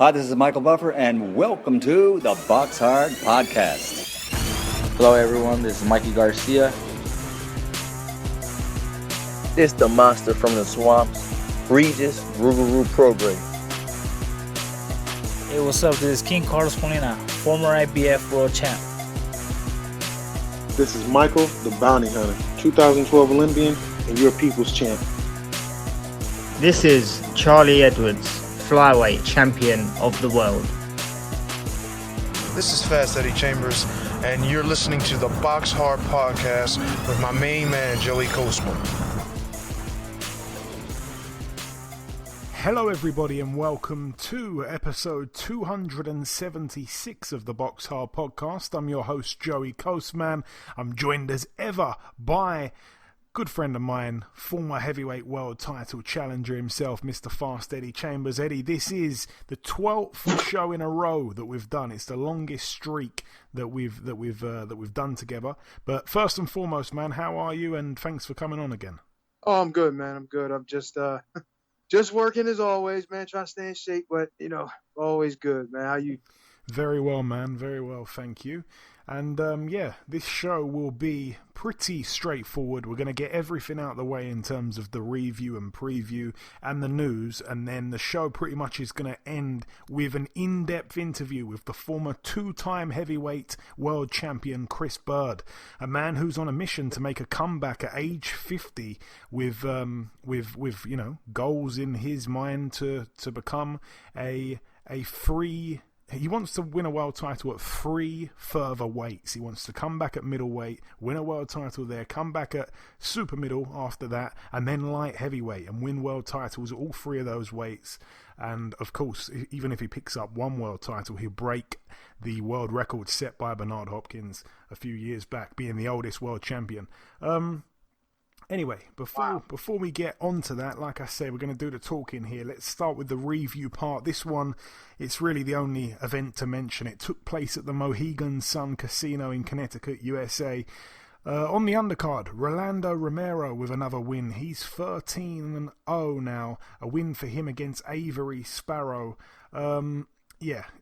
Hi, this is Michael Buffer, and welcome to the BoxHard Podcast. Hello, everyone. This is Mikey Garcia. It's the monster from the swamps, Regis Rougarou Prograis. Hey, what's up? This is King Carlos Molina, former IBF world champ. This is Michael, the Bounty Hunter, 2012 Olympian and your people's champ. This is Charlie Edwards, flyweight champion of the world. This is Fast Eddie Chambers, and you're listening to the BoxHard Podcast with my main man, Joey Coastman. Hello everybody and welcome to episode 276 of the BoxHard Podcast. I'm your host Joey Coastman. I'm joined as ever by good friend of mine, former heavyweight world title challenger himself, Mr. Fast Eddie Chambers. Eddie, this is the 12th show in a row that we've done. It's the longest streak that we've done together. But first and foremost, man, how are you? And thanks for coming on again. Oh, I'm good, man. I'm good. I'm just working as always, man. Trying to stay in shape, but always good, man. How you? Very well, man. Very well, thank you. And this show will be pretty straightforward. We're going to get everything out of the way in terms of the review and preview and the news, and then the show pretty much is going to end with an in-depth interview with the former two-time heavyweight world champion Chris Byrd, a man who's on a mission to make a comeback at age 50 with goals in his mind to become a free. He wants to win a world title at 3 further weights. He wants to come back at middleweight, win a world title there, come back at super middle after that, and then light heavyweight and win world titles at all 3 of those weights. And of course, even if he picks up one world title, he'll break the world record set by Bernard Hopkins a few years back, being the oldest world champion. Anyway, before we get onto that, like I say, we're going to do the talking here. Let's start with the review part. This one, it's really the only event to mention. It took place at the Mohegan Sun Casino in Connecticut, USA. On the undercard, Rolando Romero with another win. He's 13-0 now. A win for him against Avery Sparrow.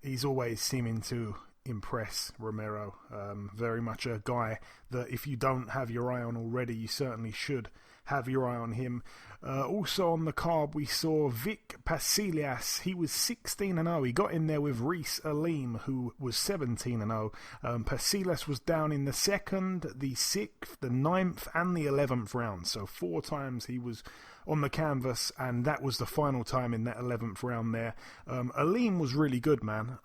He's always seeming to impress, Romero. Very much a guy that if you don't have your eye on already, you certainly should have your eye on him. Also on the card, we saw Vic Pasilias. He was 16-0. He got in there with Reese Aleem, who was 17-0. Pasilias was down in the 2nd, the 6th, the 9th, and the 11th round. So 4 times he was on the canvas, and that was the final time in that 11th round there. Aleem was really good, man.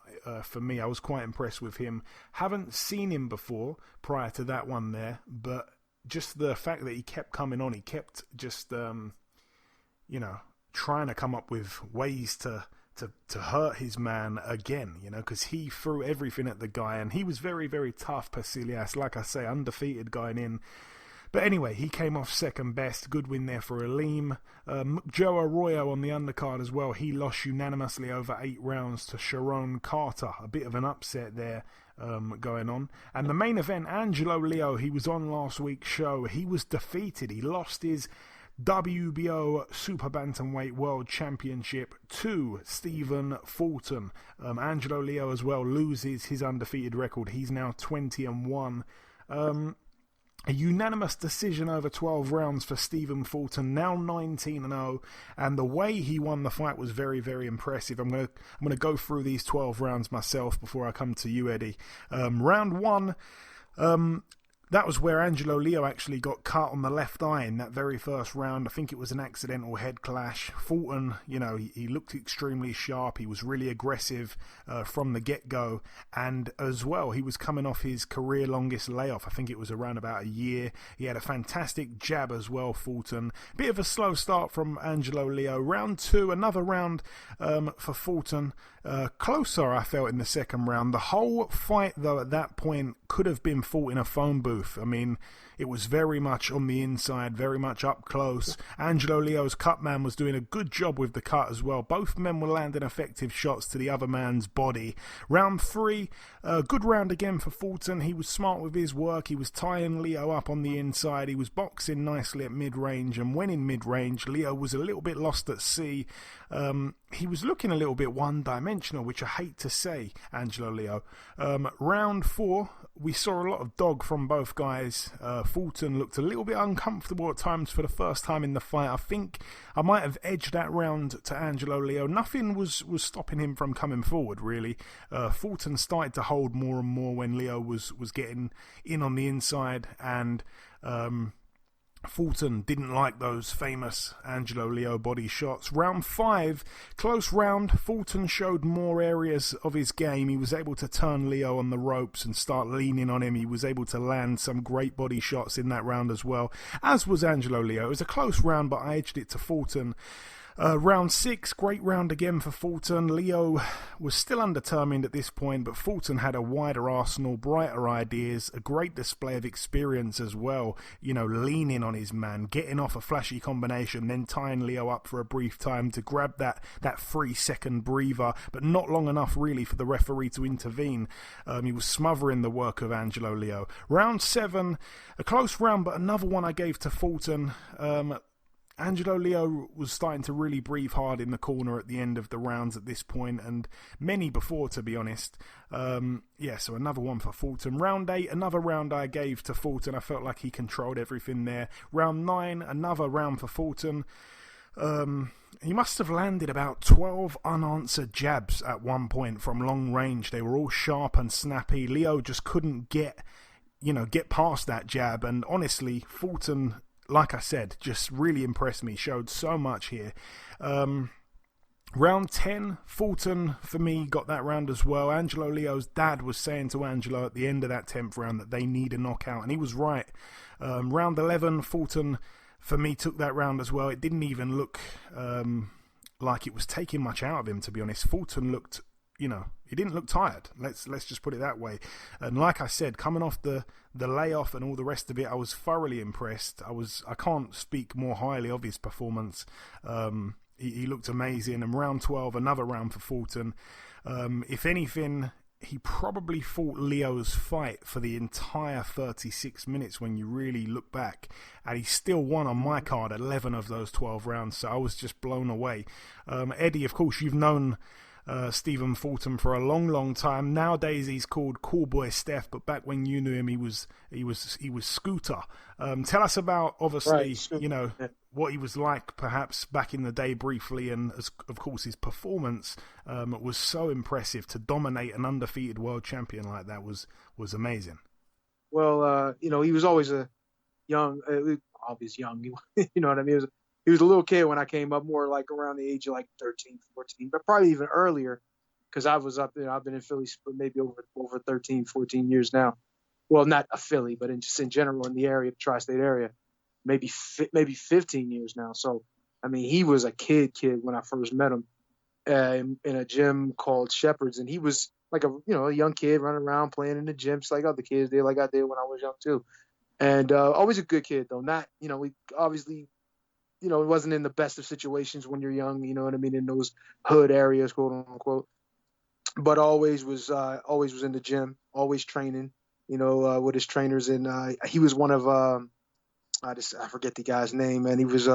For me, I was quite impressed with him. Haven't seen him before prior to that one there, but just the fact that he kept coming on, he kept just, trying to come up with ways to hurt his man again, because he threw everything at the guy, and he was very, very tough, Pasilias. Like I say, undefeated going in. But anyway, he came off second best. Good win there for Aleem. Joe Arroyo on the undercard as well. He lost unanimously over 8 rounds to Sharon Carter. A bit of an upset there going on. And the main event, Angelo Leo, he was on last week's show. He was defeated. He lost his WBO Super Bantamweight World Championship to Stephen Fulton. Angelo Leo as well loses his undefeated record. He's now 20-1. A unanimous decision over 12 rounds for Stephen Fulton, now 19-0, and the way he won the fight was very, very impressive. I'm gonna go through these 12 rounds myself before I come to you, Eddie. Round 1, that was where Angelo Leo actually got cut on the left eye in that very first round. I think it was an accidental head clash. Fulton, he looked extremely sharp. He was really aggressive from the get-go. And as well, he was coming off his career longest layoff. I think it was around about a year. He had a fantastic jab as well, Fulton. Bit of a slow start from Angelo Leo. Round 2, another round for Fulton. Closer, I felt, in the second round. The whole fight, though, at that point could have been fought in a phone booth. I mean, it was very much on the inside, very much up close. Angelo Leo's cut man was doing a good job with the cut as well. Both men were landing effective shots to the other man's body. Round 3, good round again for Fulton. He was smart with his work. He was tying Leo up on the inside. He was boxing nicely at mid-range, and when in mid-range, Leo was a little bit lost at sea. he was looking a little bit one-dimensional, which I hate to say, Angelo Leo. Round 4, we saw a lot of dog from both guys. Fulton looked a little bit uncomfortable at times for the first time in the fight. I think I might have edged that round to Angelo Leo. Nothing was stopping him from coming forward, really. Fulton started to hold more and more when Leo was getting in on the inside, and Fulton didn't like those famous Angelo Leo body shots. Round 5, close round. Fulton showed more areas of his game. He was able to turn Leo on the ropes and start leaning on him. He was able to land some great body shots in that round as well, as was Angelo Leo. It was a close round, but I edged it to Fulton. Round 6, great round again for Fulton. Leo was still undetermined at this point, but Fulton had a wider arsenal, brighter ideas, a great display of experience as well. You know, leaning on his man, getting off a flashy combination, then tying Leo up for a brief time to grab that 3-second breather, but not long enough really for the referee to intervene. He was smothering the work of Angelo Leo. Round 7, a close round, but another one I gave to Fulton. Angelo Leo was starting to really breathe hard in the corner at the end of the rounds at this point, and many before, to be honest. So another one for Fulton. Round 8, another round I gave to Fulton. I felt like he controlled everything there. Round 9, another round for Fulton. He must have landed about 12 unanswered jabs at one point from long range. They were all sharp and snappy. Leo just couldn't get past that jab, and honestly, Fulton, like I said, just really impressed me, showed so much here. Round 10, Fulton, for me, got that round as well. Angelo Leo's dad was saying to Angelo at the end of that 10th round that they need a knockout, and he was right. Round 11, Fulton, for me, took that round as well. It didn't even look like it was taking much out of him, to be honest. Fulton looked, he didn't look tired. Let's just put it that way. And like I said, coming off the layoff and all the rest of it, I was thoroughly impressed. I can't speak more highly of his performance. He looked amazing. And round 12, another round for Fulton. If anything, he probably fought Leo's fight for the entire 36 minutes when you really look back. And he still won on my card 11 of those 12 rounds. So I was just blown away. Eddie, of course, you've known Stephen Fulton for a long time. Nowadays he's called Cool Boy Steph, but back when you knew him, he was Scooter. Tell us about, obviously, what he was like perhaps back in the day briefly, and of course his performance was so impressive. To dominate an undefeated world champion like that was amazing. Well, he was always a young, always young, you know what I mean? He was a little kid when I came up, more like around the age of like 13, 14, but probably even earlier, because I was up there. I've been in Philly for maybe over 13, 14 years now. Well, not a Philly, but just in general in the area, tri-state area, maybe 15 years now. So, I mean, he was a kid when I first met him in a gym called Shepherd's, and he was like a young kid running around playing in the gym, just like other kids did, like I did when I was young too. And always a good kid though. Not, we obviously, it wasn't in the best of situations when you're young, you know what I mean, in those hood areas, quote unquote. But always was in the gym, always training, with his trainers. And he was one of I forget the guy's name, and he was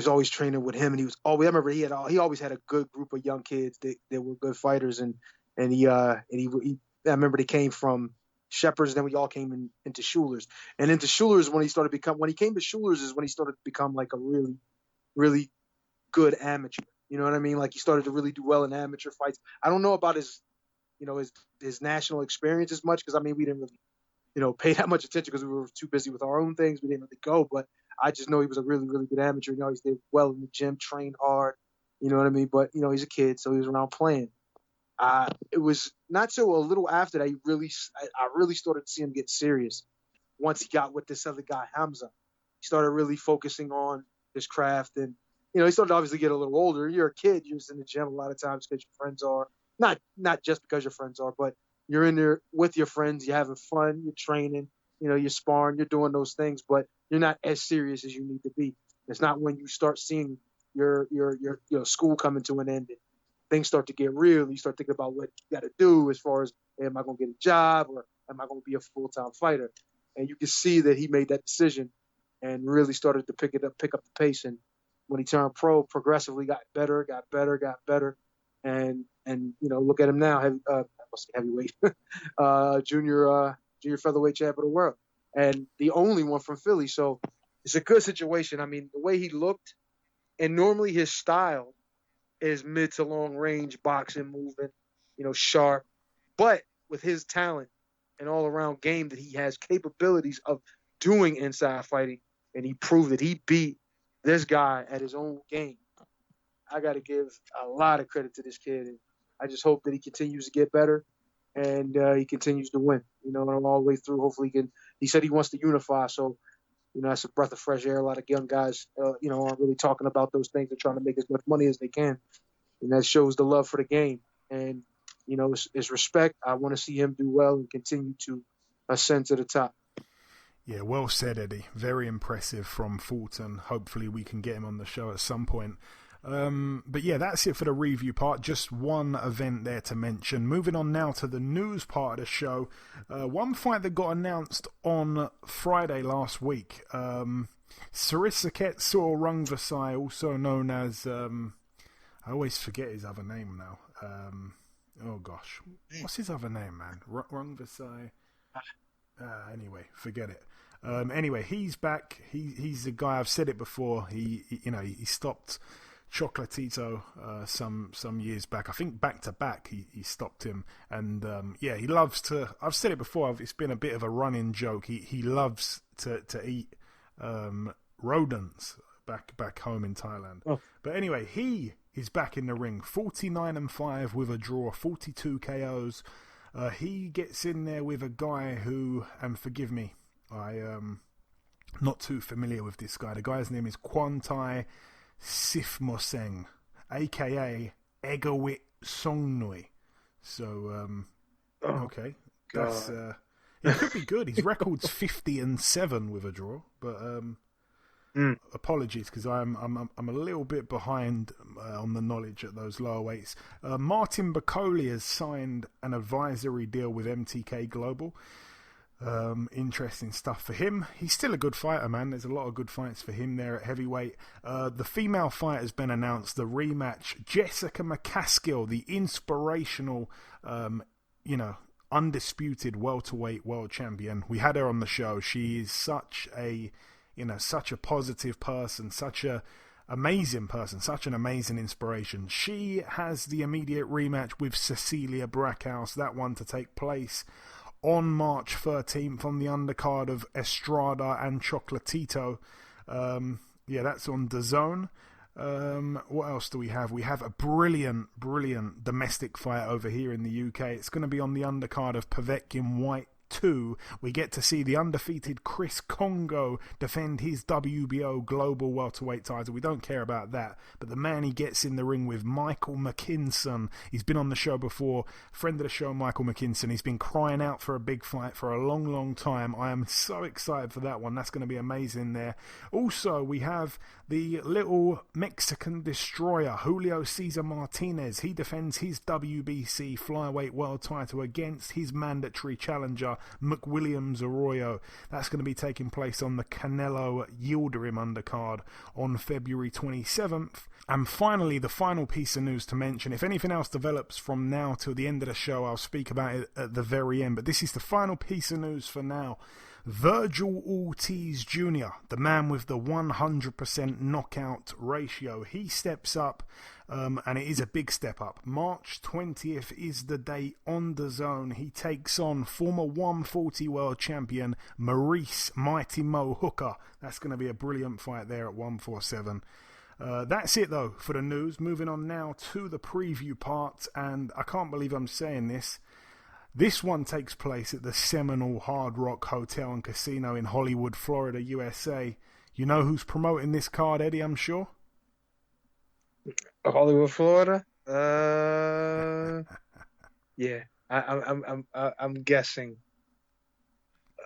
always training with him. And I remember he always had a good group of young kids that were good fighters. And I remember they came from Shepherd's, then we all came into Schuler's. And into Schuler's when he came to Schuler's is when he started to become like a really, really good amateur. You know what I mean? Like he started to really do well in amateur fights. I don't know about his national experience as much, because I mean, we didn't really, pay that much attention because we were too busy with our own things. We didn't really go, but I just know he was a really, really good amateur. He did well in the gym, trained hard, you know what I mean? But, he's a kid, so he was around playing. It was not so a little after that I really started to see him get serious. Once he got with this other guy, Hamza, he started really focusing on his craft, and he started to obviously get a little older. You're a kid, you're just in the gym a lot of times because your friends are not just because your friends are, but you're in there with your friends, you're having fun, you're training, you're sparring, you're doing those things, but you're not as serious as you need to be. It's not when you start seeing your school coming to an end and things start to get real. You start thinking about what you got to do as far as, hey, am I going to get a job or am I going to be a full-time fighter? And you can see that he made that decision and really started to pick up the pace. And when he turned pro, progressively got better, and look at him now, heavyweight, junior featherweight champ of the world, and the only one from Philly. So it's a good situation. I mean, the way he looked, and normally his style is mid to long range boxing, movement, sharp, but with his talent and all around game that he has capabilities of doing inside fighting, and he proved that he beat this guy at his own game. I got to give a lot of credit to this kid, and I just hope that he continues to get better and he continues to win. All the way through. Hopefully, he said he wants to unify, so that's a breath of fresh air. A lot of young guys, aren't really talking about those things. They're trying to make as much money as they can, and that shows the love for the game. And it's respect. I want to see him do well and continue to ascend to the top. Yeah, well said, Eddie. Very impressive from Fulton. Hopefully we can get him on the show at some point. But yeah, that's it for the review part. Just one event there to mention. Moving on now to the news part of the show. One fight that got announced on Friday last week. Sarisaket Rungvisai, also known as... I always forget his other name now. Oh gosh, what's his other name, man? Rungvisai. Anyway, forget it. Anyway, he's back. He's the guy. I've said it before. He stopped Chocolatito some years back. I think back to back he stopped him. And he loves to. I've said it before. It's been a bit of a running joke. He loves to eat rodents back home in Thailand. Oh. But anyway, he is back in the ring. 49-5 with a draw, 42 KOs. He gets in there with a guy who, and forgive me, I not too familiar with this guy. The guy's name is Kwantai Sifmoseng, aka Egawit Songnui. So, okay, that's it could be good. His record's 50-7 with a draw, but apologies because I'm a little bit behind on the knowledge at those lower weights. Martin Boccoli has signed an advisory deal with MTK Global. Interesting stuff for him. He's still a good fighter, man. There's a lot of good fights for him there at heavyweight. The female fight has been announced. The rematch: Jessica McCaskill, the inspirational, undisputed welterweight world champion. We had her on the show. She is such a positive person, such a amazing person, such an amazing inspiration. She has the immediate rematch with Cecilia Brackhouse, that one to take place on March 13th on the undercard of Estrada and Chocolatito. That's on DAZN. What else do we have? We have a brilliant domestic fight over here in the UK. It's going to be on the undercard of Povetkin White 2. We get to see the undefeated Chris Congo defend his WBO global welterweight title. We don't care about that, but the man he gets in the ring with, Michael McKinson. He's been on the show before, friend of the show, Michael McKinson. He's been crying out for a big fight for a long time. I am so excited for that one. That's going to be amazing there. Also, we have the little Mexican destroyer, Julio Cesar Martinez. He defends his WBC flyweight world title against his mandatory challenger, McWilliams Arroyo. That's going to be taking place on the Canelo Yildirim undercard on February 27th. And finally, the final piece of news to mention. If anything else develops from now till the end of the show, I'll speak about it at the very end. But this is the final piece of news for now. Virgil Ortiz Jr., the man with the 100% knockout ratio, he steps up, and it is a big step up. March 20th is the date on DAZN. He takes on former 140 world champion Maurice Mighty Mo Hooker. That's going to be a brilliant fight there at 147. That's it though for the news. Moving on now to the preview part, and I can't believe I'm saying this. This one takes place at the Seminole Hard Rock Hotel and Casino in Hollywood, Florida, USA. You know who's promoting this card, Eddie, I'm sure? Hollywood, Florida? Yeah. I'm guessing.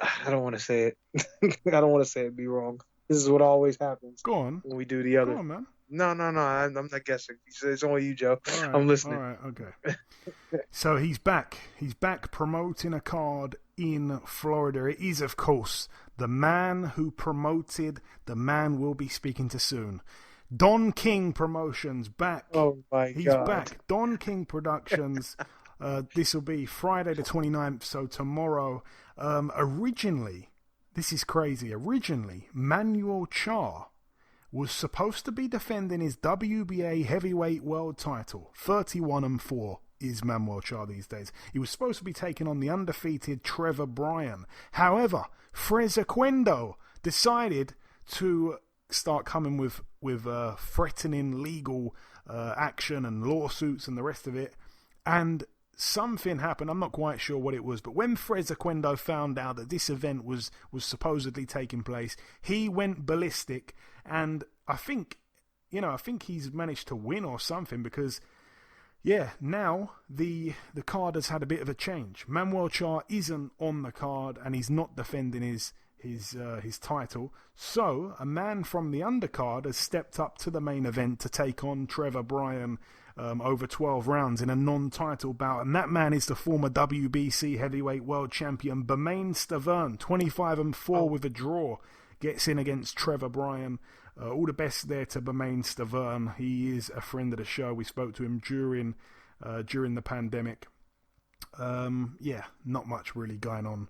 I don't want to say it. I don't want to say it, be wrong. This is what always happens. Go on. When we do the other. Go on, man. No. I'm not guessing. It's only you, Joe. Right, I'm listening. All right, okay. So he's back. He's back promoting a card in Florida. It is, of course, the man who promoted the man we'll be speaking to soon. Don King Promotions back. Oh my He's God. back. Don King Productions. This will be Friday the 29th, so tomorrow. Originally, this is crazy. Originally, Manuel Char was supposed to be defending his WBA heavyweight world title. 31-4 is Manuel Char these days. He was supposed to be taking on the undefeated Trevor Bryan. However, Frezequendo decided to start coming with threatening legal action and lawsuits and the rest of it. And something happened. I'm not quite sure what it was, but when Frezequendo found out that this event was supposedly taking place, he went ballistic. And I think he's managed to win or something, because now the card has had a bit of a change. Manuel Char isn't on the card, and he's not defending his title. So a man from the undercard has stepped up to the main event to take on Trevor Bryan over 12 rounds in a non-title bout, and that man is the former WBC heavyweight world champion Bermane Stiverne. 25-4 with a draw, gets in against Trevor Bryan. All the best there to Bermane Stiverne. He is a friend of the show. We spoke to him during the pandemic. Not much really going on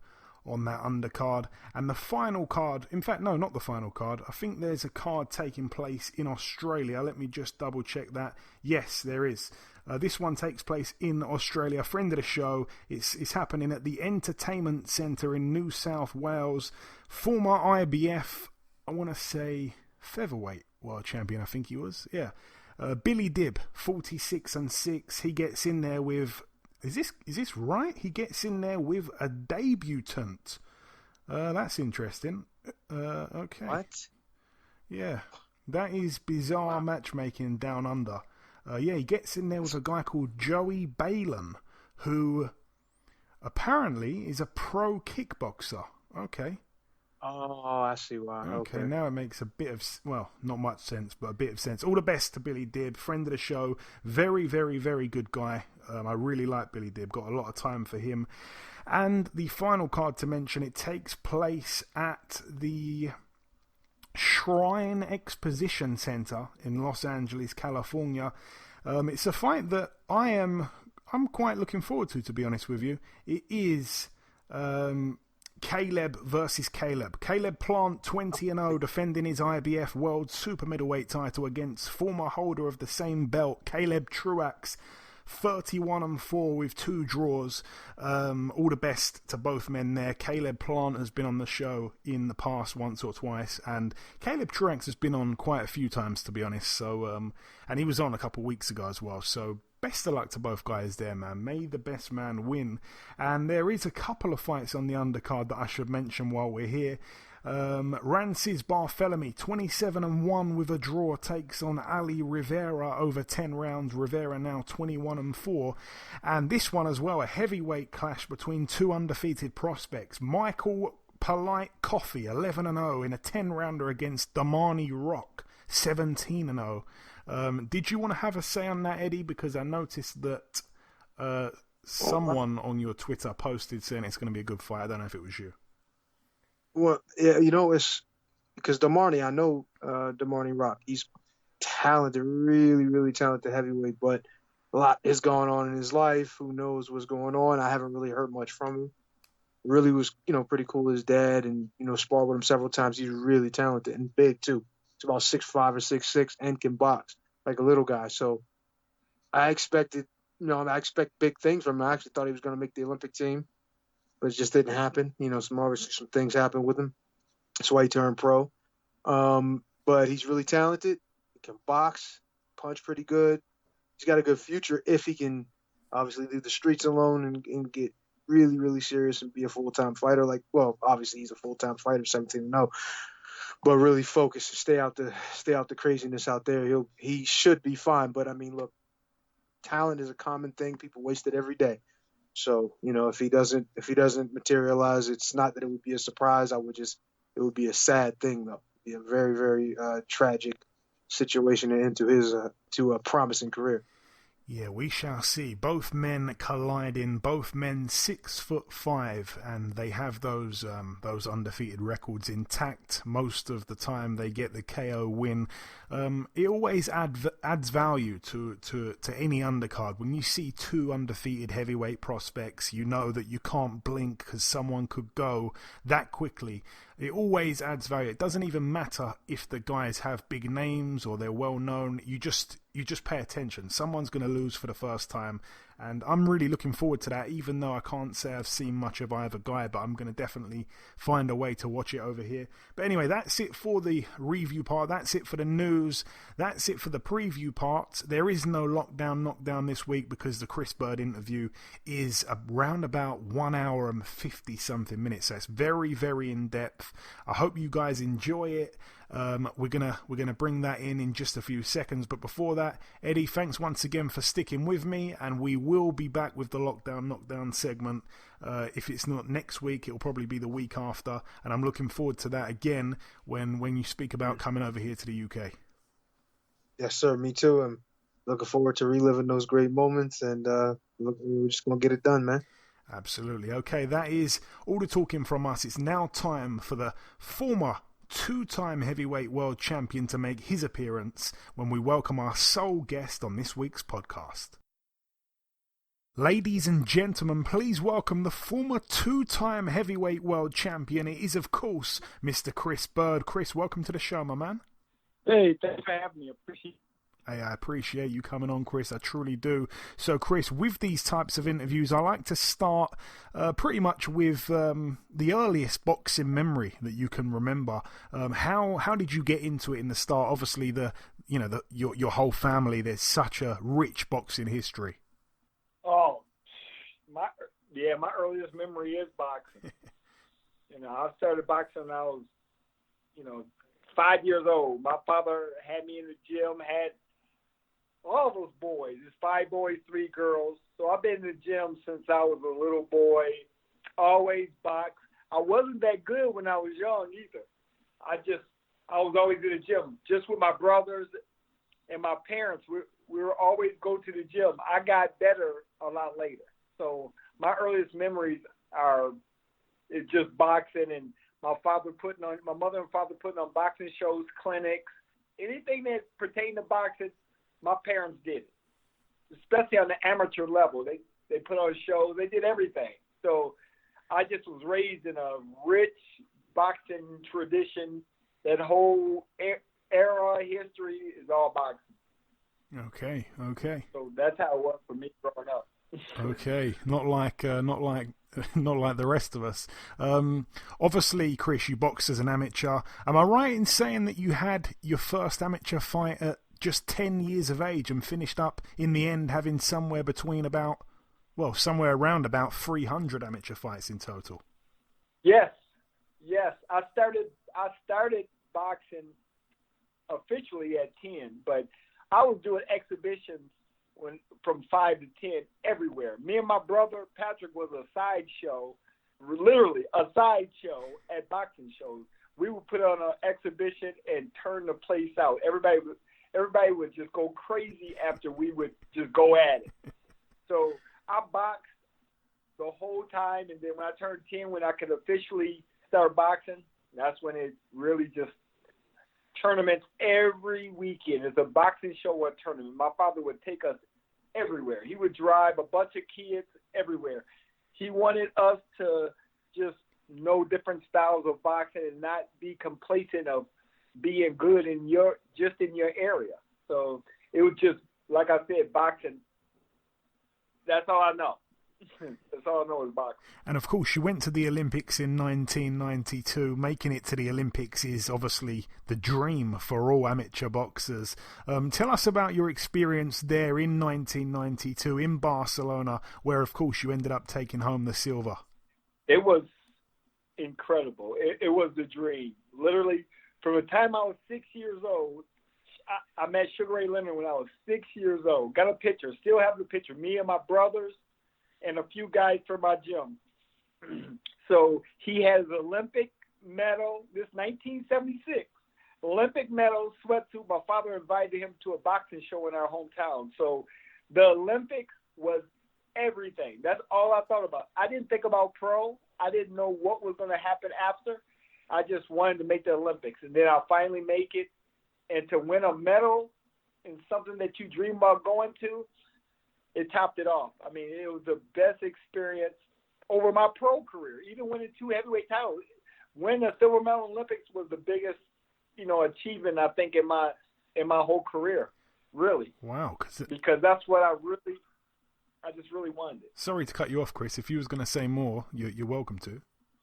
that undercard. And the final card, in fact, no, not the final card. I think there's a card taking place in Australia. Let me just double check that. Yes, there is. This one takes place in Australia. Friend of the show. It's happening at the Entertainment Centre in New South Wales. Former IBF, I want to say featherweight world champion, I think he was. Yeah. Billy Dibb, 46-6. He gets in there with... Is this right? He gets in there with a debutant. That's interesting. Okay. What? Yeah. That is bizarre matchmaking down under. He gets in there with a guy called Joey Balin, who apparently is a pro kickboxer. Okay. Oh, I see why. Okay, now it makes a bit of, well, not much sense, but a bit of sense. All the best to Billy Dibb, friend of the show. Very, very, very good guy. I really like Billy Dibb. Got a lot of time for him. And the final card to mention, it takes place at the Shrine Exposition Center in Los Angeles, California. It's a fight that I'm quite looking forward to be honest with you. It is... Caleb versus Caleb. Caleb Plant, 20-0, defending his IBF World Super Middleweight title against former holder of the same belt, Caleb Truax, 31-4 with 2 draws. All the best to both men there. Caleb Plant has been on the show in the past once or twice, and Caleb Truax has been on quite a few times, to be honest. So, and he was on a couple of weeks ago as well. So, best of luck to both guys there, man. May the best man win. And there is a couple of fights on the undercard that I should mention while we're here. Rancis Barthélemy, 27-1 with a draw, takes on Ali Rivera over 10 rounds. Rivera now 21-4. And this one as well, a heavyweight clash between two undefeated prospects. Michael Polite Coffey, 11-0 in a 10-rounder against Damani Rock, 17-0. Did you want to have a say on that, Eddie? Because I noticed that someone on your Twitter posted saying it's going to be a good fight. I don't know if it was you. Well, yeah, it's because Damani, I know Damani Rock. He's talented, really, really talented heavyweight, but a lot is going on in his life. Who knows what's going on? I haven't really heard much from him. Really was, pretty cool with his dad and, sparred with him several times. He's really talented and big, too. He's about 6'5" or 6'6" and can box like a little guy. So I expected, I expect big things from him. I actually thought he was going to make the Olympic team, but it just didn't happen. Some things happened with him. That's why he turned pro. But he's really talented. He can box, punch pretty good. He's got a good future if he can obviously leave the streets alone and get really, really serious and be a full-time fighter. Obviously he's a full-time fighter, 17-0. But really focus and stay out the craziness out there. He should be fine. But look, talent is a common thing. People waste it every day. So, if he doesn't materialize, it's not that it would be a surprise. It would be a sad thing though. It'd be a very, very tragic situation into his to a promising career. Yeah, we shall see. Both men colliding, both men 6'5", and they have those undefeated records intact. Most of the time they get the KO win. It always adds value to any undercard. When you see two undefeated heavyweight prospects, you know that you can't blink because someone could go that quickly. It always adds value. It doesn't even matter if the guys have big names or they're well known. You just pay attention. Someone's going to lose for the first time, and I'm really looking forward to that, even though I can't say I've seen much of either guy, but I'm going to definitely find a way to watch it over here. But anyway, that's it for the review part. That's it for the news. That's it for the preview part. There is no knockdown this week because the Chris Byrd interview is around about 1 hour and 50 something minutes, so it's very, very in depth. I hope you guys enjoy it. We're gonna bring that in just a few seconds, but before that, Eddie, thanks once again for sticking with me, and we will be back with the knockdown segment. If it's not next week, it'll probably be the week after, and I'm looking forward to that again when you speak about coming over here to the UK. Yes, sir. Me too. I'm looking forward to reliving those great moments, and we're just gonna get it done, man. Absolutely. Okay, that is all the talking from us. It's now time for the former two-time heavyweight world champion to make his appearance when we welcome our sole guest on this week's podcast. Ladies and gentlemen, please welcome the former two-time heavyweight world champion. It is, of course, Mr. Chris Byrd. Chris, welcome to the show, my man. Hey, thanks for having me. Hey, I appreciate you coming on, Chris. I truly do. So, Chris, with these types of interviews, I like to start pretty much with the earliest boxing memory that you can remember. How did you get into it in the start? Obviously, your whole family, there's such a rich boxing history. Oh, my earliest memory is boxing. I started boxing when I was, 5 years old. My father had me in the gym, had all those boys. It's 5 boys, 3 girls. So I've been in the gym since I was a little boy, always boxed. I wasn't that good when I was young either. I was always in the gym, just with my brothers and my parents. We were always go to the gym. I got better a lot later. So my earliest memories is just boxing and my mother and father putting on boxing shows, clinics, anything that pertained to boxing. My parents did it, especially on the amateur level. They put on shows. They did everything. So I just was raised in a rich boxing tradition. That whole era history is all boxing. Okay. So that's how it was for me growing up. Okay, not like the rest of us. Obviously, Chris, you boxed as an amateur. Am I right in saying that you had your first amateur fight at just 10 years of age and finished up in the end having somewhere around about 300 amateur fights in total? Yes. I started boxing officially at 10, but I was doing exhibitions from 5 to 10 everywhere. Me and my brother Patrick was a sideshow, literally a sideshow at boxing shows. We would put on an exhibition and turn the place out. Everybody would just go crazy after we would just go at it. So I boxed the whole time, and then when I turned 10, when I could officially start boxing, that's when it really just tournaments every weekend. It's a boxing show or a tournament. My father would take us everywhere. He would drive a bunch of kids everywhere. He wanted us to just know different styles of boxing and not be complacent of being good in your area. So it was just, like I said, boxing. That's all I know. That's all I know is boxing. And of course, you went to the Olympics in 1992. Making it to the Olympics is obviously the dream for all amateur boxers. Tell us about your experience there in 1992 in Barcelona, where of course you ended up taking home the silver. It was incredible. It was the dream. Literally, from the time I was 6 years old, I met Sugar Ray Leonard when I was 6 years old. Got a picture, still have the picture. Me and my brothers and a few guys from my gym. So he has an Olympic medal, this 1976, Olympic medal, sweatsuit. My father invited him to a boxing show in our hometown. So The Olympics was everything. That's all I thought about. I didn't think about pro. I didn't know what was going to happen after. I just wanted to make the Olympics, and then I'll finally make it. And to win a medal in something that you dream about going to, it topped it off. I mean, it was the best experience over my pro career. Even winning 2 heavyweight titles, winning a silver medal in Olympics was the biggest, achievement I think in my whole career. Really. Wow. Because that's what I just really wanted it. Sorry to cut you off, Chris. If you was going to say more, you're welcome to.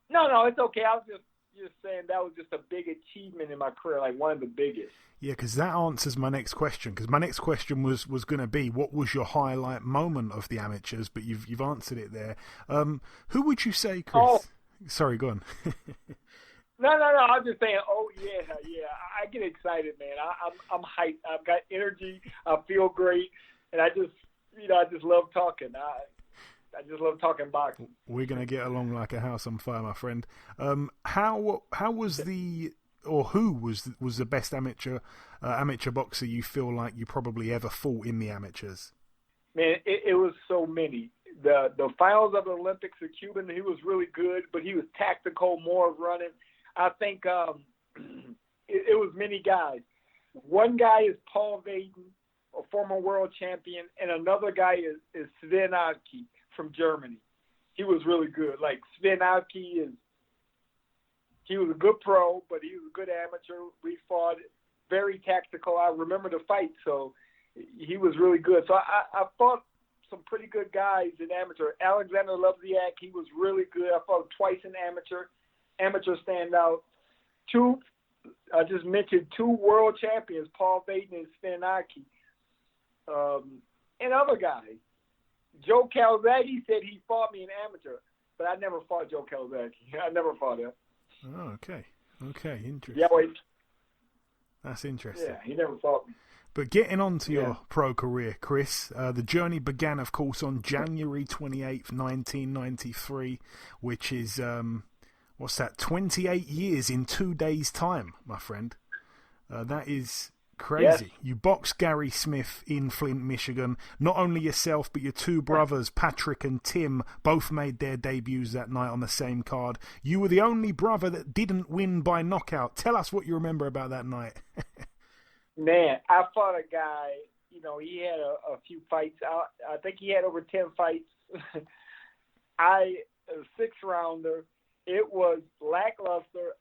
No, it's okay. I was just saying that was just a big achievement in my career, like one of the biggest. Yeah, because that answers my next question. Because my next question was going to be, what was your highlight moment of the amateurs? But you've answered it there. Who would you say, Chris? Oh. Sorry, go on. No. I was just saying, yeah. I get excited, man. I'm hyped. I've got energy. I feel great, and I just love talking. I just love talking boxing. We're gonna get along like a house on fire, my friend. How was who was the best amateur boxer you feel like you probably ever fought in the amateurs? Man, it was so many. The finals of the Olympics, the Cuban, he was really good, but he was tactical, more running. I think it was many guys. One guy is Povetkin, a former world champion, and another guy is Sven Ike from Germany. He was really good. Like Sven Ike he was a good pro, but he was a good amateur. We fought very tactical. I remember the fight, so he was really good. So I fought some pretty good guys in amateur. Alexander Lovziak, he was really good. I fought twice in amateur standout. I just mentioned 2 world champions, Paul Vaden and Sven Ike. And other guys. Joe Calzaghe said he fought me in amateur, but I never fought Joe Calzaghe. I never fought him. Oh, okay, interesting. Yeah, wait. That's interesting. Yeah, he never fought me. But getting on to your pro career, Chris, the journey began, of course, on January 28th, 1993, which is, 28 years in 2 days' time, my friend. That is crazy. Yes. You boxed Gary Smith in Flint, Michigan. Not only yourself, but your 2 brothers, Patrick and Tim, both made their debuts that night on the same card. You were the only brother that didn't win by knockout. Tell us what you remember about that night. Man, I fought a guy, he had a few fights. I think he had over 10 fights. A 6-rounder. It was lackluster.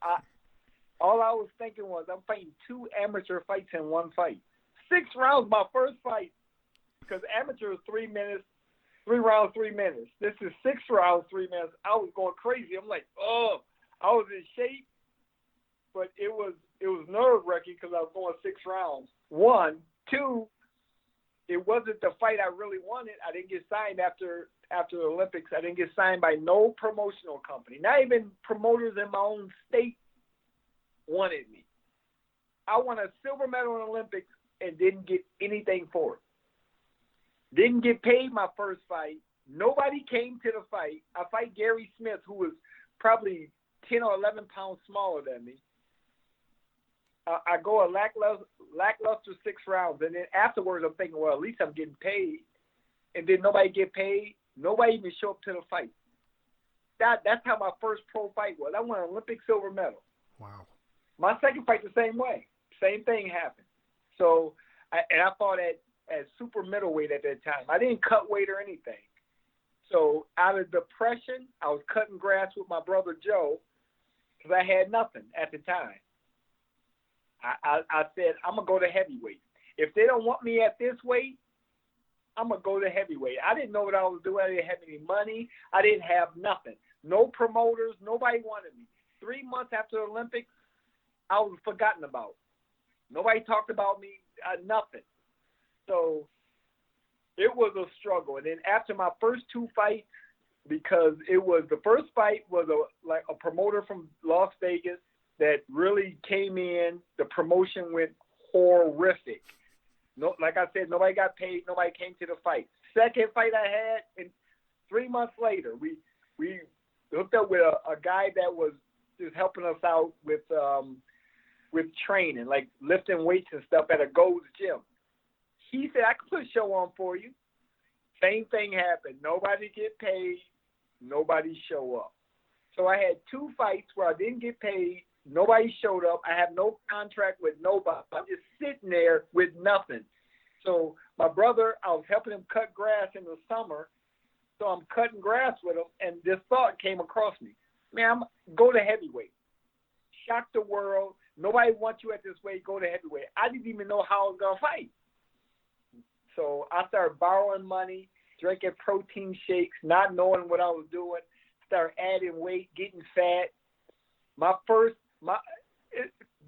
All I was thinking was I'm fighting 2 amateur fights in one fight. 6 rounds, my first fight, because amateur is 3 minutes, 3 rounds, 3 minutes. This is 6 rounds, 3 minutes. I was going crazy. I'm like, I was in shape, but it was nerve-wracking because I was going 6 rounds. 1, 2, it wasn't the fight I really wanted. I didn't get signed after the Olympics. I didn't get signed by no promotional company. Not even promoters in my own state wanted me. I won a silver medal in the Olympics and didn't get anything for it. Didn't get paid my first fight. Nobody came to the fight. I fight Gary Smith, who was probably 10 or 11 pounds smaller than me. I go a lackluster 6 rounds, and then afterwards I'm thinking, well, at least I'm getting paid. And then nobody get paid. Nobody even show up to the fight. That's how my first pro fight was. I won an Olympic silver medal. Wow. My second fight the same way. Same thing happened. So, I fought at super middleweight at that time. I didn't cut weight or anything. So out of depression, I was cutting grass with my brother Joe because I had nothing at the time. I said, I'm going to go to heavyweight. If they don't want me at this weight, I'm going to go to heavyweight. I didn't know what I was doing. I didn't have any money. I didn't have nothing. No promoters. Nobody wanted me. 3 months after the Olympics, I was forgotten about. Nobody talked about me, nothing. So it was a struggle. And then after my first 2 fights, because the first fight was a promoter from Las Vegas that really came in. The promotion went horrific. No, like I said, nobody got paid. Nobody came to the fight. Second fight I had, and 3 months later, we hooked up with a guy that was just helping us out with training, like lifting weights and stuff at a Gold's Gym. He said, I can put a show on for you. Same thing happened. Nobody get paid. Nobody show up. So I had 2 fights where I didn't get paid. Nobody showed up. I have no contract with nobody. I'm just sitting there with nothing. So my brother, I was helping him cut grass in the summer. So I'm cutting grass with him, and this thought came across me. Man, go to heavyweight. Shock the world. Nobody wants you at this weight. Go to heavyweight. I didn't even know how I was going to fight. So I started borrowing money, drinking protein shakes, not knowing what I was doing, started adding weight, getting fat.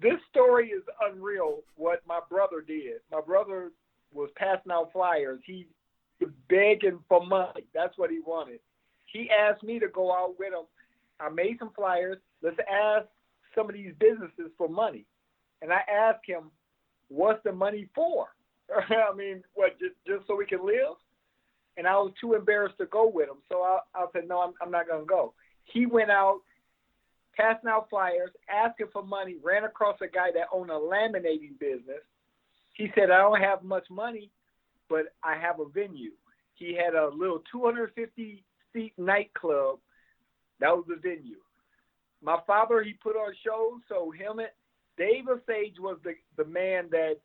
This story is unreal what my brother did. My brother was passing out flyers. He was begging for money. That's what he wanted. He asked me to go out with him. I made some flyers. Let's ask some of these businesses for money. And I asked him, what's the money for? I mean, what, just so we can live? And I was too embarrassed to go with him. So I said, no, I'm not going to go. He went out, passing out flyers, asking for money, ran across a guy that owned a laminating business. He said, I don't have much money, but I have a venue. He had a little 250-seat nightclub. That was the venue. My father, he put on shows, so Dave Osage was the man that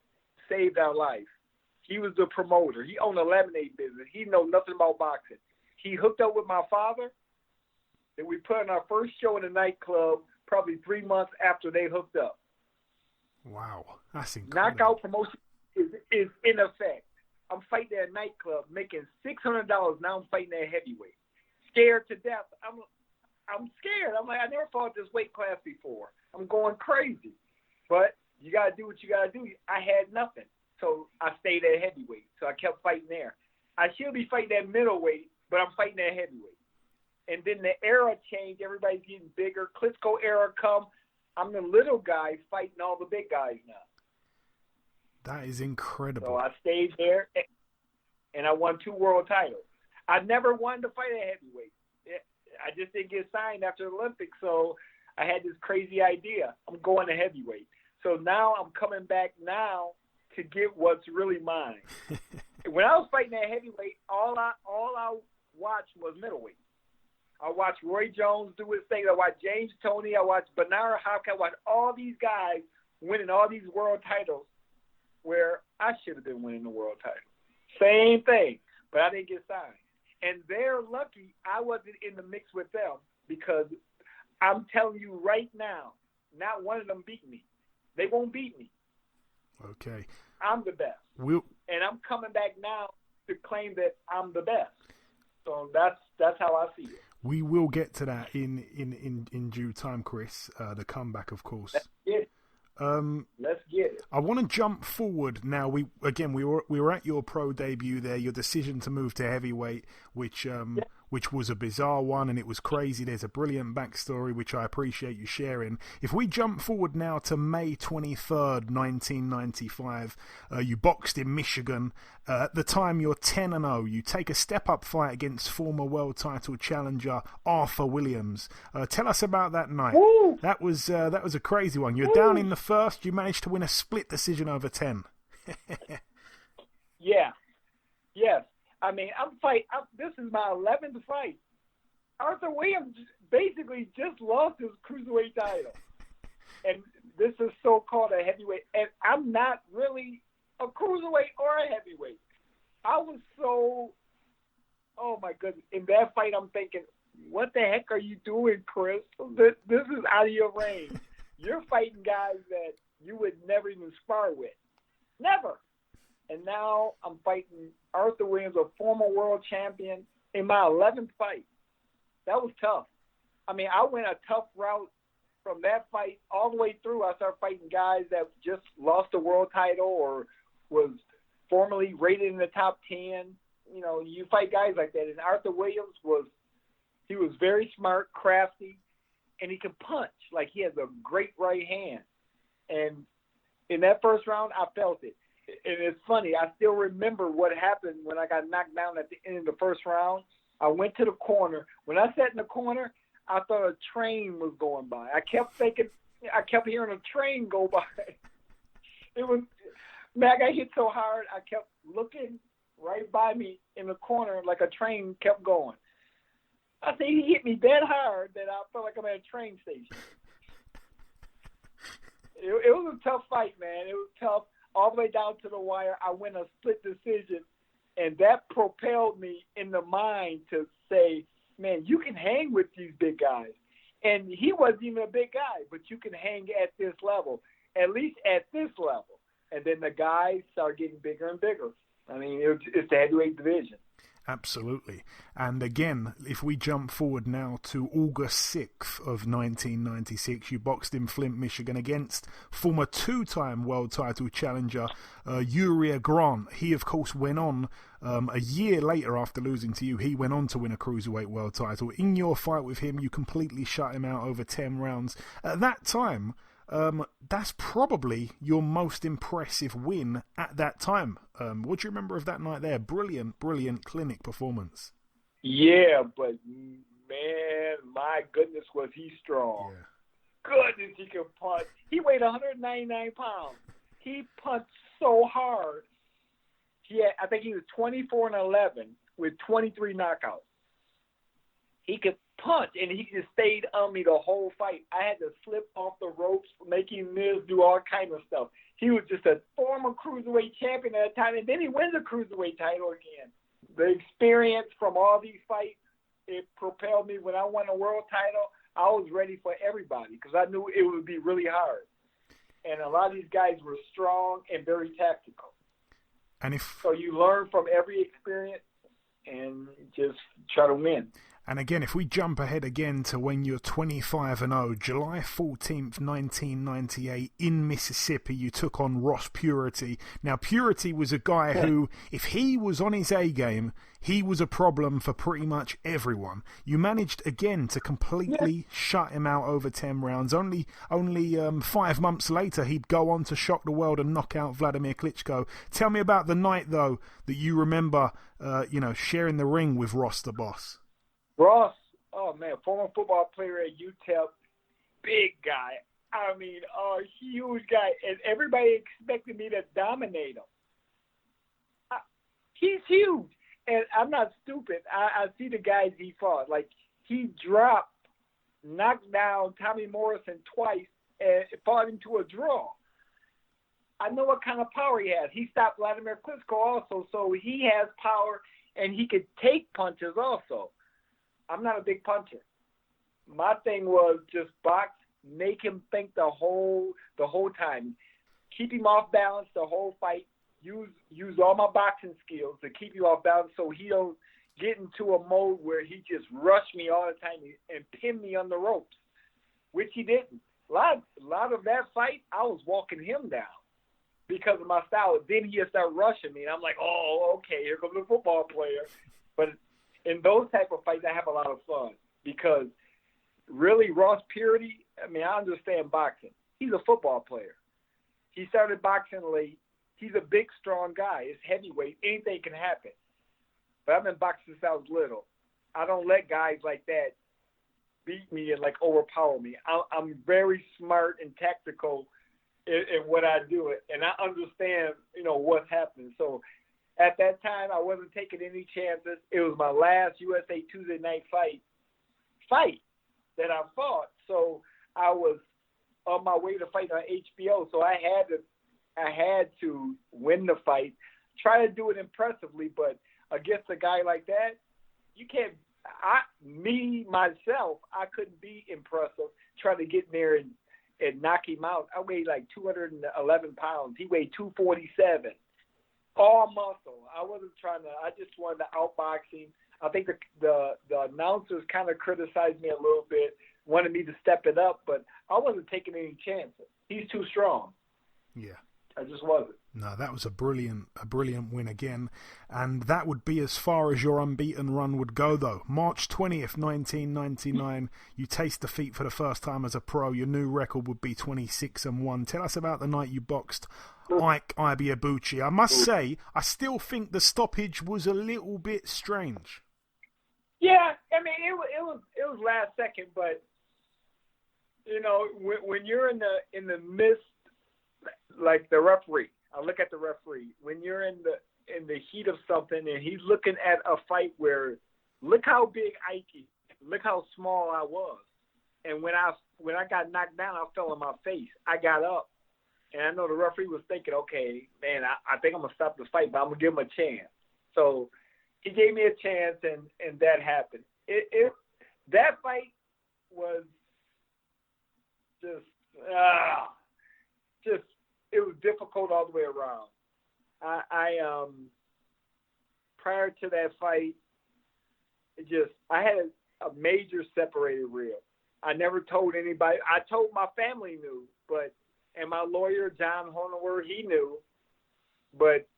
saved our life. He was the promoter. He owned a lemonade business. He know nothing about boxing. He hooked up with my father, and we put on our first show in the nightclub probably 3 months after they hooked up. Wow, that's incredible. Knockout promotion is in effect. I'm fighting at a nightclub, making $600. Now I'm fighting at heavyweight. Scared to death. I'm scared. I'm like, I never fought this weight class before. I'm going crazy. But you got to do what you got to do. I had nothing. So I stayed at heavyweight. So I kept fighting there. I should be fighting at middleweight, but I'm fighting at heavyweight. And then the era changed. Everybody's getting bigger. Klitschko era come. I'm the little guy fighting all the big guys now. That is incredible. So I stayed there, and I won 2 world titles. I never wanted to fight at heavyweight. I just didn't get signed after the Olympics, so I had this crazy idea. I'm going to heavyweight. So now I'm coming back now to get what's really mine. When I was fighting at heavyweight, all I watched was middleweight. I watched Roy Jones do his thing. I watched James Toney. I watched Bernard Hopkins. I watched all these guys winning all these world titles where I should have been winning the world title. Same thing, but I didn't get signed. And they're lucky I wasn't in the mix with them because I'm telling you right now, not one of them beat me. They won't beat me. Okay. I'm the best. And I'm coming back now to claim that I'm the best. So that's how I see it. We will get to that in due time, Chris. The comeback, of course. Let's get it. I want to jump forward now. We were at your pro debut there. Your decision to move to heavyweight, which was a bizarre one, and it was crazy. There's a brilliant backstory, which I appreciate you sharing. If we jump forward now to May 23rd, 1995, you boxed in Michigan. At the time, you're 10-0. You take a step-up fight against former world title challenger Arthur Williams. Tell us about that night. Woo! That was a crazy one. You're down in the first. You managed to win a split decision over 10. Yeah. Yes. I mean, this is my 11th fight. Arthur Williams basically just lost his cruiserweight title. And this is so-called a heavyweight. And I'm not really a cruiserweight or a heavyweight. I was so, oh my goodness. In that fight, I'm thinking, what the heck are you doing, Chris? This is out of your range. You're fighting guys that you would never even spar with. Never. And now I'm fighting Arthur Williams, a former world champion, in my 11th fight. That was tough. I mean, I went a tough route from that fight all the way through. I started fighting guys that just lost a world title or was formerly rated in the top 10. You know, you fight guys like that. And Arthur Williams was very smart, crafty, and he can punch. Like, he has a great right hand. And in that first round, I felt it. And it's funny, I still remember what happened when I got knocked down at the end of the first round. I went to the corner. When I sat in the corner, I thought a train was going by. I kept hearing a train go by. I got hit so hard, I kept looking right by me in the corner like a train kept going. I think he hit me that hard that I felt like I'm at a train station. It was a tough fight, man. It was tough all the way down to the wire. I went a split decision, and that propelled me in the mind to say, man, you can hang with these big guys. And he wasn't even a big guy, but you can hang at this level, at least at this level. And then the guys start getting bigger and bigger. I mean, it's the heavyweight division. Absolutely. And again, if we jump forward now to August 6th of 1996, you boxed in Flint, Michigan against former two-time world title challenger Uriah Grant. He, of course, went on a year later after losing to you. He went on to win a cruiserweight world title. In your fight with him, you completely shut him out over 10 rounds. At that time, that's probably your most impressive win at that time. What do you remember of that night there? Brilliant clinic performance. Yeah, but man, my goodness, was he strong. Yeah. Goodness, he could punch. He weighed 199 pounds. He punched so hard. I think he was 24-11 with 23 knockouts. He could punch, and he just stayed on me the whole fight. I had to slip off the ropes, making Miz do all kind of stuff. He was just a former cruiserweight champion at the time, and then he wins a cruiserweight title again. The experience from all these fights, it propelled me. When I won a world title, I was ready for everybody because I knew it would be really hard. And a lot of these guys were strong and very tactical. So you learn from every experience and just try to win. And again, if we jump ahead again to when you're 25-0, July 14th, 1998, in Mississippi, you took on Ross Purity. Now, Purity was a guy who, if he was on his A game, he was a problem for pretty much everyone. You managed, again, to completely shut him out over 10 rounds. Only 5 months later, he'd go on to shock the world and knock out Wladimir Klitschko. Tell me about the night, though, that you remember, sharing the ring with Ross the Boss. Ross, oh man, former football player at UTEP, big guy. I mean, huge guy, and everybody expected me to dominate him. He's huge, and I'm not stupid. I see the guys he fought. Like, he knocked down Tommy Morrison twice, and fought him to a draw. I know what kind of power he has. He stopped Wladimir Klitschko also, so he has power, and he could take punches also. I'm not a big puncher. My thing was just box, make him think the whole time. Keep him off balance the whole fight. Use all my boxing skills to keep you off balance so he don't get into a mode where he just rushed me all the time and pinned me on the ropes, which he didn't. A lot of that fight, I was walking him down because of my style. Then he would start rushing me, and I'm like, oh, okay, here comes the football player. But in those type of fights, I have a lot of fun because really Ross Purity, I mean, I understand boxing. He's a football player. He started boxing late. He's a big, strong guy. It's heavyweight. Anything can happen. But I've been boxing since I was little. I don't let guys like that beat me and, overpower me. I'm very smart and tactical in what I do, and I understand, what's happening. So at that time, I wasn't taking any chances. It was my last USA Tuesday night fight that I fought. So I was on my way to fight on HBO. So I had to win the fight, try to do it impressively. But against a guy like that, you can't. Myself, I couldn't be impressive. Try to get in there and knock him out. I weighed 211 pounds. He weighed 247. All muscle. I wasn't trying to. I just wanted to outbox him. I think the announcers kind of criticized me a little bit, wanted me to step it up, but I wasn't taking any chances. He's too strong. Yeah, I just wasn't. No, that was a brilliant win again, and that would be as far as your unbeaten run would go. Though March 20th, 1999, you taste defeat for the first time as a pro. Your new record would be 26-1. Tell us about the night you boxed Ike Ibeabuchi. I must say, I still think the stoppage was a little bit strange. Yeah, I mean it was last second, but when you're in the midst, like the referee, I look at the referee. When you're in in the heat of something, and he's looking at a fight where, look how big Ike is, look how small I was. And when I got knocked down, I fell on my face. I got up, and I know the referee was thinking, okay, man, I think I'm going to stop the fight, but I'm going to give him a chance. So he gave me a chance, and that happened. That fight was just it was difficult all the way around. I prior to that fight, I had a major separated rib. I never told anybody. I told my family knew, and my lawyer, John Honower, he knew, but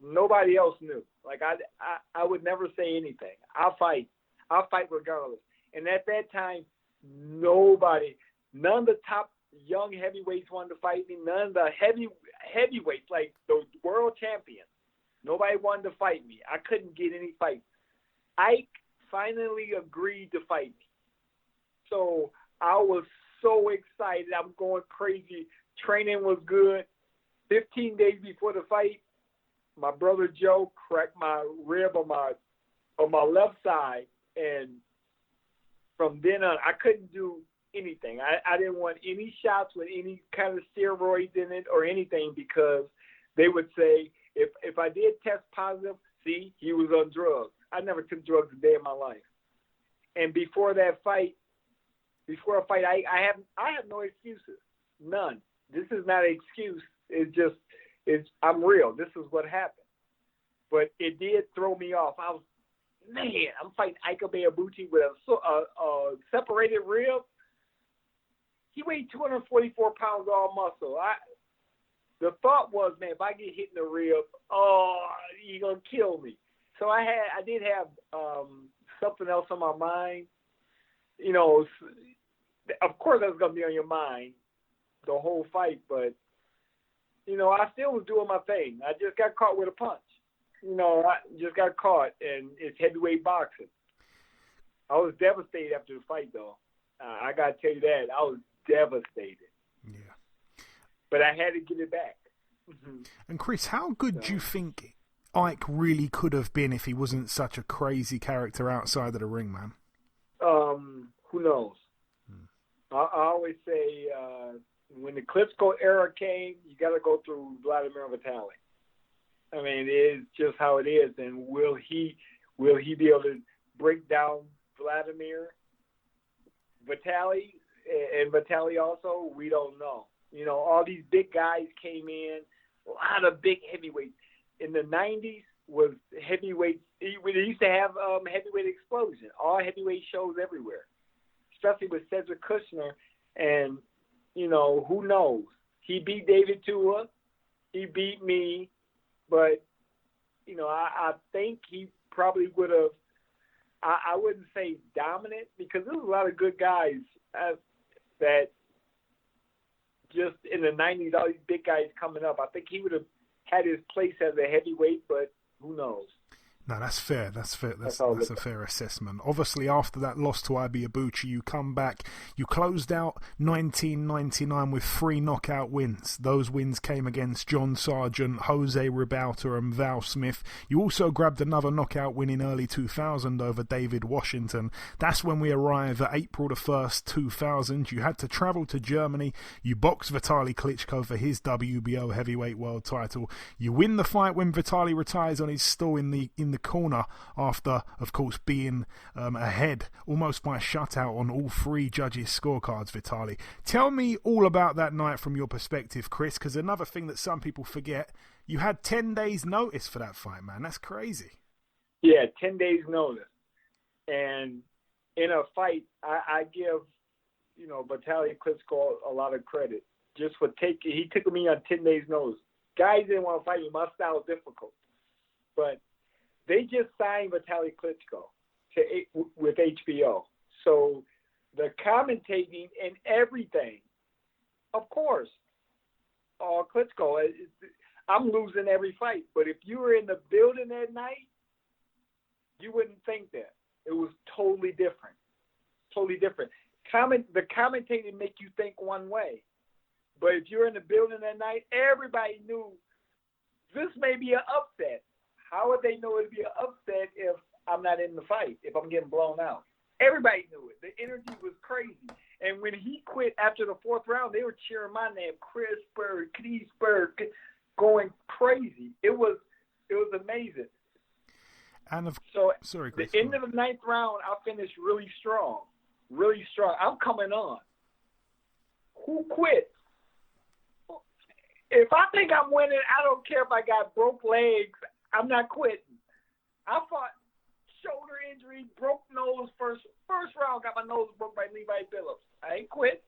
nobody else knew. Like, I would never say anything. I'll fight regardless. And at that time, none of the top young heavyweights wanted to fight me. None of the heavyweights, like the world champions, nobody wanted to fight me. I couldn't get any fights. Ike finally agreed to fight me. So I was so excited. I'm going crazy. Training was good. 15 days before the fight, my brother Joe cracked my rib on my left side, and from then on, I couldn't do anything. I didn't want any shots with any kind of steroids in it or anything, because they would say if I did test positive, see, he was on drugs. I never took drugs a day in my life. And before a fight, I have no excuses. None. This is not an excuse. I'm real. This is what happened. But it did throw me off. I'm fighting Ike Ibeabuchi with a separated rib. He weighed 244 pounds all muscle. The thought was, man, if I get hit in the rib, he's gonna kill me. So I did have something else on my mind. You know, of course that's gonna be on your mind the whole fight, but you know, I still was doing my thing. I just got caught with a punch. You know, I just got caught, and it's heavyweight boxing. I was devastated after the fight, though. I got to tell you that. I was devastated. Yeah. But I had to get it back. Mm-hmm. And Chris, how good do you think Ike really could have been if he wasn't such a crazy character outside of the ring, man? Who knows? I always say when the Klitschko era came, you got to go through Wladimir Vitali. I mean, it is just how it is. And will he be able to break down Wladimir? Vitali and Vitali also, we don't know. You know, all these big guys came in, a lot of big heavyweights. In the 90s was heavyweight. We used to have heavyweight explosion, all heavyweight shows everywhere, especially with Cesar Kushner. And, you know, who knows? He beat David Tua. He beat me. But, you know, I think he probably would have, I wouldn't say dominant, because there's a lot of good guys that just in the 90s, all these big guys coming up. I think he would have had his place as a heavyweight, but who knows? No, that's fair. That's fair. That's a fair assessment. Obviously, after that loss to Ibeabuchi, you come back. You closed out 1999 with 3 knockout wins. Those wins came against John Sargent, Jose Ribalta, and Val Smith. You also grabbed another knockout win in early 2000 over David Washington. That's when we arrive at April the 1st, 2000. You had to travel to Germany. You boxed Vitaly Klitschko for his WBO heavyweight world title. You win the fight when Vitali retires on his stool in the corner after, of course, being ahead almost by a shutout on all 3 judges' scorecards, Vitali. Tell me all about that night from your perspective, Chris, because another thing that some people forget, you had 10 days notice for that fight, man. That's crazy. Yeah, 10 days notice. And in a fight, I give, you know, Vitaly Klitschko a lot of credit just for he took me on 10 days notice. Guys didn't want to fight me. My style was difficult. But they just signed Vitali Klitschko with HBO. So the commentating and everything, of course, Klitschko, I'm losing every fight. But if you were in the building that night, you wouldn't think that. It was totally different. Totally different. The commentating make you think one way. But if you're in the building that night, everybody knew this may be an upset. How would they know it'd be an upset if I'm not in the fight, if I'm getting blown out? Everybody knew it. The energy was crazy. And when he quit after the 4th round, they were cheering my name, Chris Byrd, going crazy. It was amazing. And the end of the 9th round, I finished really strong. Really strong. I'm coming on. Who quit? If I think I'm winning, I don't care if I got broke legs. I'm not quitting. I fought shoulder injury, broke nose first round, got my nose broke by Levi Phillips. I ain't quit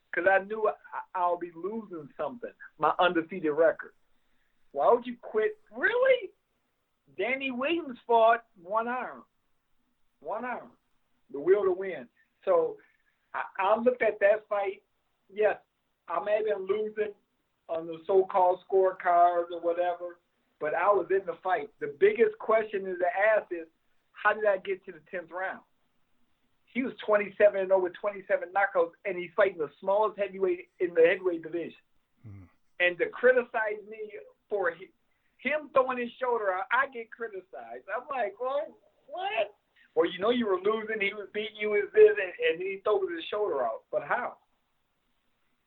because I knew I'll be losing something, my undefeated record. Why would you quit? Really? Danny Williams fought one arm, the will to win. So I looked at that fight. Yes, I may have been losing on the so-called scorecards or whatever, but I was in the fight. The biggest question to ask is, how did I get to the 10th round? He was 27-0 with 27 knockouts, and he's fighting the smallest heavyweight in the heavyweight division. Mm. And to criticize me for him throwing his shoulder out, I get criticized. I'm like, well, what? Or you were losing, he was beating you with this, and he throws his shoulder out. But how?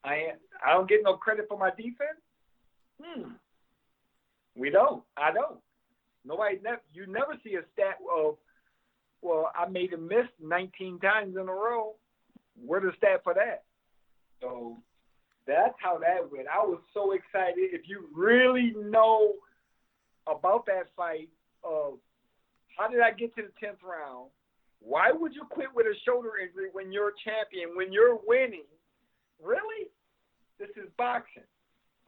I don't get no credit for my defense? We don't. I don't. You never see a stat of, well, I made him miss 19 times in a row. Where's the stat for that? So that's how that went. I was so excited. If you really know about that fight of how did I get to the 10th round, why would you quit with a shoulder injury when you're a champion, when you're winning? Really? This is boxing.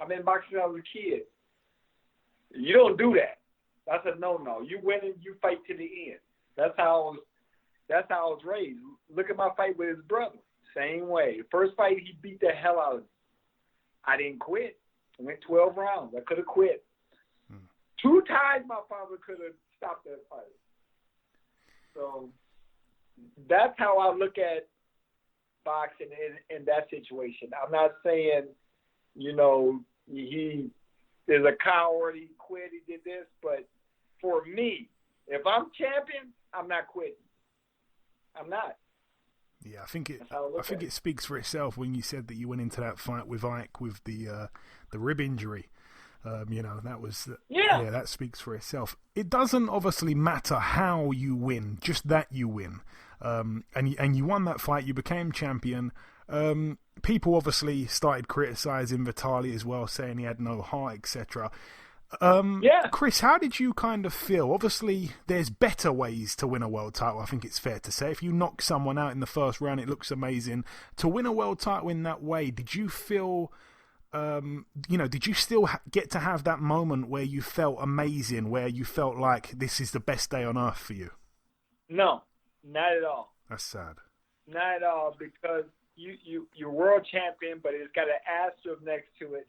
I've been boxing since I was a kid. You don't do that. That's a no-no. You win and you fight to the end. That's how I was raised. Look at my fight with his brother. Same way. First fight, he beat the hell out of me. I didn't quit. I went 12 rounds. I could have quit. 2 times my father could have stopped that fight. So that's how I look at boxing in that situation. I'm not saying, he is a coward, he quit, he did this, but for me, if I'm champion, I'm not quitting. I'm not. Yeah, I think it speaks for itself when you said that you went into that fight with Ike with the rib injury. That speaks for itself. It doesn't obviously matter how you win, just that you win. And you won that fight. You became champion. People obviously started criticizing Vitali as well, saying he had no heart, etc. Chris, how did you kind of feel? Obviously, there's better ways to win a world title, I think it's fair to say. If you knock someone out in the first round, it looks amazing. To win a world title in that way, did you feel, did you still get to have that moment where you felt amazing, where you felt like this is the best day on earth for you? No, not at all. That's sad. Not at all, because you're world champion, but it's got an asterisk next to it.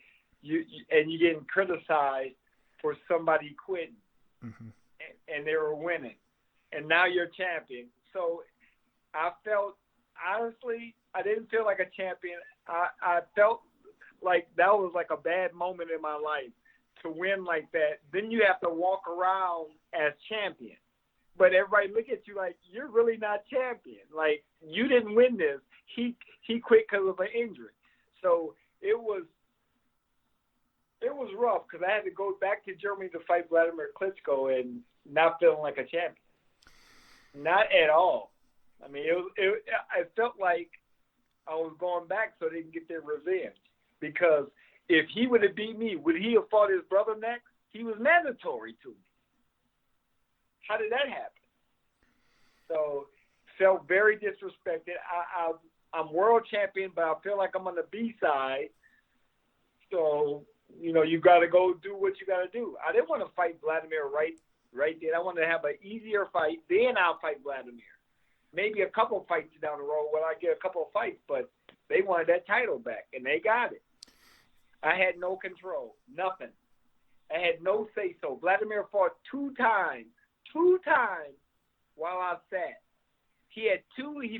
And you're getting criticized for somebody quitting, and they were winning, and now you're champion. So I felt, honestly, I didn't feel like a champion. I felt like that was like a bad moment in my life to win like that. Then you have to walk around as champion, but everybody look at you like you're really not champion. Like you didn't win this. He quit because of an injury. So it was rough because I had to go back to Germany to fight Wladimir Klitschko and not feeling like a champion. Not at all. I mean, I felt like I was going back so they can get their revenge. Because if he would have beat me, would he have fought his brother next? He was mandatory to me. How did that happen? So, felt very disrespected. I'm world champion, but I feel like I'm on the B side. So, you got to go do what you got to do. I didn't want to fight Wladimir right then. I wanted to have an easier fight. Then I'll fight Wladimir. Maybe a couple fights down the road when I get a couple of fights, but they wanted that title back, and they got it. I had no control, nothing. I had no say-so. Wladimir fought 2 times while I sat. He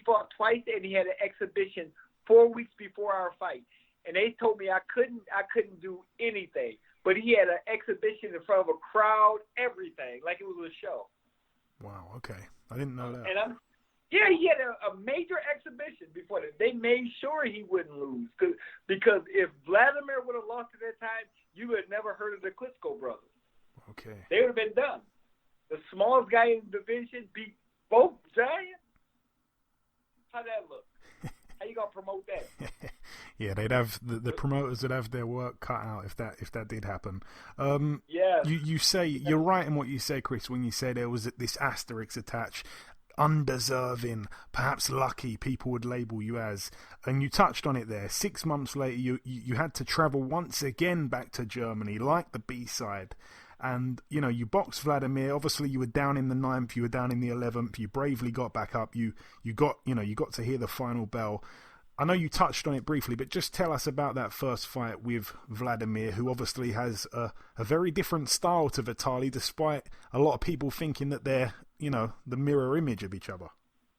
fought twice, and he had an exhibition 4 weeks before our fight. And they told me I couldn't do anything. but he had an exhibition in front of a crowd, everything, like it was a show. Wow, okay. I didn't know that. And he had a major exhibition before that. They made sure he wouldn't lose because if Wladimir would have lost at that time, you would have never heard of the Klitschko brothers. Okay. They would have been done. The smallest guy in the division beat both giants. How'd that look? How you gonna promote that? Yeah, they'd have the promoters would have their work cut out if that did happen. Yeah. You say you're right in what you say, Chris, when you say there was this asterisk attached. Undeserving, perhaps lucky, people would label you as, and you touched on it there. 6 months later, you had to travel once again back to Germany, like the B-side, and you boxed Wladimir. Obviously, you were down in the 9th, you were down in the 11th. You bravely got back up. You got to hear the final bell. I know you touched on it briefly, but just tell us about that first fight with Wladimir, who obviously has a very different style to Vitali, despite a lot of people thinking that they're, the mirror image of each other.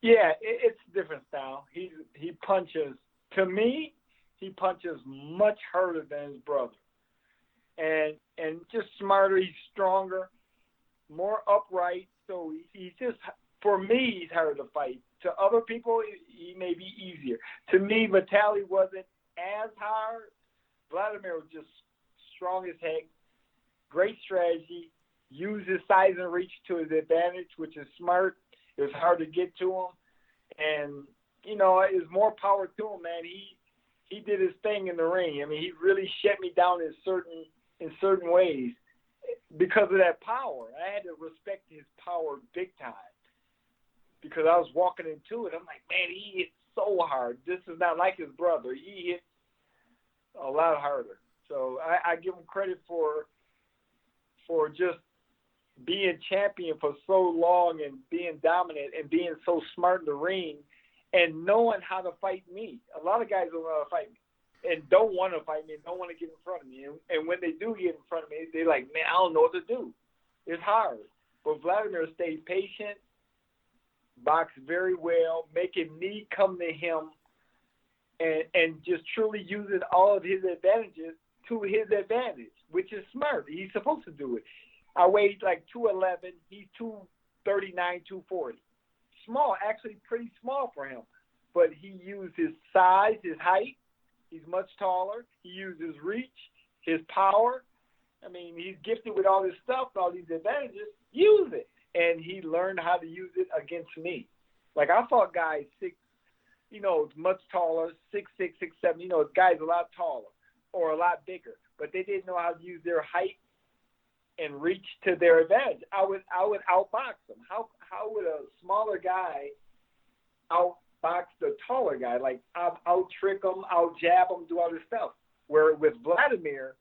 Yeah, it's a different style. He punches, to me, he punches much harder than his brother. And just smarter, he's stronger, more upright. So he's just, for me, he's harder to fight. To other people, he may be easier. To me, Vitali wasn't as hard. Wladimir was just strong as heck. Great strategy. Used his size and reach to his advantage, which is smart. It was hard to get to him. And, it was more power to him, man. He did his thing in the ring. I mean, he really shut me down in certain ways because of that power. I had to respect his power big time. Because I was walking into it, I'm like, man, he hit so hard. This is not like his brother. He hit a lot harder. So I give him credit for just being champion for so long and being dominant and being so smart in the ring and knowing how to fight me. A lot of guys don't know how to fight me and don't want to fight me and don't want to get in front of me. And when they do get in front of me, they're like, man, I don't know what to do. It's hard. But Wladimir stayed patient, boxed very well, making me come to him and just truly using all of his advantages to his advantage, which is smart. He's supposed to do it. I weighed like 211. He's 239, 240. Small, actually pretty small for him. But he used his size, his height. He's much taller. He used his reach, his power. I mean, he's gifted with all this stuff, all these advantages. Use it. And he learned how to use it against me. Like, I fought guys much taller, 6'6", 6'7", guys a lot taller or a lot bigger, but they didn't know how to use their height and reach to their advantage. I would outbox them. How would a smaller guy outbox the taller guy? Like, out trick them, out jab them, do all this stuff. Where with Wladimir,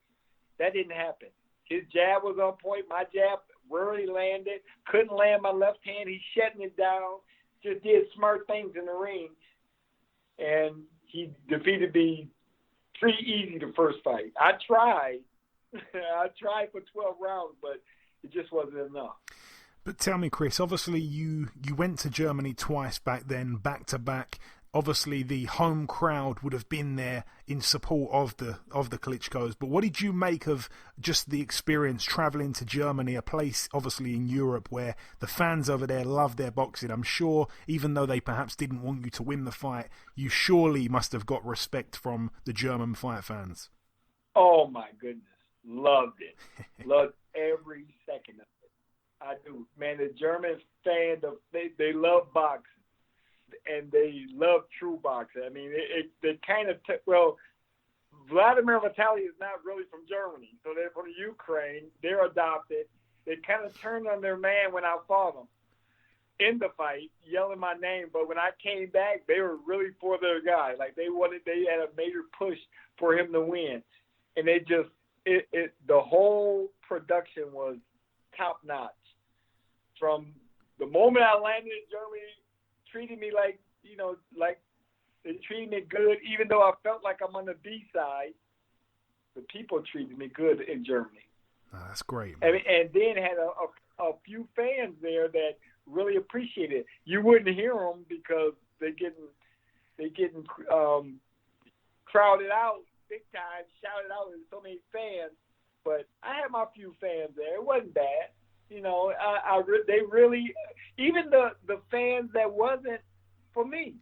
that didn't happen. His jab was on point. My jab rarely landed. Couldn't land my left hand. He's shutting it down. Just did smart things in the ring. And he defeated me pretty easy the first fight. I tried. I tried for 12 rounds, but it just wasn't enough. But tell me, Chris, obviously you went to Germany twice back then, back to back. Obviously the home crowd would have been there in support of the Klitschkos. But what did you make of just the experience travelling to Germany, a place obviously in Europe where the fans over there love their boxing? I'm sure even though they perhaps didn't want you to win the fight, you surely must have got respect from the German fight fans. Oh my goodness. Loved it. Loved every second of it. I do. Man, the German fans, they love boxing. And they love true boxing. I mean, they kind of Wladimir Vitali is not really from Germany, so they're from Ukraine. They're adopted. They kind of turned on their man when I fought them in the fight, yelling my name. But when I came back, they were really for their guy. Like they had a major push for him to win, and they just the whole production was top notch. From the moment I landed in Germany, treated me like they treated me good, even though I felt like I'm on the B side. The people treated me good in Germany. Oh, that's great. And then had a few fans there that really appreciated it. You wouldn't hear them because they getting crowded out big time, shouted out with so many fans. but I had my few fans there. It wasn't bad. You know, they really, even the fans that wasn't for me,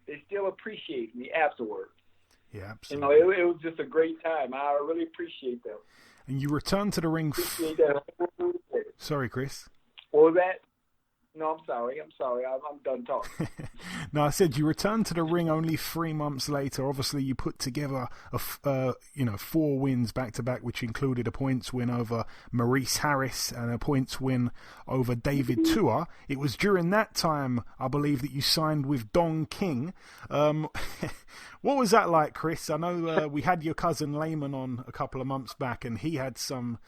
they still appreciate me afterwards. Yeah, absolutely. You know, it was just a great time. I really appreciate them. And you returned to the ring. Sorry, Chris. What was that? No, I'm sorry. I'm done talking. No, I said you returned to the ring only 3 months later. Obviously, you put together 4 wins back to back, which included a points win over Maurice Harris and a points win over David Tua. It was during that time, I believe, that you signed with Don King. What was that like, Chris? I know we had your cousin Layman on a couple of months back, and he had some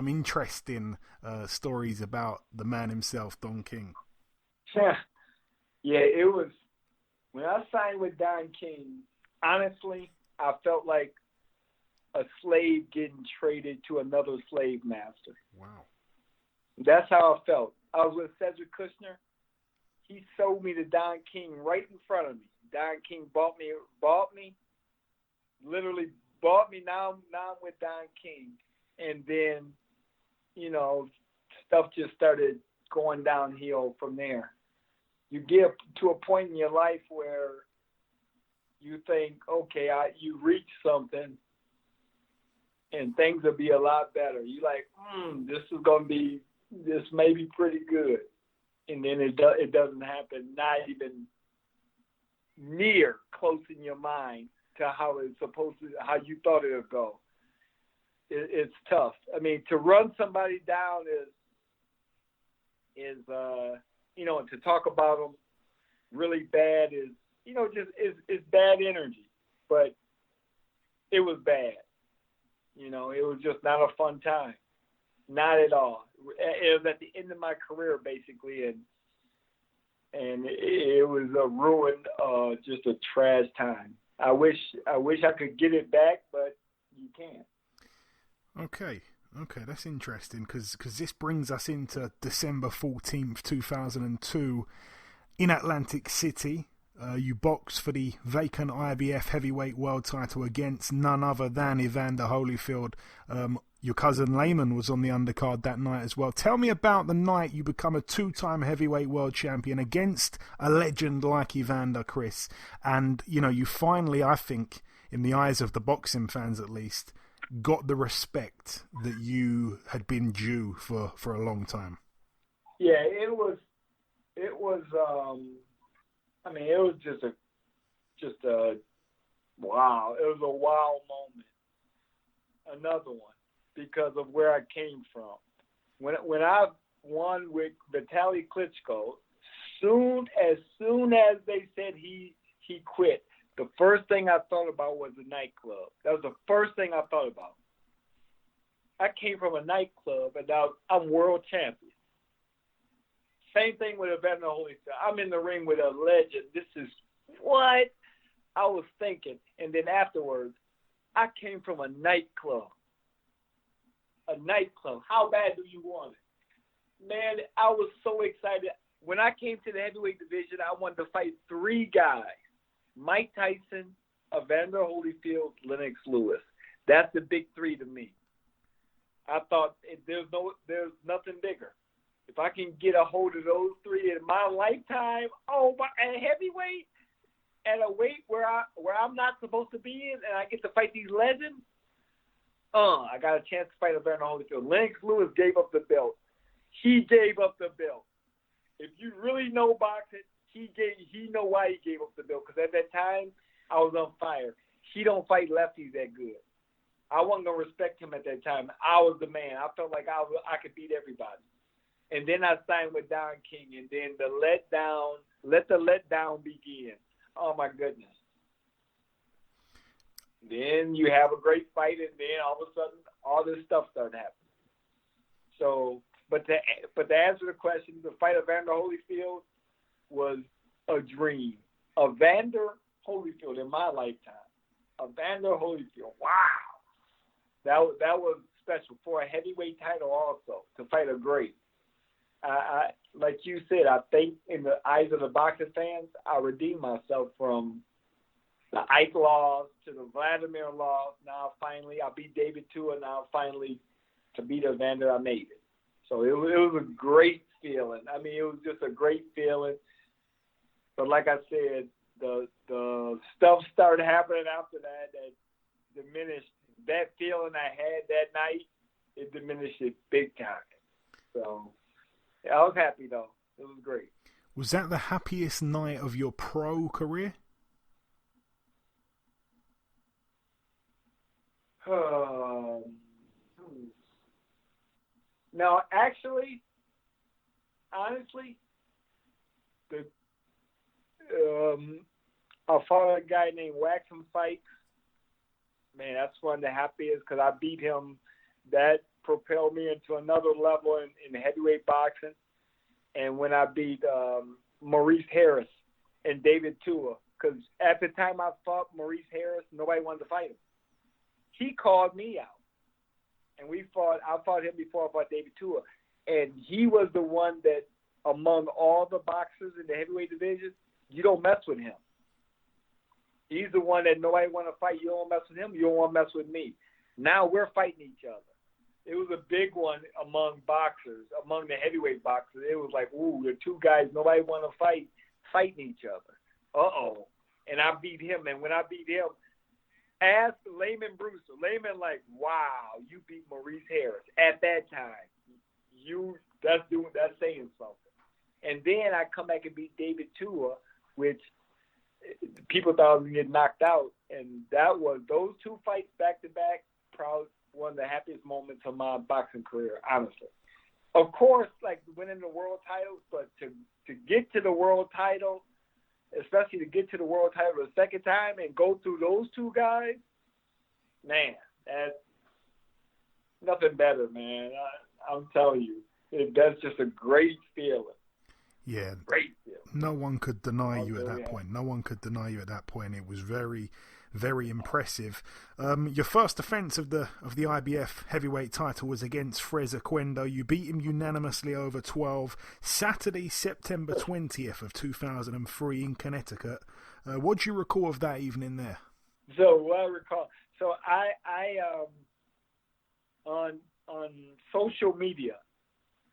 interesting stories about the man himself, Don King. Yeah, it was when I signed with Don King. Honestly, I felt like a slave getting traded to another slave master. Wow, that's how I felt. I was with Cesar Kushner. He sold me to Don King right in front of me. Don King bought me. Literally bought me. Now I'm with Don King. And then, you know, stuff just started going downhill from there. You get to a point in your life where you think, okay, you reach something and things will be a lot better. You like, this may be pretty good. And then it doesn't happen, not even near close in your mind to how you thought it would go. It's tough. I mean, to run somebody down is to talk about them really bad is, is bad energy. But it was bad. You know, it was just not a fun time. Not at all. It was at the end of my career, basically, and it was a ruined, just a trash time. I wish I could get it back, but you can't. Okay, that's interesting because this brings us into December 14th, 2002 in Atlantic City. You boxed for the vacant IBF heavyweight world title against none other than Evander Holyfield. Your cousin Layman was on the undercard that night as well. Tell me about the night you become a 2-time heavyweight world champion against a legend like Evander, Chris. And, you finally, I think, in the eyes of the boxing fans at least, got the respect that you had been due for a long time. Yeah, it was just a wow. It was a wow moment. Another one because of where I came from. When I won with Vitali Klitschko, soon as they said he quit, the first thing I thought about was the nightclub. That was the first thing I thought about. I came from a nightclub, and now I'm world champion. Same thing with Evander Holyfield. I'm in the ring with a legend. This is what I was thinking. And then afterwards, I came from a nightclub. A nightclub. How bad do you want it? Man, I was so excited. When I came to the heavyweight division, I wanted to fight 3 guys. Mike Tyson, Evander Holyfield, Lennox Lewis. That's the big 3 to me. I thought there's nothing bigger. If I can get a hold of those 3 in my lifetime, at heavyweight, at a weight where I'm not supposed to be in, and I get to fight these legends, I got a chance to fight Evander Holyfield. Lennox Lewis gave up the belt. He gave up the belt. If you really know boxing, he know why he gave up the belt, because at that time I was on fire. He don't fight lefties that good. I wasn't gonna respect him at that time. I was the man. I felt like I could beat everybody. And then I signed with Don King, and then let the letdown begin. Oh my goodness. Then you have a great fight, and then all of a sudden all this stuff started happening. So, but to answer the question, the fight of Evander Holyfield was a dream. Evander Holyfield in my lifetime. Evander Holyfield. Wow. That was special for a heavyweight title also, to fight a great. I like you said, I think in the eyes of the boxing fans, I redeemed myself from the Ike laws to the Wladimir laws. Now finally, I beat David Tua. Now finally, to beat Evander, I made it. So it was a great feeling. I mean, it was just a great feeling. But like I said, the stuff started happening after that diminished that feeling I had that night. It diminished it big time. So yeah, I was happy though. It was great. Was that the happiest night of your pro career? No, actually, honestly, I fought a guy named Waxham Fikes. Man, that's one of the happiest because I beat him. That propelled me into another level in heavyweight boxing. And when I beat Maurice Harris and David Tua, because at the time I fought Maurice Harris, nobody wanted to fight him. He called me out. And I fought him before I fought David Tua. And he was the one that, among all the boxers in the heavyweight division, you don't mess with him. He's the one that nobody want to fight. You don't mess with him. You don't want to mess with me. Now we're fighting each other. It was a big one among boxers, among the heavyweight boxers. It was like, ooh, the two guys nobody want to fight, fighting each other. Uh-oh. And I beat him. And when I beat him, ask Layman Brewster. Layman like, wow, you beat Maurice Harris. At that time, that's saying something. And then I come back and beat David Tua, which people thought I was going to get knocked out. And that was those two fights back-to-back, probably one of the happiest moments of my boxing career, honestly. Of course, like winning the world titles, but to get to the world title, especially to get to the world title the second time and go through those two guys, man, that's nothing better, man. I'm telling you, that's just a great feeling. Yeah, great feeling. No one could deny you at that point. No one could deny you at that point. It was very, very impressive. Your first defense of the IBF heavyweight title was against Frez Oquendo. You beat him unanimously over 12. Saturday, September 20th of 2003 in Connecticut. What do you recall of that evening there? So what I recall, so I on social media,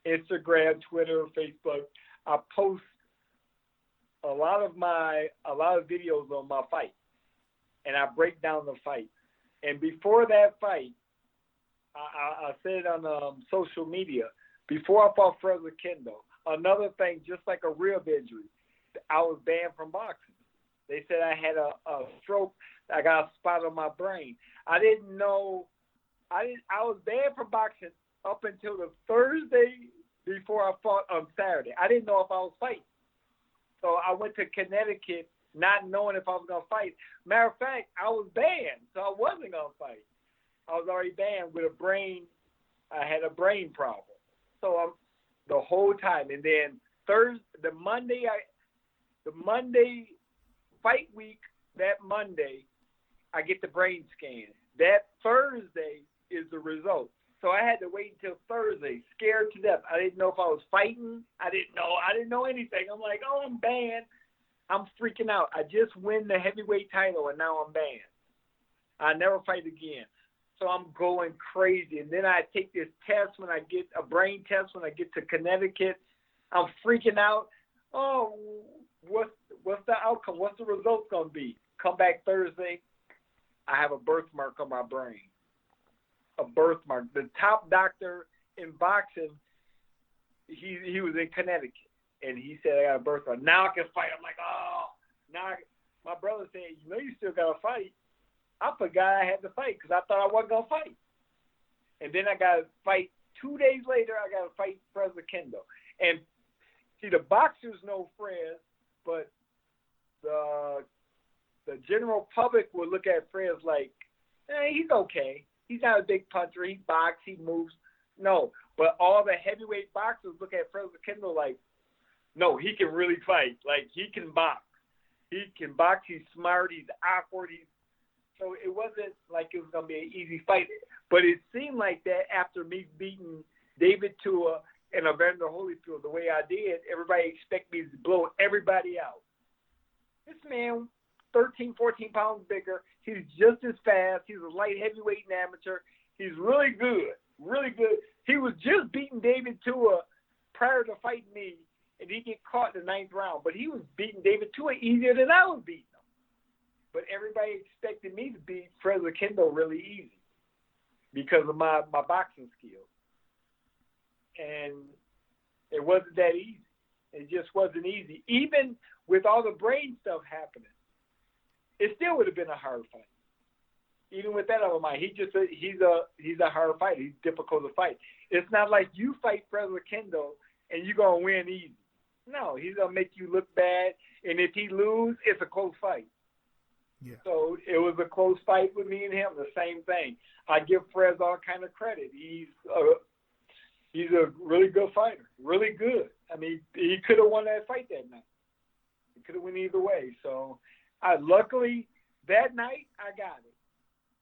Instagram, Twitter, Facebook, I post a lot of videos on my fight, and I break down the fight. And before that fight, I said on social media, before I fought Frez Oquendo, another thing, just like a rib injury, I was banned from boxing. They said I had a stroke. I got a spot on my brain. I didn't know. I was banned from boxing up until the Thursday before I fought on Saturday. I didn't know if I was fighting. So I went to Connecticut not knowing if I was going to fight. Matter of fact, I was banned, so I wasn't going to fight. I was already banned with I had a brain problem. So the whole time. And then the Monday fight week, that Monday, I get the brain scan. That Thursday is the result. So I had to wait until Thursday, scared to death. I didn't know if I was fighting. I didn't know anything. I'm like, oh, I'm banned. I'm freaking out. I just win the heavyweight title, and now I'm banned. I never fight again. So I'm going crazy. And then I take this test when I get a brain test when I get to Connecticut. I'm freaking out. Oh, what's the outcome? What's the results going to be? Come back Thursday, I have a birthmark on my brain. A birthmark. The top doctor in boxing, he was in Connecticut, and he said, I got a birthmark. Now I can fight. I'm like, oh. My brother said, you still got to fight. I forgot I had to fight because I thought I wasn't going to fight. And then I got to fight 2 days later. I got to fight Frez Oquendo. And see, the boxers know Frez, but the general public will look at Frez like, he's okay. He's not a big puncher. He boxes. He moves. No. But all the heavyweight boxers look at Frez Oquendo like, no, he can really fight. Like, he can box. He can box. He's smart. He's awkward. So it wasn't like it was going to be an easy fight. But it seemed like that after me beating David Tua and Evander Holyfield the way I did, everybody expected me to blow everybody out. This man, 13, 14 pounds bigger. He's just as fast. He's a light heavyweight and amateur. He's really good. really good. He was just beating David Tua prior to fighting me, and he get caught in the 9th round. But he was beating David Tua easier than I was beating him. But everybody expected me to beat Fred Lakendo really easy because of my boxing skills. And it wasn't that easy. It just wasn't easy. Even with all the brain stuff happening, it still would have been a hard fight. Even with that on my mind, he's a hard fighter. He's difficult to fight. It's not like you fight Fred Lakendo and you're going to win easy. No, he's going to make you look bad. And if he loses, it's a close fight. Yeah. So it was a close fight with me and him, the same thing. I give Fred all kind of credit. He's a really good fighter, really good. I mean, he could have won that fight that night. He could have won either way. So luckily, that night, I got it.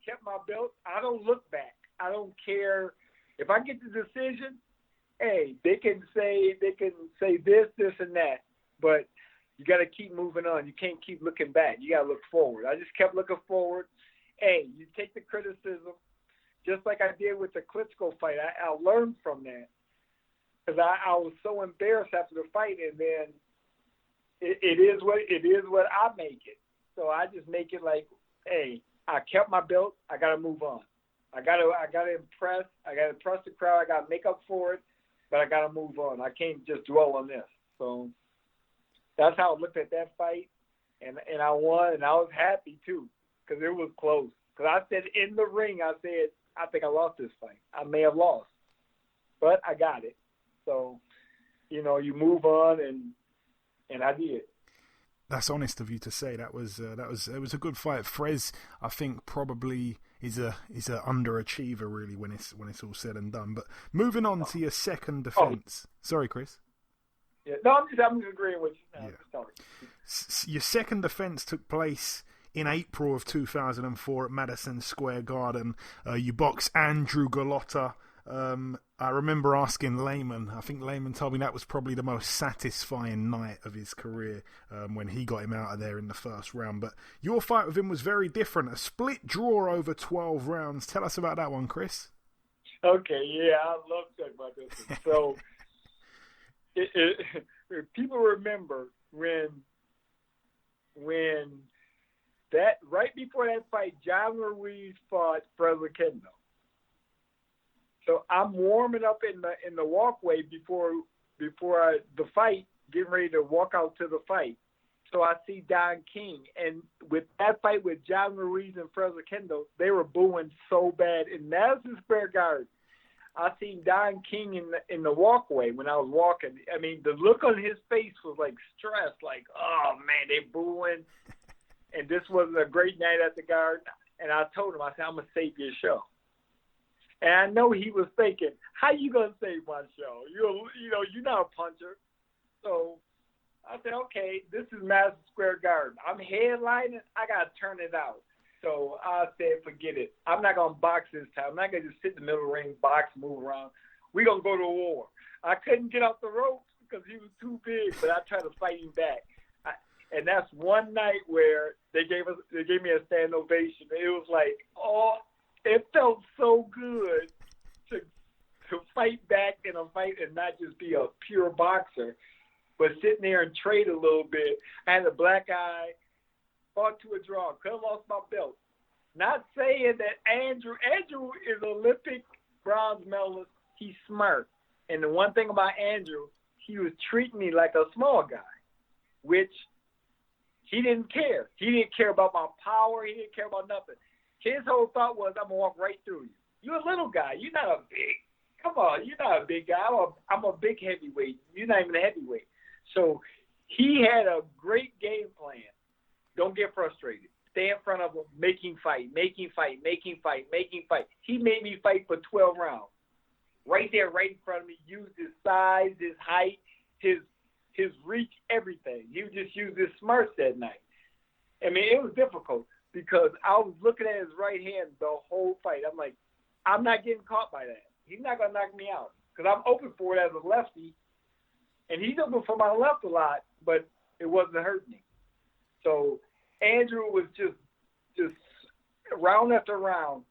Kept my belt. I don't look back. I don't care. If I get the decision, hey, they can say this, and that. But you got to keep moving on. You can't keep looking back. You got to look forward. I just kept looking forward. Hey, you take the criticism, just like I did with the Klitschko fight. I learned from that because I was so embarrassed after the fight, and then it is what I make it. So I just make it like, hey, I kept my belt. I got to move on. I got to impress. I got to impress the crowd. I got to make up for it, but I got to move on. I can't just dwell on this. So that's how I looked at that fight, and I won, and I was happy too because it was close. Because I said in the ring, I think I lost this fight. I may have lost, but I got it. So, you move on, and I did. That's honest of you to say. It was a good fight. Frez, I think, probably is a underachiever really when it's all said and done. But moving on to your second defense. Sorry, Chris. Yeah, no, I'm just agreeing with you. No, yeah. Sorry. Your second defense took place in April of 2004 at Madison Square Garden. You boxed Andrew Galotta. I remember asking Lehman. I think Lehman told me that was probably the most satisfying night of his career when he got him out of there in the first round. But your fight with him was very different. A split draw over 12 rounds. Tell us about that one, Chris. Okay, yeah, I love talking about this one. So people remember when that right before that fight, John Ruiz fought Fred Lakendo. So I'm warming up in the walkway before the fight, getting ready to walk out to the fight. So I see Don King, and with that fight with John Ruiz and Fred Lakendo, they were booing so bad in Madison Square Garden. I seen Don King in the walkway when I was walking. I mean, the look on his face was like stress, like, oh man, they booing. And this was a great night at the Garden. And I told him, I said, I'm gonna save your show. And I know he was thinking, how you going to save my show? You're not a puncher. So I said, okay, this is Madison Square Garden. I'm headlining. I got to turn it out. So I said, forget it. I'm not going to box this time. I'm not going to just sit in the middle of the ring, box, move around. We're going to go to war. I couldn't get off the ropes because he was too big, but I tried to fight him back. And that's one night where they gave me a standing ovation. It was like, oh, it felt so good to fight back in a fight and not just be a pure boxer, but sitting there and trade a little bit. I had a black eye, fought to a draw, could have lost my belt. Not saying that Andrew is an Olympic bronze medalist. He's smart. And the one thing about Andrew, he was treating me like a small guy, which he didn't care. He didn't care about my power. He didn't care about nothing. His whole thought was, I'm going to walk right through you. You're a little guy. You're not you're not a big guy. I'm a big heavyweight. You're not even a heavyweight. So he had a great game plan. Don't get frustrated. Stay in front of him, make him fight. He made me fight for 12 rounds. Right there, right in front of me, used his size, his height, his reach, everything. He would just use his smarts that night. I mean, it was difficult because I was looking at his right hand the whole fight. I'm like, I'm not getting caught by that. He's not going to knock me out because I'm open for it as a lefty, and he's open for my left a lot, but it wasn't hurting me. So Andrew was just round after round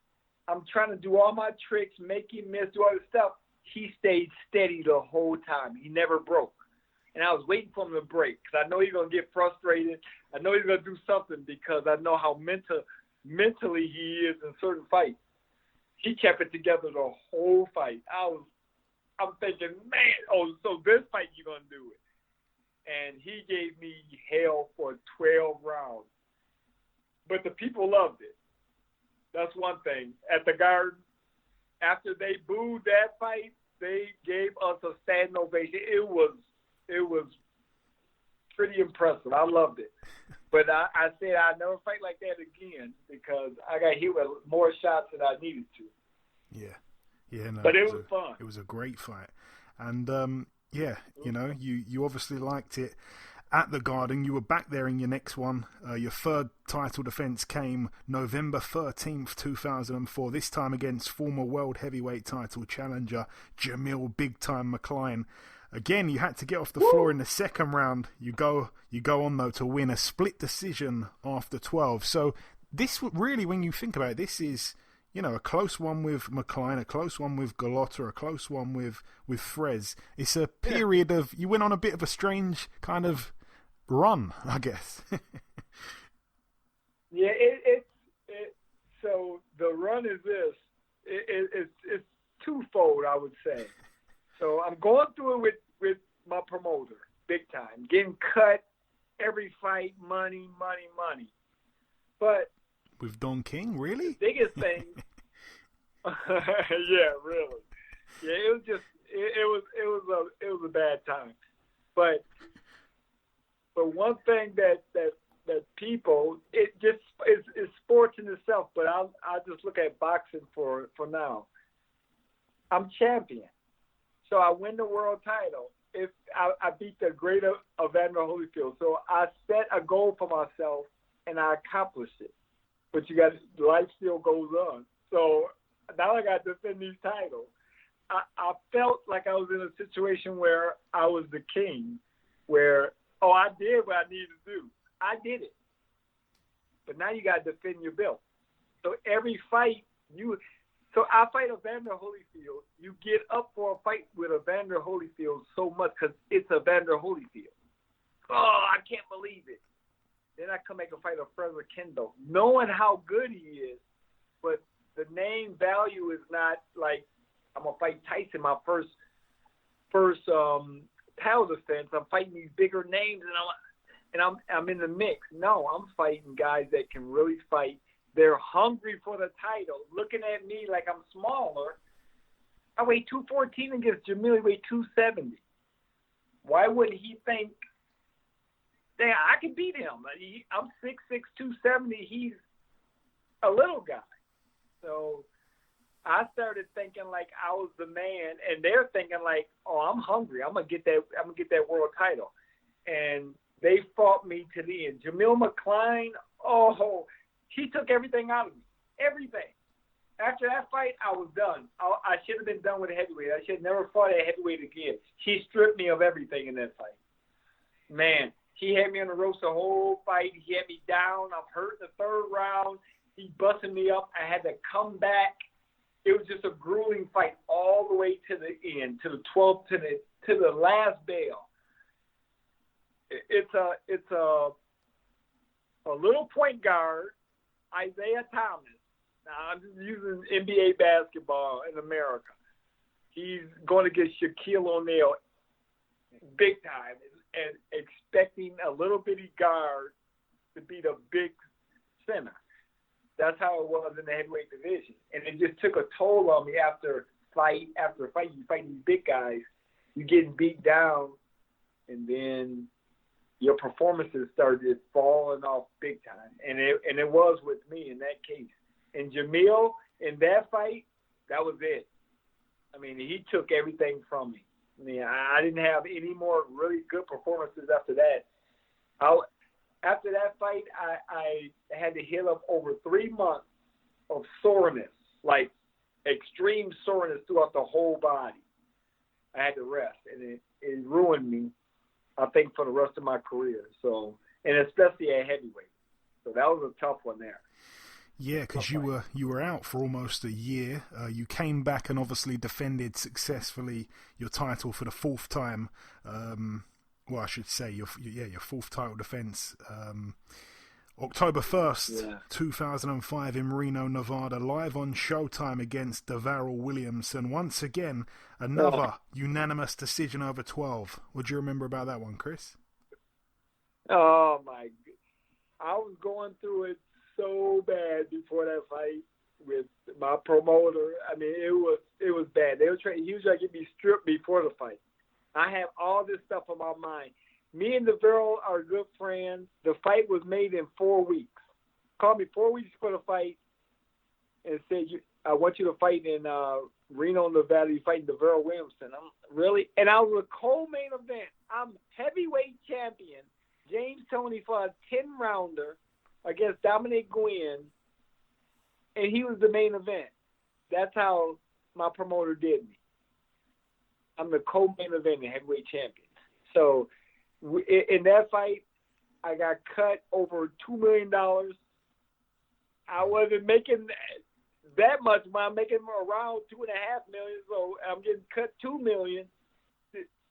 I'm trying to do all my tricks, make him miss, do all this stuff. He stayed steady the whole time. He never broke. And I was waiting for him to break because I know he's going to get frustrated. I know he's going to do something because I know how mentally he is in certain fights. He kept it together the whole fight. I'm thinking, man, so this fight you're going to do it. And he gave me hell for 12 rounds. But the people loved it. That's one thing. At the Garden, after they booed that fight, they gave us a standing ovation. It was pretty impressive. I loved it. But I said I'd never fight like that again because I got hit with more shots than I needed to. Yeah, no. But it was fun. It was a great fight. And, you obviously liked it at the Garden. You were back there in your next one. Your third title defense came November 13th, 2004, this time against former world heavyweight title challenger Jamil Big Time McCline. Again, you had to get off the floor in the second round. You go on, though, to win a split decision after 12. So this really, when you think about it, this is, a close one with McCline, a close one with Galotta, a close one with Frez. It's a period of, you went on a bit of a strange kind of run, I guess. Yeah, so the run is this. It's twofold, I would say. So I'm going through it with my promoter, big time, getting cut every fight, money. But with Don King, really? The biggest thing, yeah, really, yeah. It was just it was a bad time. But one thing that people, it just is sports in itself. But I just look at boxing for now. I'm champion. So I win the world title if I beat the great Evander Holyfield. So I set a goal for myself, and I accomplished it. But life still goes on. So now I got to defend these titles. I felt like I was in a situation where I was the king, where, I did what I needed to do. I did it. But now you got to defend your belt. So every fight So I fight Evander Holyfield. You get up for a fight with Evander Holyfield so much because it's Evander Holyfield. Oh, I can't believe it. Then I come back and fight a Frederick Kendall, knowing how good he is, but the name value is not like I'm gonna fight Tyson, my first title defense. I'm fighting these bigger names, and I'm in the mix. No, I'm fighting guys that can really fight. They're hungry for the title, looking at me like I'm smaller. I weigh 214 against Jamil. He weighed 270. Why would he think, damn, I can beat him? I'm 6'6", 270. He's a little guy. So I started thinking like I was the man, and they're thinking like, oh, I'm hungry. I'm gonna get that world title. And they fought me to the end. Jamil McCline, he took everything out of me. Everything. After that fight, I was done. I should have been done with heavyweight. I should have never fought at heavyweight again. He stripped me of everything in that fight. Man, he had me on the ropes the whole fight. He had me down. I'm hurt in the third round. He busted me up. I had to come back. It was just a grueling fight all the way to the end, to the 12th, to the last bell. It's a little point guard, Isaiah Thomas. Now, I'm just using NBA basketball in America. He's going to get Shaquille O'Neal big time and expecting a little bitty guard to be the big center. That's how it was in the heavyweight division. And it just took a toll on me after fight after fight. You fight these big guys, you getting beat down, and then your performances started falling off big time. And it was with me in that case. And Jamil, in that fight, that was it. I mean, he took everything from me. I mean, I didn't have any more really good performances after that. After that fight, I had to heal up over 3 months of soreness, like extreme soreness throughout the whole body. I had to rest, and it ruined me, I think, for the rest of my career. So, and especially at heavyweight. So that was a tough one there. Yeah, because you were out for almost a year. You came back and obviously defended successfully your title for the fourth time. Well, I should say your fourth title defense. October 1st, 2005 in Reno, Nevada, live on Showtime against Devarel Williamson. Once again, another unanimous decision over 12. What do you remember about that one, Chris? Oh, my God. I was going through it so bad before that fight with my promoter. I mean, it was bad. He was trying to get me stripped before the fight. I have all this stuff on my mind. Me and Devarel are good friends. The fight was made in 4 weeks. Called me 4 weeks for the fight and said, I want you to fight in Reno, Nevada. You fighting Devarel Williamson. I'm really? And I was a co-main event. I'm heavyweight champion. James Toney for a 10-rounder against Dominic Gwynn, and he was the main event. That's how my promoter did me. I'm the co-main event and heavyweight champion. So in that fight, I got cut over $2 million. I wasn't making that much, but I'm making around $2.5 million. So I'm getting cut $2 million.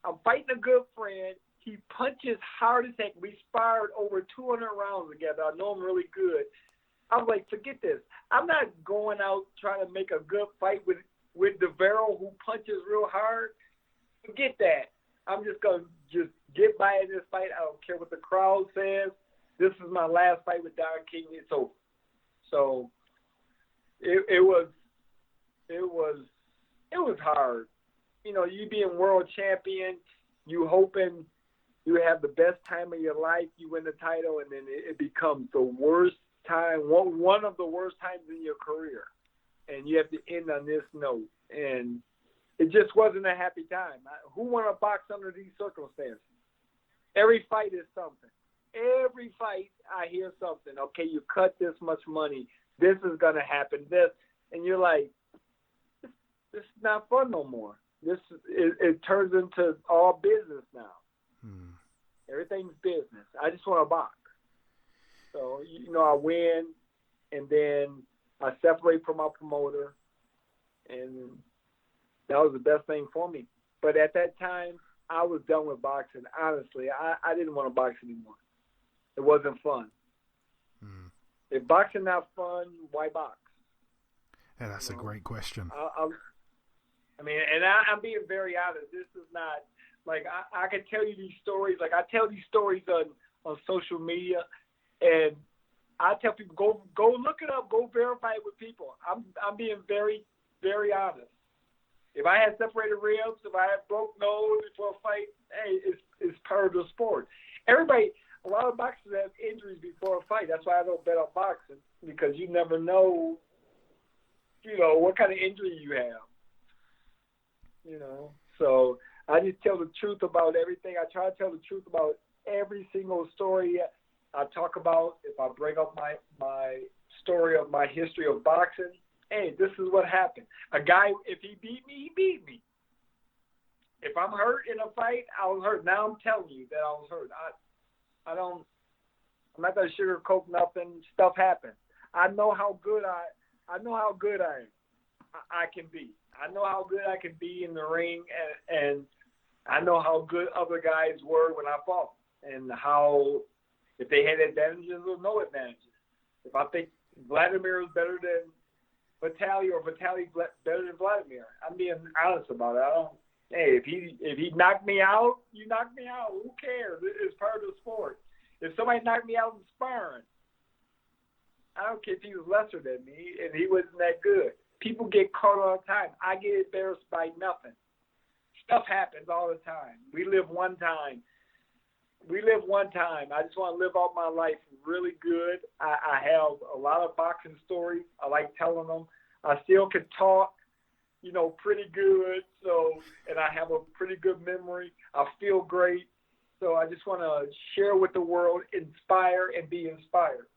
I'm fighting a good friend. He punches hard as heck. We sparred over 200 rounds together. I know him really good. I was like, forget this. I'm not going out trying to make a good fight with Devarel, who punches real hard. Forget that. I'm just going to just get by in this fight. I don't care what the crowd says. This is my last fight with Don King. It's over. So it was hard. You know, you being world champion, you hoping you have the best time of your life, you win the title, and then it becomes the worst time, one of the worst times in your career. And you have to end on this note. And it just wasn't a happy time. Who want to box under these circumstances? Every fight is something. Every fight I hear something. Okay, you cut this much money. This is going to happen. This. And you're like, this is not fun no more. It turns into all business now. Everything's business. I just want to box. So, you know, I win, and then I separate from my promoter, and that was the best thing for me. But at that time, I was done with boxing. Honestly, I didn't want to box anymore. It wasn't fun. If boxing not fun, why box? Yeah, that's a great question. I mean, and I'm being very honest. This is not, like, I can tell you these stories. Like, I tell these stories on social media, and I tell people, go look it up, go verify it with people. I'm being very, very honest. If I had separated ribs, if I had broke nose before a fight, hey, it's part of the sport. A lot of boxers have injuries before a fight. That's why I don't bet on boxing, because you never know, you know, what kind of injury you have. You know, so I just tell the truth about everything. I try to tell the truth about every single story I talk about. If I bring up my story of my history of boxing, hey, this is what happened. A guy, if he beat me, he beat me. If I'm hurt in a fight, I was hurt. Now I'm telling you that I was hurt. I'm not gonna sugarcoat nothing. Stuff happens. I know how good I can be. I know how good I can be in the ring, and I know how good other guys were when I fought, and how, if they had advantages or no advantages. If I think Wladimir was better than Vitali, or Vitali better than Wladimir, I'm being honest about it. Hey, if he knocked me out, you knocked me out. Who cares? It's part of the sport. If somebody knocked me out in sparring, I don't care if he was lesser than me and he wasn't that good. People get caught all the time. I get embarrassed by nothing. Stuff happens all the time. We live one time. I just want to live out my life really good. I have a lot of boxing stories. I like telling them. I still can talk, you know, pretty good. So, and I have a pretty good memory. I feel great. So I just want to share with the world, inspire and be inspired.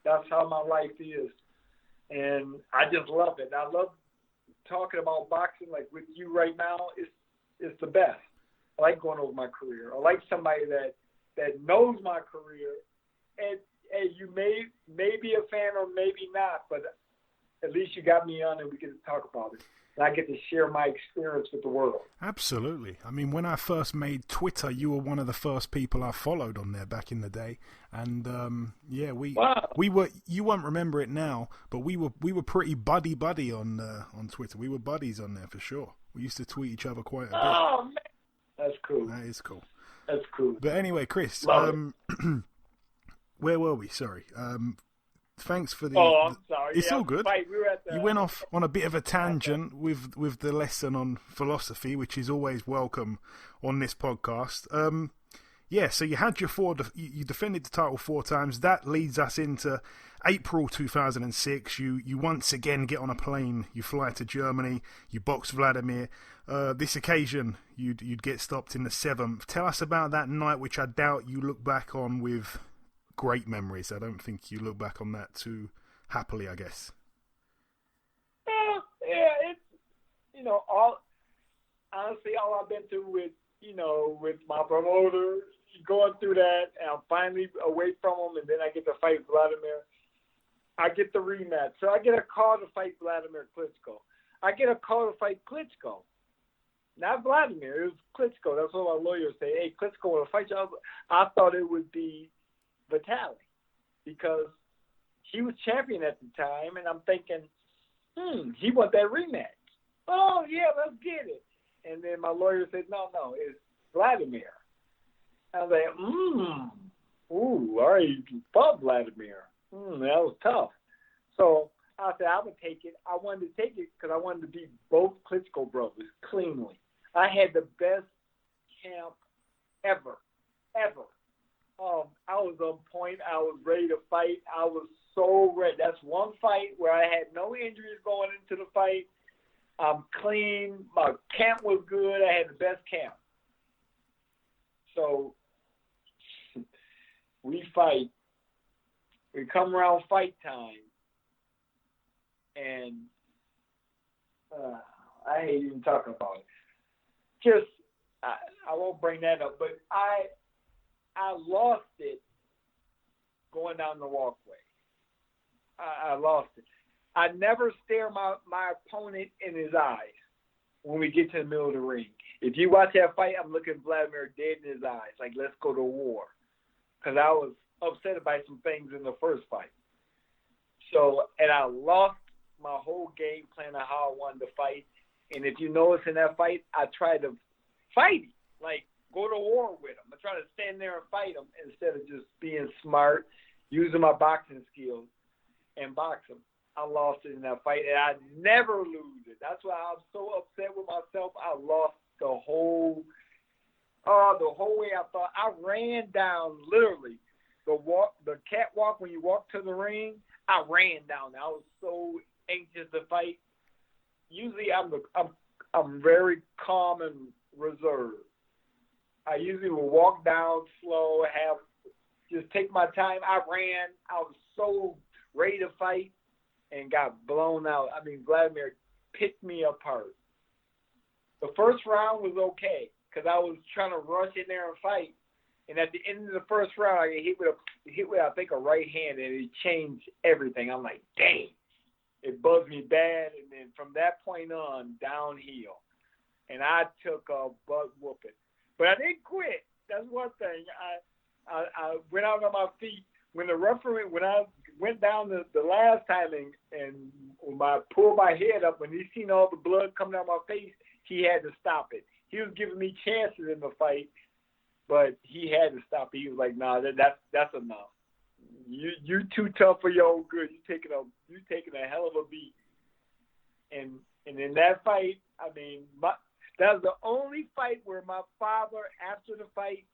That's how my life is. And I just love it. I love talking about boxing like with you right now. It's the best. I like going over my career. I like somebody that knows my career hey, you may be a fan or maybe not, but at least you got me on and we get to talk about it. And I get to share my experience with the world. Absolutely. I mean, when I first made Twitter, you were one of the first people I followed on there back in the day. And we were. You won't remember it now, but we were pretty buddy on Twitter. We were buddies on there for sure. We used to tweet each other quite a bit. Oh man, that's cool. That is cool. That's cool. But anyway, Chris, where were we? Sorry. Thanks for the. Oh, I'm sorry. It's all good. We were at the, you went off on a bit of a tangent with the lesson on philosophy, which is always welcome on this podcast. So you had you defended the title 4 times. That leads us into April 2006. You once again get on a plane. You fly to Germany. You box Wladimir. This occasion, you'd get stopped in the 7th. Tell us about that night, which I doubt you look back on with great memories. I don't think you look back on that too happily, I guess. It's all I've been through with my promoter, going through that, and I'm finally away from him, and then I get to fight Wladimir. I get the rematch, so I get a call to fight Wladimir Klitschko. I get a call to fight Klitschko, not Wladimir. It was Klitschko. That's what my lawyers say. Hey, Klitschko will fight you. I thought it would be Vitali, because he was champion at the time, and I'm thinking, he wants that rematch. Oh yeah, let's get it. And then my lawyer said, no, it's Wladimir. I was like, all right, you fought Wladimir. That was tough. So I said, I would take it. I wanted to take it because I wanted to beat both Klitschko brothers cleanly. I had the best camp ever. I was on point. I was ready to fight. I was so ready. That's one fight where I had no injuries going into the fight. I'm clean. My camp was good. I had the best camp. So we fight. We come around fight time. And I hate even talking about it. I won't bring that up, but I lost it going down the walkway. I lost it. I never stare my opponent in his eyes when we get to the middle of the ring. If you watch that fight, I'm looking at Wladimir dead in his eyes, like, let's go to war. Because I was upset about some things in the first fight. So, and I lost my whole game plan of how I wanted to fight. And if you notice in that fight, I tried to fight him, like go to war with him. I tried to stand there and fight him instead of just being smart, using my boxing skills and box him. I lost it in that fight, and I never lose it. That's why I'm so upset with myself. I lost the whole way. I thought I ran down literally the catwalk when you walk to the ring. I ran down. I was so anxious to fight. Usually I'm very calm and reserved. I usually will walk down slow, just take my time. I ran. I was so ready to fight and got blown out. I mean, Wladimir picked me apart. The first round was okay because I was trying to rush in there and fight. And at the end of the first round, I get hit with I think a right hand, and it changed everything. I'm like, dang. It bugged me bad, and then from that point on, downhill. And I took a butt whooping. But I didn't quit. That's one thing. I went out on my feet. When I went down the last time and when I pulled my head up, when he seen all the blood coming out of my face, he had to stop it. He was giving me chances in the fight, but he had to stop it. He was like, nah, that's enough. You too tough for your own good. You taking a hell of a beat. And in that fight, I mean, that was the only fight where my father, after the fight,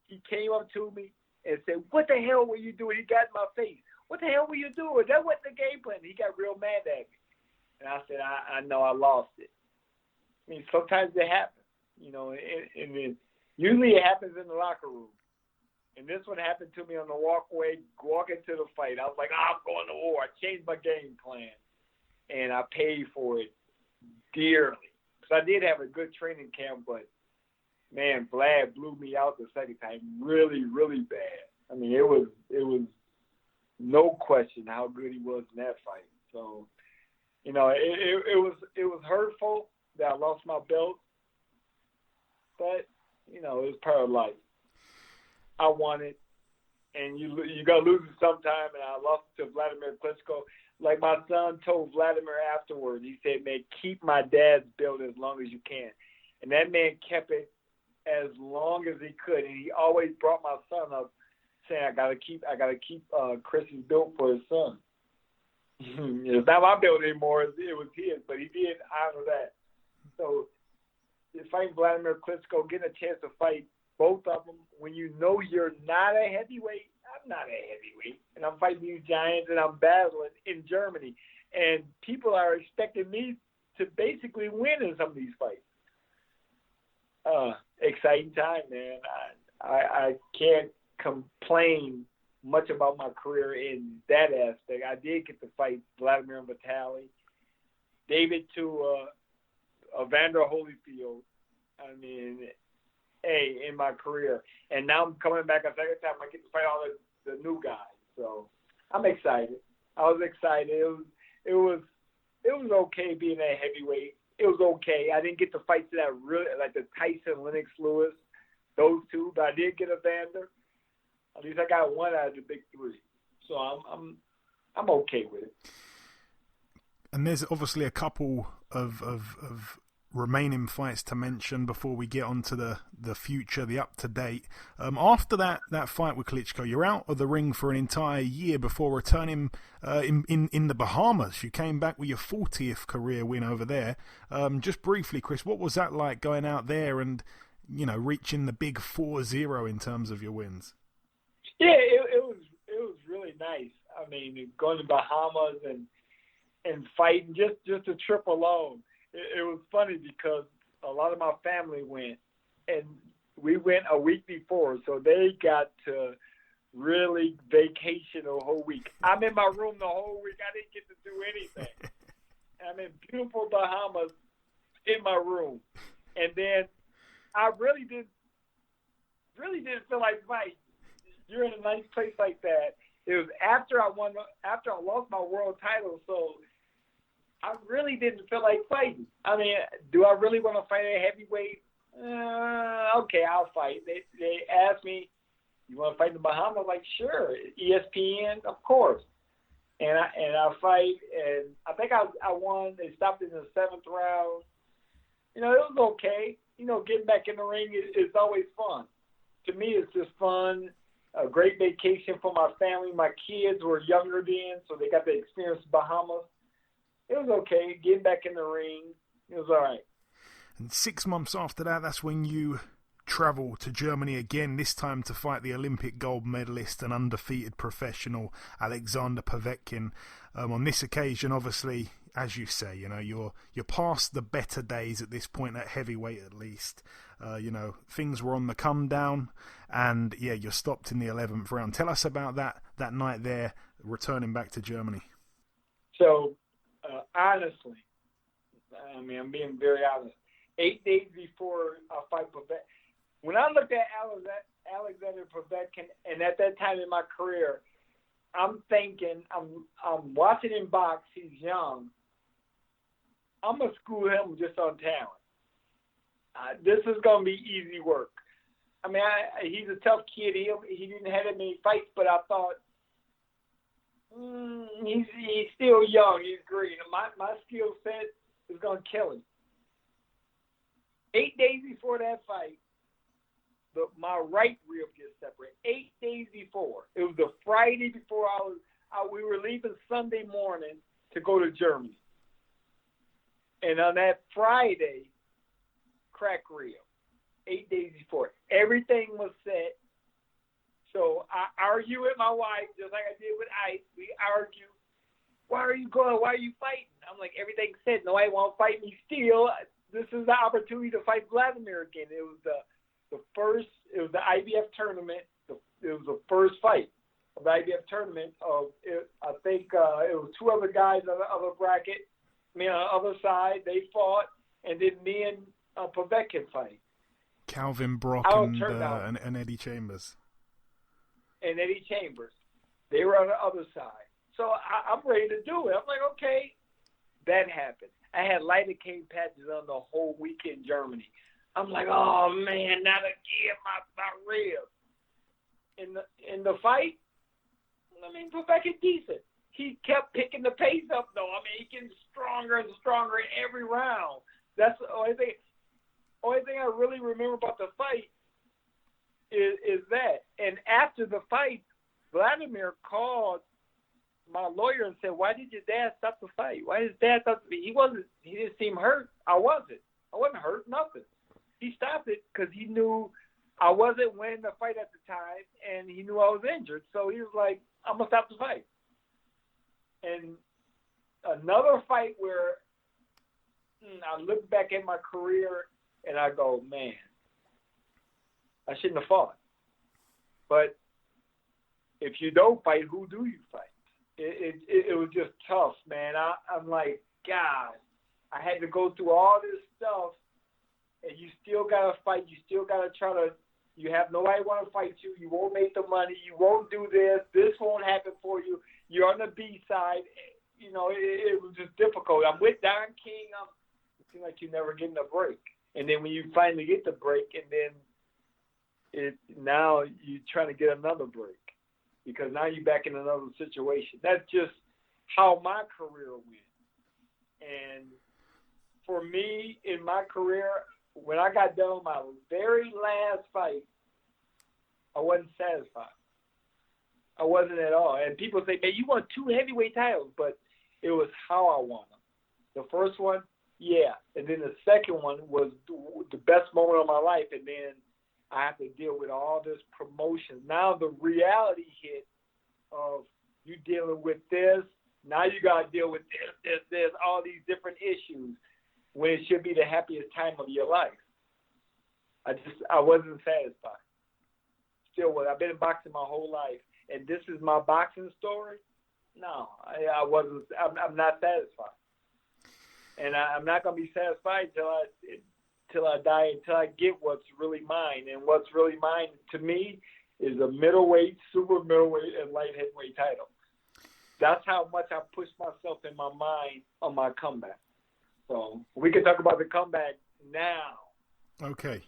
he came up to me and said, "What the hell were you doing?" He got in my face. "What the hell were you doing? That wasn't the game plan." He got real mad at me. And I said, I know I lost it. I mean, sometimes it happens, and usually it happens in the locker room. And this one happened to me on the walkway, walking to the fight. I was like, I'm going to war. I changed my game plan. And I paid for it dearly. Because I did have a good training camp, but, man, Vlad blew me out the second time really, really bad. I mean, it was no question how good he was in that fight. So, you know, it was hurtful that I lost my belt, but you know, it was part of life. I won it, and you gotta lose it sometime, and I lost it to Wladimir Klitschko. Like my son told Vladimir afterwards, he said, "Man, keep my dad's belt as long as you can," and that man kept it as long as he could, and he always brought my son up, saying, "I gotta keep Chris's belt for his son." It's not my belt anymore; it was his, but he did honor that. So, fighting Wladimir Klitschko, getting a chance to fight both of them when you know you're not a heavyweight. I'm not a heavyweight, and I'm fighting these giants, and I'm battling in Germany, and people are expecting me to basically win in some of these fights. Exciting time, man. I can't complain much about my career in that aspect. I did get to fight Wladimir and Vitali, David to Evander Holyfield. I mean, in my career, and now I'm coming back a second time. I get to fight all the new guys, so I'm excited. I was excited. It was okay being a heavyweight. It was okay. I didn't get to fight to that really like the Tyson, Lennox Lewis, those two, but I did get Evander. At least I got one out of the big three, so I'm okay with it. And there's obviously a couple of remaining fights to mention before we get on to the future, the up-to-date. After that fight with Klitschko, you're out of the ring for an entire year before returning in the Bahamas. You came back with your 40th career win over there. Just briefly, Chris, what was that like going out there and, you know, reaching the big 4-0 in terms of your wins? Yeah, it was really nice. I mean, going to Bahamas and fighting just the trip alone. It was funny because a lot of my family went, and we went a week before, so they got to really vacation a whole week. I'm in my room the whole week. I didn't get to do anything. I'm in beautiful Bahamas in my room, and then I really didn't feel like fighting. You're in a nice place like that. It was after I lost my world title, so I really didn't feel like fighting. I mean, do I really want to fight a heavyweight? Okay, I'll fight. They asked me, "You want to fight in the Bahamas?" I'm like, "Sure." ESPN, of course. And I fight, and I think I won. They stopped in the 7th round. You know, it was okay. You know, getting back in the ring is always fun. To me, it's just fun. A great vacation for my family. My kids were younger then, so they got to experience Bahamas. It was okay. Getting back in the ring, it was all right. And 6 months after that, that's when you travel to Germany again, this time to fight the Olympic gold medalist and undefeated professional Alexander Povetkin. On this occasion, obviously, as you say, you know, you're past the better days at this point at heavyweight at least. You know, things were on the come down, and yeah, you're stopped in the 11th round. Tell us about that night there, returning back to Germany. So, honestly, I mean, I'm being very honest. 8 days before I fight Povetkin, when I looked at Alexander Povetkin, and at that time in my career, I'm thinking, I'm watching him box. He's young. I'm gonna school him just on talent. This is gonna be easy work. I mean, he's a tough kid. He didn't have that many fights, but I thought he's still young. He's green. My skill set is gonna kill him. 8 days before that fight, my right rib gets separated. 8 days before. It was the Friday before we were leaving Sunday morning to go to Germany. And on that Friday, crack rib. 8 days before. Everything was set. So I argue with my wife, just like I did with Ike. We argue. Why are you going? Why are you fighting? I'm like, everything's set. Nobody won't fight me still. This is the opportunity to fight Wladimir again. It was the first. It was the IBF tournament. It was the first fight of the IBF tournament. I think it was two other guys on the other bracket. Me on the other side. They fought, and then me and Povetkin fight. Calvin Brock and Eddie Chambers. And Eddie Chambers. They were on the other side. So I'm ready to do it. I'm like, okay, that happened. I had lidocaine patches on the whole week in Germany. I'm like, oh, man, not again, my rib. In the fight, I mean, Povetkin decent. He kept picking the pace up, though. I mean, he getting stronger and stronger every round. That's the only thing I really remember about the fight is that. And after the fight, Wladimir called my lawyer and said, "Why did your dad stop the fight? Why did his dad stop the fight?" He didn't seem hurt. I wasn't hurt, nothing. He stopped it because he knew I wasn't winning the fight at the time, and he knew I was injured. So he was like, "I'm going to stop the fight." And another fight where I look back at my career and I go, man, I shouldn't have fought. But if you don't fight, who do you fight? It was just tough, man. I'm like, God, I had to go through all this stuff, and you still got to fight. You still got to try to – you have nobody want to fight you. You won't make the money. You won't do this. This won't happen for you. You're on the B side. You know, it was just difficult. I'm with Don King. It seems like you're never getting a break. And then when you finally get the break, and then now you're trying to get another break because now you're back in another situation. That's just how my career went. And for me, in my career, when I got done with my very last fight, I wasn't satisfied. I wasn't at all. And people say, "Man, you won 2 heavyweight titles," but it was how I won them. The first one, yeah. And then the second one was the best moment of my life. And then I have to deal with all this promotion. Now the reality hit of you dealing with this. Now you got to deal with this, all these different issues when it should be the happiest time of your life. I wasn't satisfied. Still was. I've been in boxing my whole life. And this is my boxing story? No, I wasn't. I'm not satisfied. And I'm not going to be satisfied till I die, until I get what's really mine. And what's really mine to me is a middleweight, super middleweight, and light heavyweight title. That's how much I pushed myself in my mind on my comeback. So we can talk about the comeback now. Okay.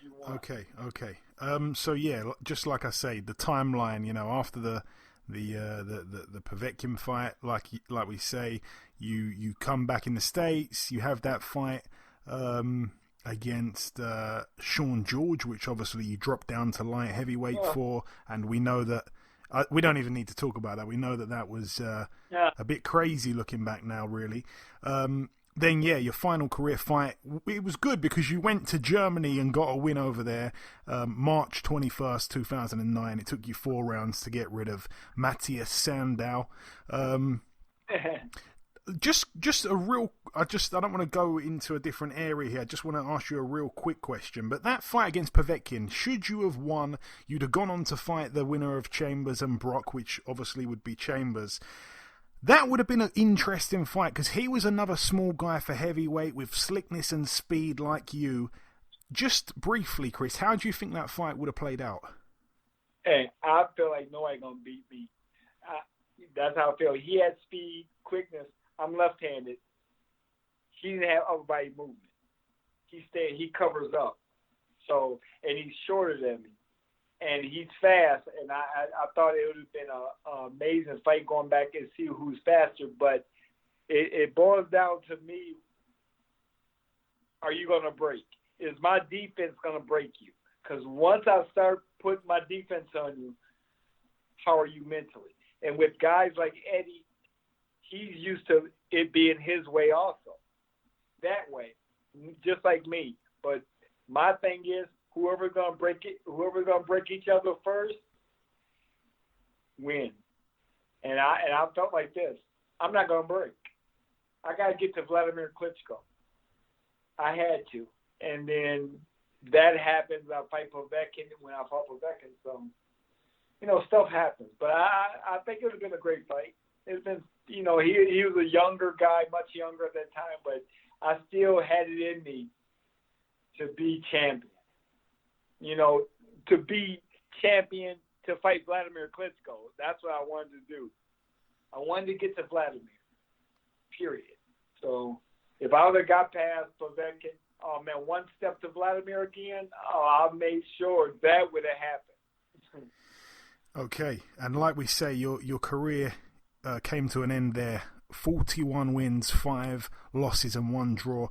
So yeah, just like I say, the timeline. You know, after the Povetkin fight, like we say, you come back in the States. You have that fight against Sean George, which obviously you dropped down to light heavyweight for, and we know that. We don't even need to talk about that. We know that was a bit crazy looking back now, really. Then, yeah, your final career fight, it was good because you went to Germany and got a win over there, March 21st, 2009. It took you 4 rounds to get rid of Matthias Sandow. Just a real, I don't want to go into a different area here. I just want to ask you a real quick question. But that fight against Povetkin, should you have won, you'd have gone on to fight the winner of Chambers and Brock, which obviously would be Chambers. That would have been an interesting fight because he was another small guy for heavyweight with slickness and speed like you. Just briefly, Chris, how do you think that fight would have played out? Hey, I feel like nobody going to beat me. That's how I feel. He had speed, quickness. I'm left-handed. He didn't have upper body movement. He covers up. So, and he's shorter than me. And he's fast, and I thought it would have been an amazing fight going back and see who's faster. But it boils down to me, are you going to break? Is my defense going to break you? Because once I start putting my defense on you, how are you mentally? And with guys like Eddie, he's used to it being his way also. That way, just like me. But my thing is, whoever's gonna break each other first, win. And I felt like this. I'm not gonna break. I gotta get to Wladimir Klitschko. I had to. And then that happens. I fight Povetkin when I fought Povetkin. So, stuff happens. But I think it would have been a great fight. It's been, he was a younger guy, much younger at that time, but I still had it in me to be champion. To be champion, to fight Wladimir Klitschko. That's what I wanted to do. I wanted to get to Wladimir, period. So if I would have got past Povetkin, oh, man, one step to Wladimir again, I made sure that would have happened. Okay, and like we say, your career came to an end there. 41 wins, 5 losses and 1 draw.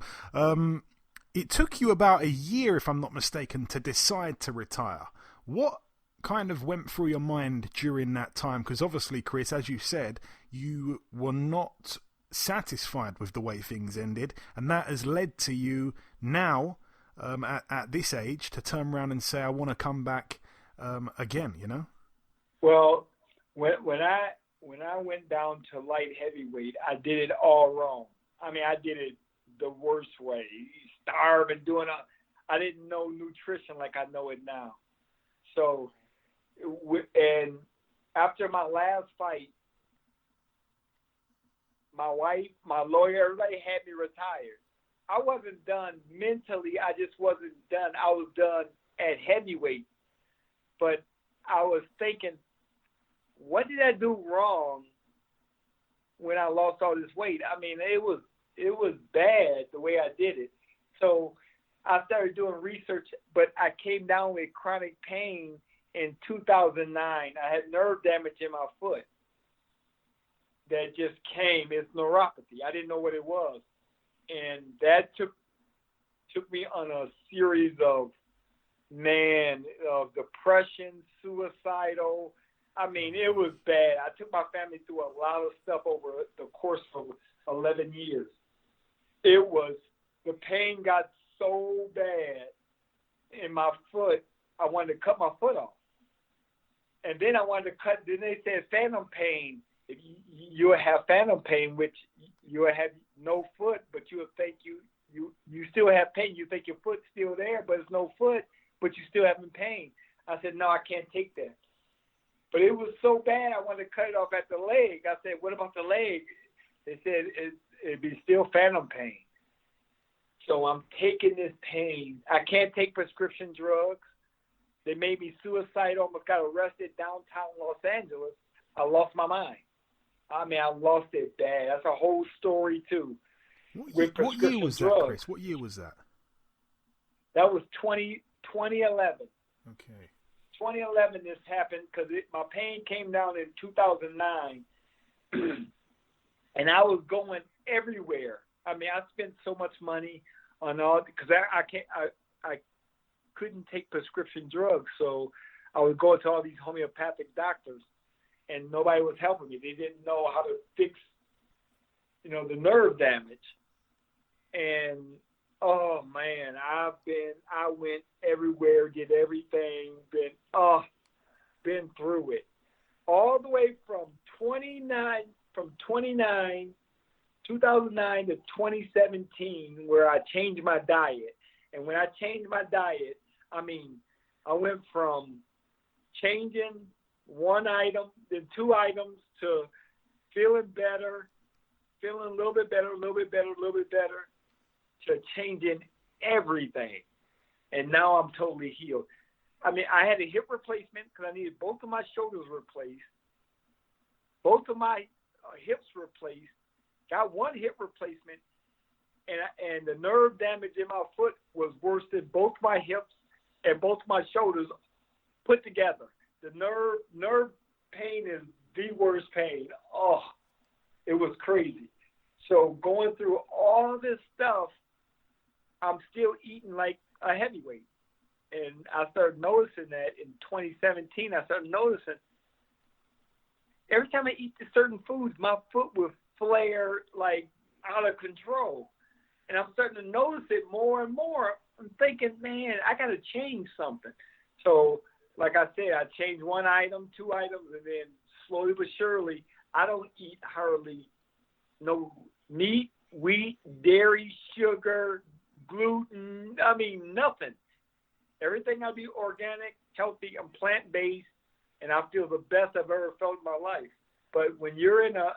It took you about a year, if I'm not mistaken, to decide to retire. What kind of went through your mind during that time? Because obviously, Chris, as you said, you were not satisfied with the way things ended, and that has led to you now, at this age, to turn around and say, I want to come back again, you know? Well, when I went down to light heavyweight, I did it all wrong. I mean, I did it the worst way. Starving, I didn't know nutrition like I know it now. So, and after my last fight, my wife, my lawyer, everybody had me retired. I wasn't done mentally. I just wasn't done. I was done at heavyweight. But I was thinking, what did I do wrong when I lost all this weight? I mean, it was bad the way I did it. So I started doing research, but I came down with chronic pain in 2009. I had nerve damage in my foot that just came. It's neuropathy. I didn't know what it was. And that took me on a series of depression, suicidal. I mean, it was bad. I took my family through a lot of stuff over the course of 11 years. The pain got so bad in my foot, I wanted to cut my foot off. And then I wanted to cut, then they said phantom pain. If you will have phantom pain, which you will have no foot, but you will think you still have pain. You think your foot's still there, but it's no foot, but you still having pain. I said, no, I can't take that. But it was so bad, I wanted to cut it off at the leg. I said, what about the leg? They said it'd be still phantom pain. So I'm taking this pain. I can't take prescription drugs. They made me suicidal. Almost got arrested downtown Los Angeles. I lost my mind. I mean, I lost it bad. That's a whole story, too. What year was that, Chris? What year was that? That was 2011. Okay. 2011 this happened because my pain came down in 2009. And I was going everywhere. I mean, I spent so much money on all because I couldn't take prescription drugs, so I would go to all these homeopathic doctors, and nobody was helping me. They didn't know how to fix, the nerve damage. And oh man, I went everywhere, did everything, been through it, all the way from 2009 to 2017, where I changed my diet. And when I changed my diet, I mean, I went from changing one item, then 2 items, to feeling better, feeling a little bit better, to changing everything. And now I'm totally healed. I mean, I had a hip replacement because I needed both of my shoulders replaced, both of my hips replaced, got one hip replacement, and the nerve damage in my foot was worse than both my hips and both my shoulders put together. The nerve pain is the worst pain. Oh, it was crazy. So going through all this stuff, I'm still eating like a heavyweight. And I started noticing that in 2017. I started noticing every time I eat certain foods, my foot would flare like out of control. And I'm starting to notice it more and more. I'm thinking, man, I got to change something. So, like I said, I changed 1 item, 2 items, and then slowly but surely, I don't eat hardly no meat, wheat, dairy, sugar, gluten. I mean, nothing. Everything I'll be organic, healthy, and plant-based, and I feel the best I've ever felt in my life. But when you're in a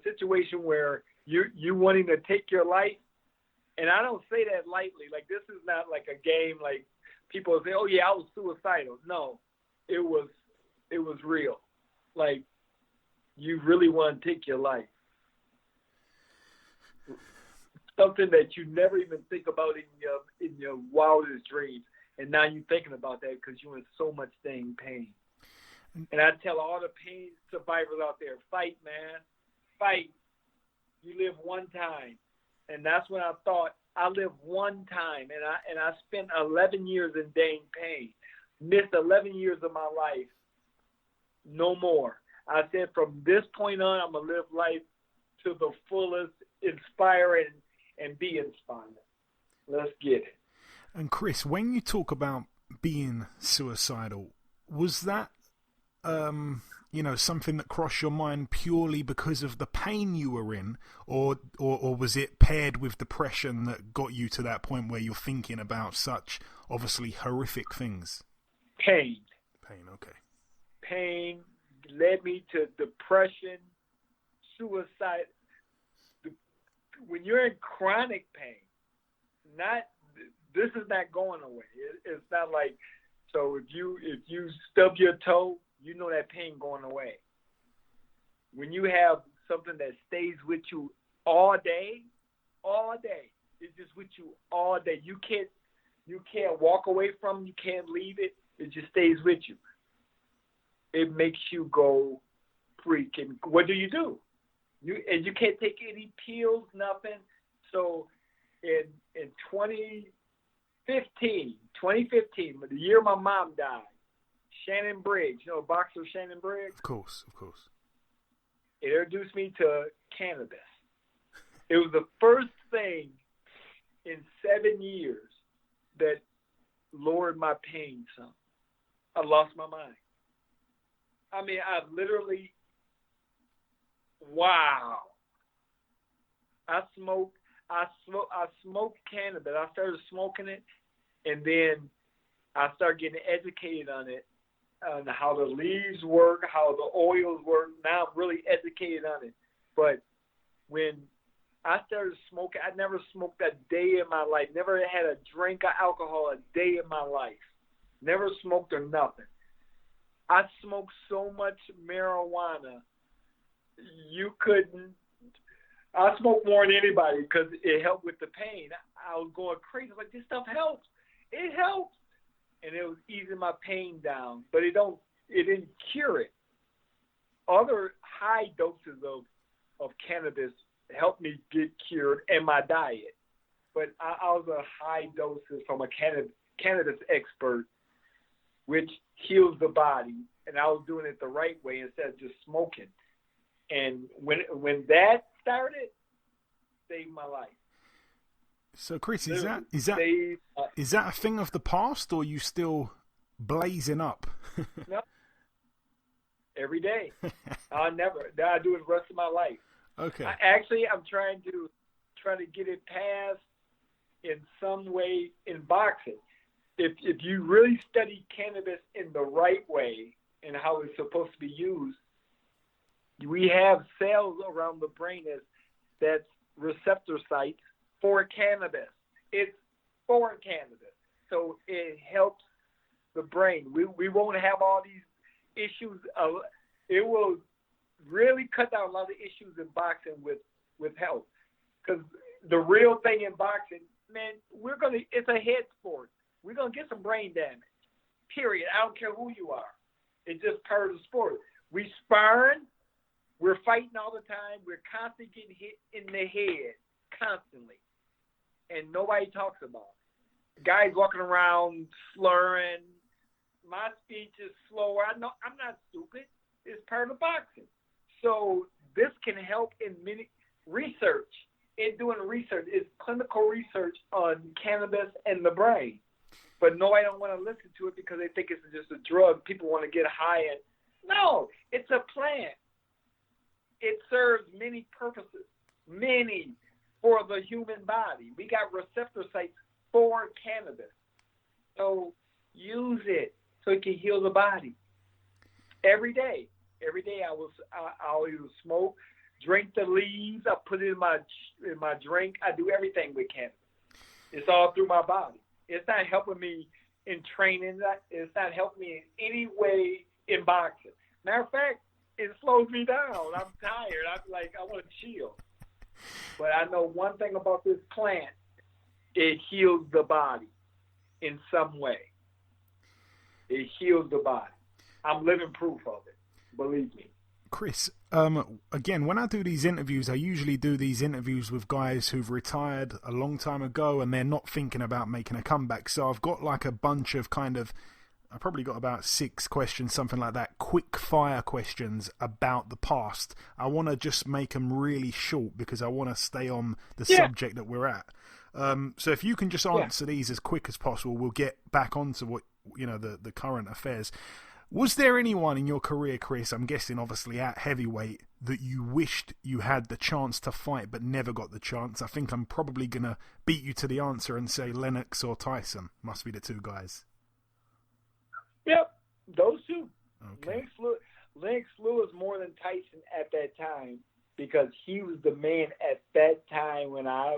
situation where you wanting to take your life, and I don't say that lightly. Like, this is not like a game. Like, people say, "Oh yeah, I was suicidal." No, it was it was real. Like, you really want to take your life. Something that you never even think about in your wildest dreams. And now you're thinking about that because you're in so much dang pain. And I tell all the pain survivors out there, fight, man. Fight. You live one time. And that's when I thought, I live one time. And I spent 11 years in dang pain. Missed 11 years of my life. No more. I said, from this point on, I'm going to live life to the fullest, inspire and be inspired. Let's get it. And Chris, when you talk about being suicidal, was that, something that crossed your mind purely because of the pain you were in, or was it paired with depression that got you to that point where you're thinking about such obviously horrific things? Pain. Pain, okay. Pain led me to depression, suicide. When you're in chronic pain, this is not going away. It's not like, so if you stub your toe, you know that pain going away. When you have something that stays with you all day, it's just with you all day. You can't walk away from it, you can't leave it. It just stays with you. It makes you go freak. And what do? You can't take any pills, nothing. So in 2015, the year my mom died, Shannon Briggs, boxer Shannon Briggs? Of course. It introduced me to cannabis. It was the first thing in 7 years that lowered my pain some. I lost my mind. I mean, I literally, wow. I smoked cannabis. I started smoking it, and then I started getting educated on it, on how the leaves work, how the oils work. Now I'm really educated on it. But when I started smoking, I never smoked a day in my life. Never had a drink of alcohol a day in my life. Never smoked or nothing. I smoked so much marijuana, you couldn't. I smoked more than anybody because it helped with the pain. I was going crazy. Like, this stuff helps. It helps. And it was easing my pain down, but it didn't cure it. Other high doses of cannabis helped me get cured and my diet. But I was a high doses from a cannabis expert, which heals the body. And I was doing it the right way instead of just smoking. And when that started, saved my life. So, Chris, is that a thing of the past, or are you still blazing up? No. Every day. I do it the rest of my life. Okay. I'm trying to get it passed in some way in boxing. If you really study cannabis in the right way and how it's supposed to be used, we have cells around the brain that's receptor sites for cannabis. It's for cannabis. So it helps the brain. We won't have all these issues. It will really cut down a lot of issues in boxing with health. Because the real thing in boxing, man, it's a head sport. We're going to get some brain damage. Period. I don't care who you are. It's just part of the sport. We sparring. We're fighting all the time. We're constantly getting hit in the head. Constantly. And nobody talks about it. Guys walking around slurring. My speech is slower. I know I'm not stupid. It's part of boxing. So this can help in many research. In doing research, it's clinical research on cannabis and the brain. But nobody don't want to listen to it because they think it's just a drug. People want to get high and no, it's a plant. It serves many purposes, many for the human body. We got receptor sites for cannabis. So use it so it can heal the body. Every day I always smoke, drink the leaves. I put it in my drink. I do everything with cannabis. It's all through my body. It's not helping me in training. It's not helping me in any way, in boxing. Matter of fact, it slows me down. I'm tired. I'm like, I want to chill. But I know one thing about this plant. It heals the body in some way. It heals the body. I'm living proof of it. Believe me. Chris, again, when I do these interviews, I usually do these interviews with guys who've retired a long time ago and they're not thinking about making a comeback. So I've got like a bunch of I probably got about 6 questions, something like that, quick fire questions about the past. I want to just make them really short because I want to stay on the subject that we're at. So if you can just answer these as quick as possible, we'll get back onto what, the current affairs. Was there anyone in your career, Chris, I'm guessing obviously at heavyweight, that you wished you had the chance to fight but never got the chance? I think I'm probably going to beat you to the answer and say Lennox or Tyson must be the 2 guys. Yep, those 2. Okay. Lennox Lewis more than Tyson at that time because he was the man at that time when I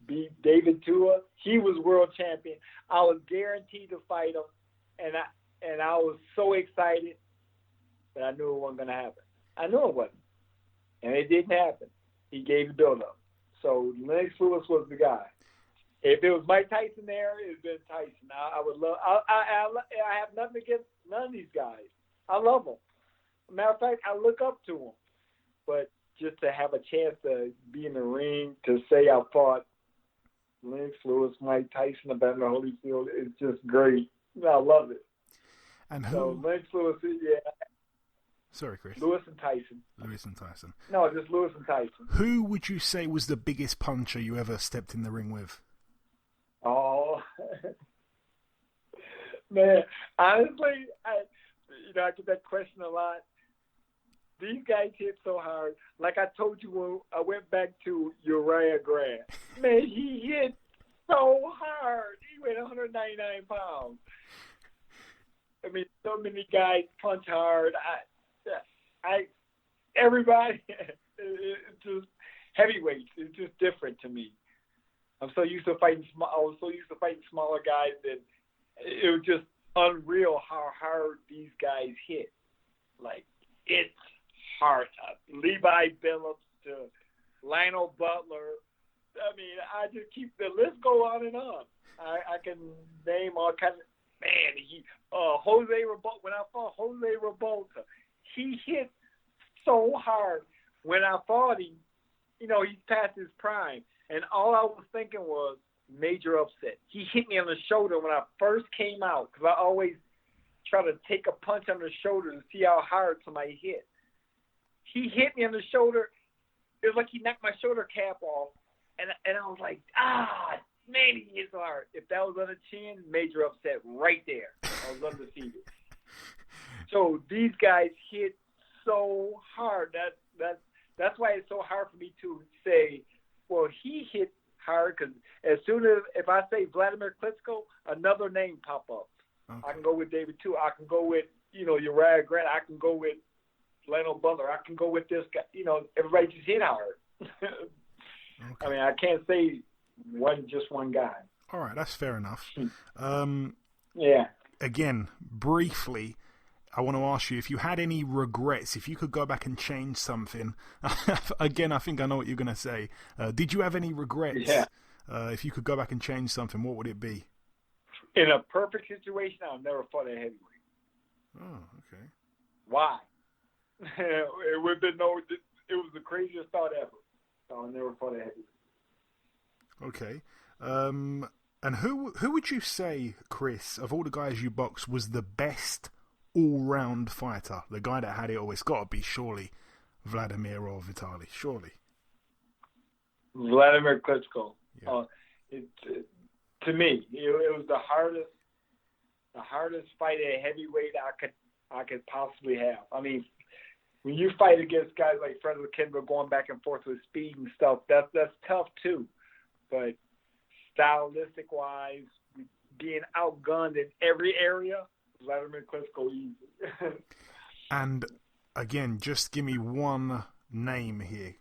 beat David Tua. He was world champion. I was guaranteed to fight him, and I was so excited, but I knew it wasn't going to happen. I knew it wasn't, and it didn't happen. He gave the build-up. So Lennox Lewis was the guy. If it was Mike Tyson there, it would have been Tyson. I would love. I have nothing against none of these guys. I love them. Matter of fact, I look up to them. But just to have a chance to be in the ring, to say I fought Lennox Lewis, Mike Tyson, Evander Holyfield, it's just great. I love it. And who? So Lennox Lewis, yeah. Sorry, Chris. Lewis and Tyson. No, just Lewis and Tyson. Who would you say was the biggest puncher you ever stepped in the ring with? Oh, man. Honestly, I get that question a lot. These guys hit so hard. Like I told you when I went back to Uriah Grant. Man, he hit so hard. He weighed 199 pounds. I mean, so many guys punch hard. Everybody, it's just heavyweights. It's just different to me. I'm so used to fighting. I was so used to fighting smaller guys that it was just unreal how hard these guys hit. Like it's hard. Levi Phillips to Lionel Butler. I mean, I just keep the list go on and on. I can name all kinds of. Man, Jose Revolta. When I fought Jose Revolta, he hit so hard. When I fought him, he's past his prime. And all I was thinking was major upset. He hit me on the shoulder when I first came out because I always try to take a punch on the shoulder to see how hard somebody hit. He hit me on the shoulder. It was like he knocked my shoulder cap off. And I was like, man, he hits hard. If that was on the chin, major upset right there. I was undefeated. So these guys hit so hard. That's why it's so hard for me to say, well, he hit hard because as soon as if I say Wladimir Klitschko, another name pop up. Okay. I can go with David too. I can go with Uriah Grant. I can go with Lionel Butler. I can go with this guy. Everybody just hit hard. Okay. I mean, I can't say just one guy. All right, that's fair enough. Yeah. Again, briefly, I want to ask you if you had any regrets, if you could go back and change something. Again, I think I know what you're going to say. Did you have any regrets? Yeah. If you could go back and change something, what would it be? In a perfect situation, I'll never fought a heavyweight. Oh, okay. Why? It would have been it was the craziest thought ever. So I never fought a heavyweight. Okay. And who would you say, Chris, of all the guys you boxed, was the best all-round fighter? The guy that had it all. It's got to be surely Wladimir or Vitali, surely. Wladimir Klitschko. Yeah. To me, it was the hardest fight at heavyweight I could possibly have. I mean, when you fight against guys like Frederick Kendall going back and forth with speed and stuff, that's tough too. But stylistic-wise, being outgunned in every area, Wladimir Klitschko easy. And again, just give me one name here,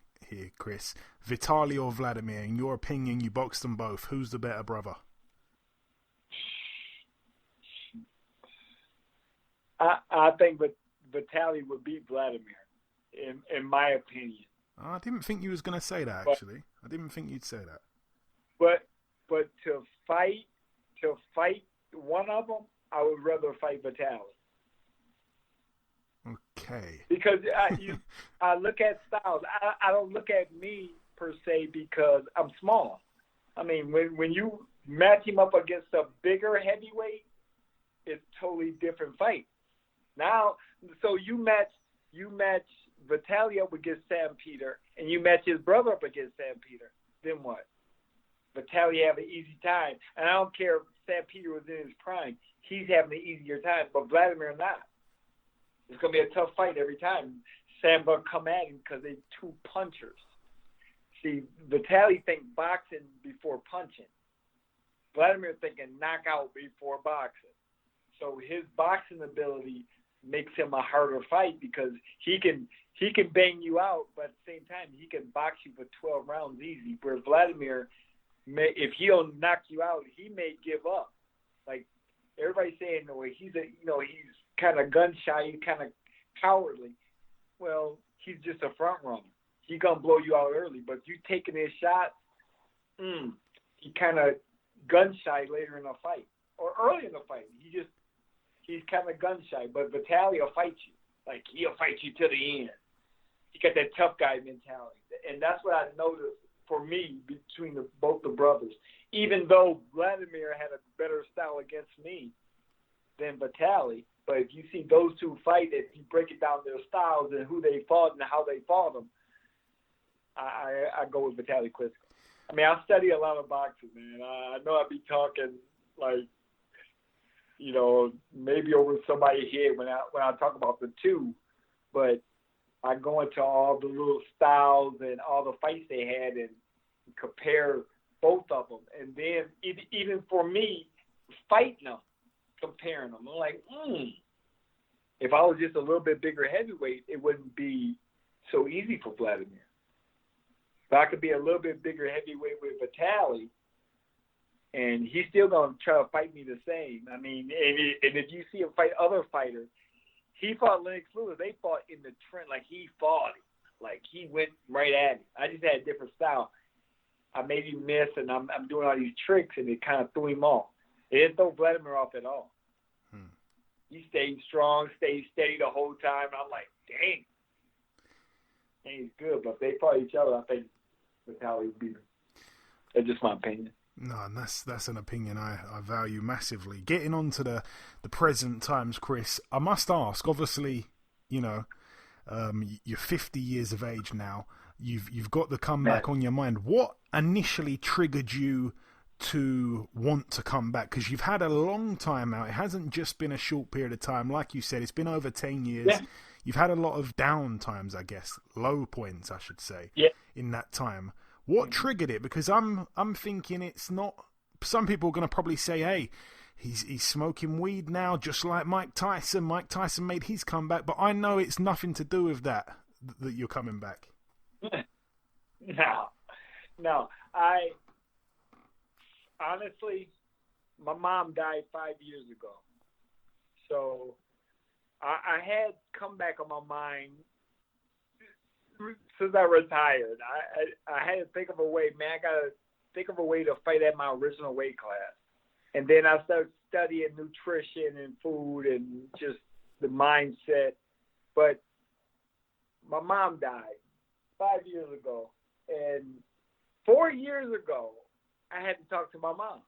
Chris. Vitali or Wladimir? In your opinion, you boxed them both. Who's the better brother? I think Vitaly would beat Wladimir, in my opinion. I didn't think you was going to say that, actually. I didn't think you'd say that. But to fight one of them, I would rather fight Vitaly. Okay. Because I look at styles. I don't look at me per se because I'm small. I mean, when you match him up against a bigger heavyweight, it's totally different fight. Now, so you match Vitaly up against Sam Peter, and you match his brother up against Sam Peter. Then what? Vitaly have an easy time, and I don't care if Sam Peter was in his prime. He's having an easier time, but Wladimir not. It's going to be a tough fight every time. Sam going to come at him because they're two punchers. See, Vitaly think boxing before punching. Wladimir thinking knockout before boxing. So his boxing ability makes him a harder fight because he can bang you out, but at the same time he can box you for 12 rounds easy. Where Wladimir, if he don't knock you out, he may give up. Like everybody's saying, he's kind of gun shy, he's kind of cowardly. Well, he's just a front runner. He's gonna blow you out early, but if you taking his shots, he kind of gun shy later in the fight or early in the fight. He's kind of gun shy, but Vitaly will fight you. Like he'll fight you to the end. He got that tough guy mentality, and that's what I noticed for me between both the brothers. Even though Wladimir had a better style against me than Vitaly, but if you see those two fight, if you break it down their styles and who they fought and how they fought them, I go with Vitaly Klitschko. I mean, I study a lot of boxing, man. I know I be talking like, maybe over somebody's head when I talk about the two, but I go into all the little styles and all the fights they had and compare both of them. And then even for me, fighting them, comparing them, I'm like, if I was just a little bit bigger heavyweight, it wouldn't be so easy for Wladimir. But I could be a little bit bigger heavyweight with Vitaly, and he's still going to try to fight me the same. I mean, and if you see him fight other fighters, he fought Lennox Lewis. They fought in the trend, like he fought him. Like he went right at him. I just had a different style. I made him miss, and I'm doing all these tricks, and it kind of threw him off. It didn't throw Wladimir off at all. He stayed strong, stayed steady the whole time. And I'm like, dang. And he's good, but if they fought each other, I think Vitaly would beat him. That's just my opinion. No, and that's an opinion I value massively. Getting on to the present times, Chris, I must ask, obviously, you're 50 years of age now. You've got the comeback on your mind. What initially triggered you to want to come back? Because you've had a long time out. It hasn't just been a short period of time. Like you said, it's been over 10 years. Yeah. You've had a lot of down times, I guess, low points, I should say, in that time. What triggered it? Because I'm thinking it's not. Some people are going to probably say, "Hey, he's smoking weed now, just like Mike Tyson. Mike Tyson made his comeback," but I know it's nothing to do with that you're coming back. No. I honestly, my mom died 5 years ago, so I had comeback on my mind. Since I retired, I had to think of a way, man. I got to think of a way to fight at my original weight class. And then I started studying nutrition and food and just the mindset. But my mom died 5 years ago. And 4 years ago, I had to talk to my mom.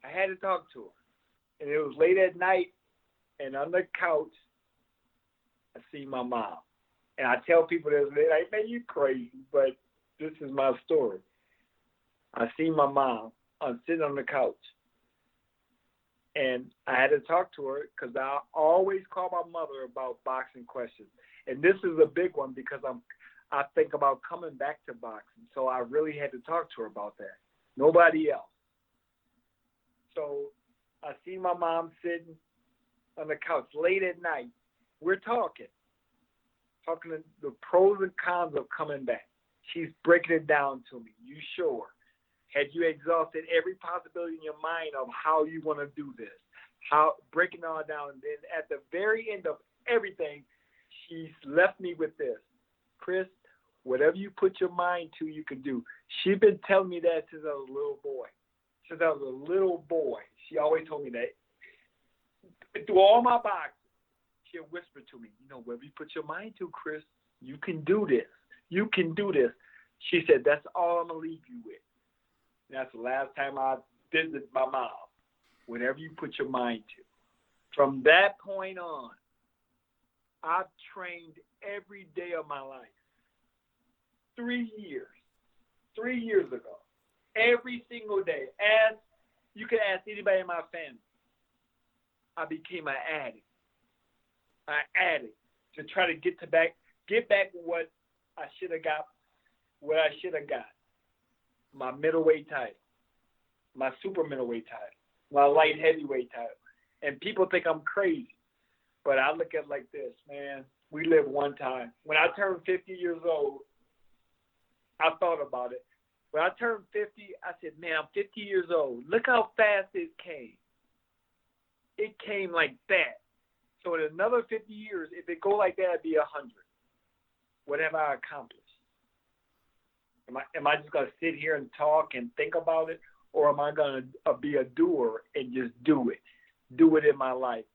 I had to talk to her. And it was late at night, and on the couch, I see my mom. And I tell people this, they're like, man, you crazy, but this is my story. I see my mom. I'm sitting on the couch. And I had to talk to her because I always call my mother about boxing questions. And this is a big one because I think about coming back to boxing. So I really had to talk to her about that. Nobody else. So I see my mom sitting on the couch late at night. We're talking the pros and cons of coming back. She's breaking it down to me. You sure? Had you exhausted every possibility in your mind of how you want to do this, breaking it all down. And then at the very end of everything, she left me with this. Chris, whatever you put your mind to, you can do. She's been telling me that since I was a little boy. Since I was a little boy, she always told me that. Through all my boxing, she'll whisper to me, whatever you put your mind to, Chris, you can do this. You can do this. She said, that's all I'm going to leave you with. And that's the last time I visited my mom. Whatever you put your mind to. From that point on, I've trained every day of my life. 3 years. 3 years ago. Every single day. You can ask anybody in my family. I became an addict. An addict to try to get back what I should have got. What I should have got. My middleweight title. My super middleweight title. My light heavyweight title. And people think I'm crazy. But I look at it like this, man. We live one time. When I turned 50 years old, I thought about it. When I turned 50, I said, man, I'm 50 years old. Look how fast it came. It came like that. So in another 50 years, if it go like that, it'd be 100. What have I accomplished? Am I just going to sit here and talk and think about it? Or am I going to be a doer and just do it? Do it in my life.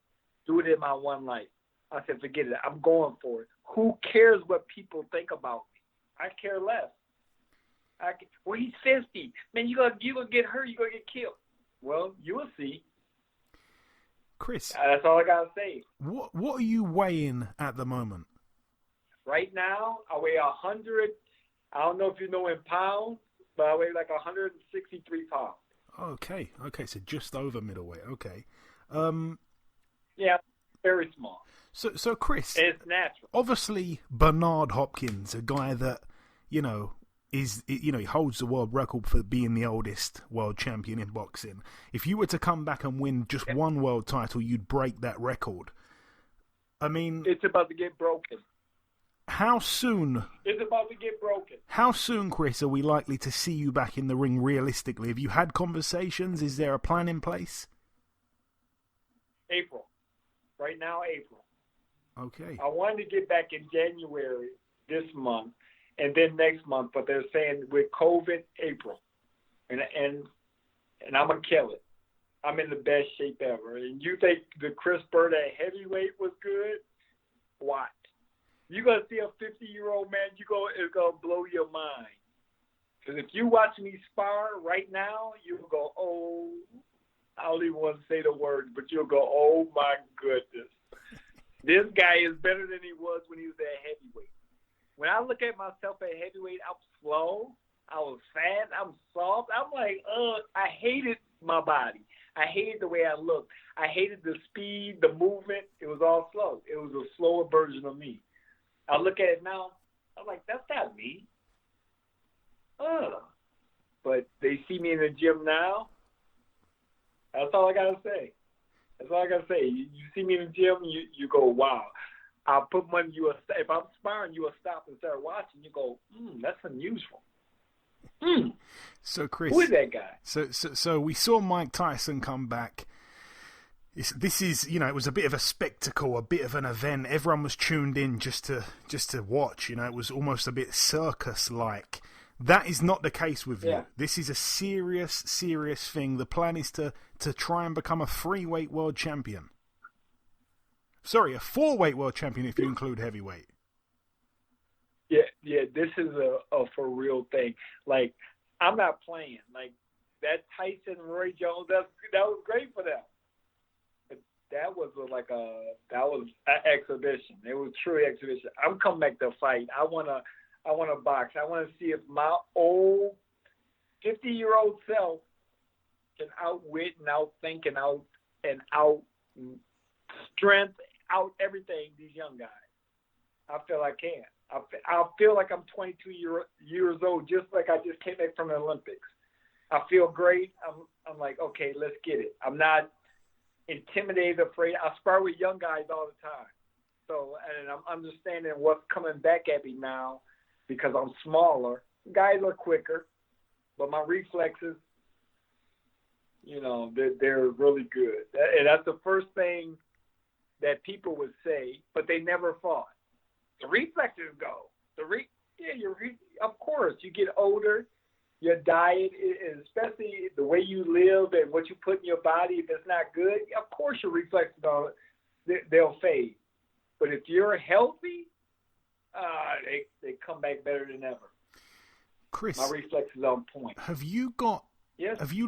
Do it in my one life. I said, forget it. I'm going for it. Who cares what people think about me? I care less. Well, he's 50. Man, you're gonna get hurt. You're going to get killed. Well, you will see. Chris. That's all I got to say. What are you weighing at the moment? Right now, I weigh 100. I don't know if you know in pounds, but I weigh like 163 pounds. Okay, so just over middleweight. Okay. Yeah, very small. So Chris, and it's natural. Obviously, Bernard Hopkins, a guy that he holds the world record for being the oldest world champion in boxing. If you were to come back and win just one world title, you'd break that record. I mean, it's about to get broken. How soon? It's about to get broken. How soon, Chris, are we likely to see you back in the ring realistically? Have you had conversations? Is there a plan in place? April. Right now, April. Okay. I wanted to get back in January this month and then next month, but they're saying with COVID, April. And I'm going to kill it. I'm in the best shape ever. And you think the Chris Byrd at heavyweight was good? Watch. You're going to see a 50-year-old man, it's going to blow your mind. Because if you watch me spar right now, you'll go, oh, I don't even want to say the words, but you'll go, oh, my goodness. This guy is better than he was when he was at heavyweight. When I look at myself at heavyweight, I'm slow. I was fat. I'm soft. I'm like, I hated my body. I hated the way I looked. I hated the speed, the movement. It was all slow. It was a slower version of me. I look at it now, I'm like, that's not me. But they see me in the gym now. That's all I got to say. That's all I got to say. You see me in the gym, you go, wow. I'll put money, if I'm sparring, you will stop and start watching. You go, that's unusual. So, Chris. Who is that guy? So we saw Mike Tyson come back. This is, it was a bit of a spectacle, a bit of an event. Everyone was tuned in just to watch. It was almost a bit circus-like. That is not the case with you. This is a serious thing. The plan is to try and become a 3-weight world champion. Sorry, a 4-weight world champion if you include heavyweight. Yeah. This is a for real thing. Like, I'm not playing. Like that Tyson Roy Jones, that was great for them. That was an exhibition. It was a true exhibition. I'm coming back to fight. I wanna box. I wanna see if my old 50-year-old self can outwit and outthink and out strength, out everything these young guys. I feel I can. I feel like I'm 22 years old, just like I just came back from the Olympics. I feel great. I'm like, okay, let's get it. I'm not intimidated, afraid. I spar with young guys all the time. So, and I'm understanding what's coming back at me now because I'm smaller. Guys are quicker, but my reflexes, You know, they're really good. And that's the first thing that people would say, but they never fought. The reflexes go. Of course, you get older, your diet, especially the way you live and what you put in your body, if it's not good, of course your reflexes, they'll fade. But if you're healthy, they come back better than ever. Chris, my reflexes on point. Have you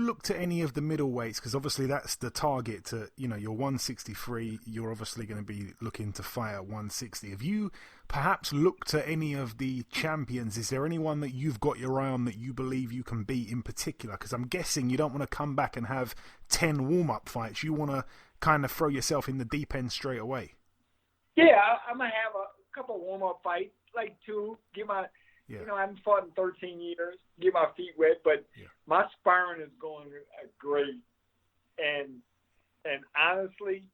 looked at any of the middleweights? Because obviously that's the target to, you're 163. You're obviously going to be looking to fight at 160. Have you perhaps looked at any of the champions? Is there anyone that you've got your eye on that you believe you can beat in particular? Because I'm guessing you don't want to come back and have 10 warm-up fights. You want to kind of throw yourself in the deep end straight away. Yeah, I'm going to have a couple warm-up fights, like 2, I haven't fought in 13 years, get my feet wet, but my sparring is going great. And honestly,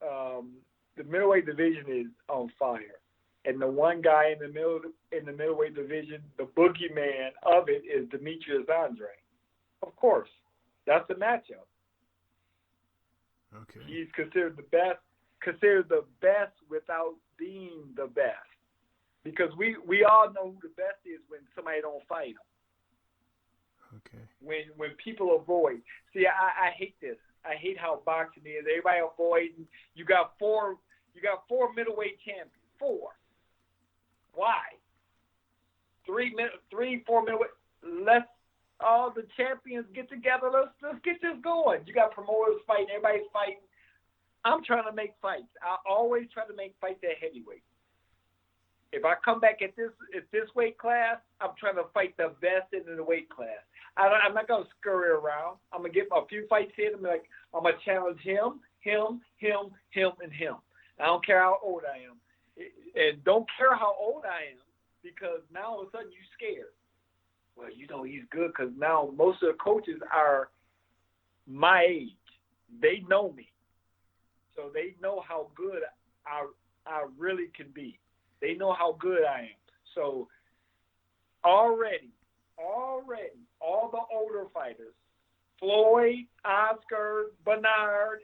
the middleweight division is on fire. And the one guy in the middleweight division, the boogeyman of it, is Demetrius Andrade. Of course, that's the matchup. Okay. He's considered the best without being the best. Because we all know who the best is when somebody don't fight him. Okay. When people avoid. See, I hate this. I hate how boxing is. Everybody avoiding. You got four middleweight champions. 4. Why? 3, 4 middleweight. Let's all the champions get together. Let's get this going. You got promoters fighting. Everybody's fighting. I'm trying to make fights. I always try to make fights at heavyweight. If I come back at this weight class, I'm trying to fight the best in the weight class. I'm not going to scurry around. I'm going to get a few fights in. I'm going to challenge him, and him. I don't care how old I am. And don't care how old I am, because now all of a sudden you're scared. Well, he's good, because now most of the coaches are my age. They know me. So they know how good I really can be. They know how good I am. So already, all the older fighters, Floyd, Oscar, Bernard,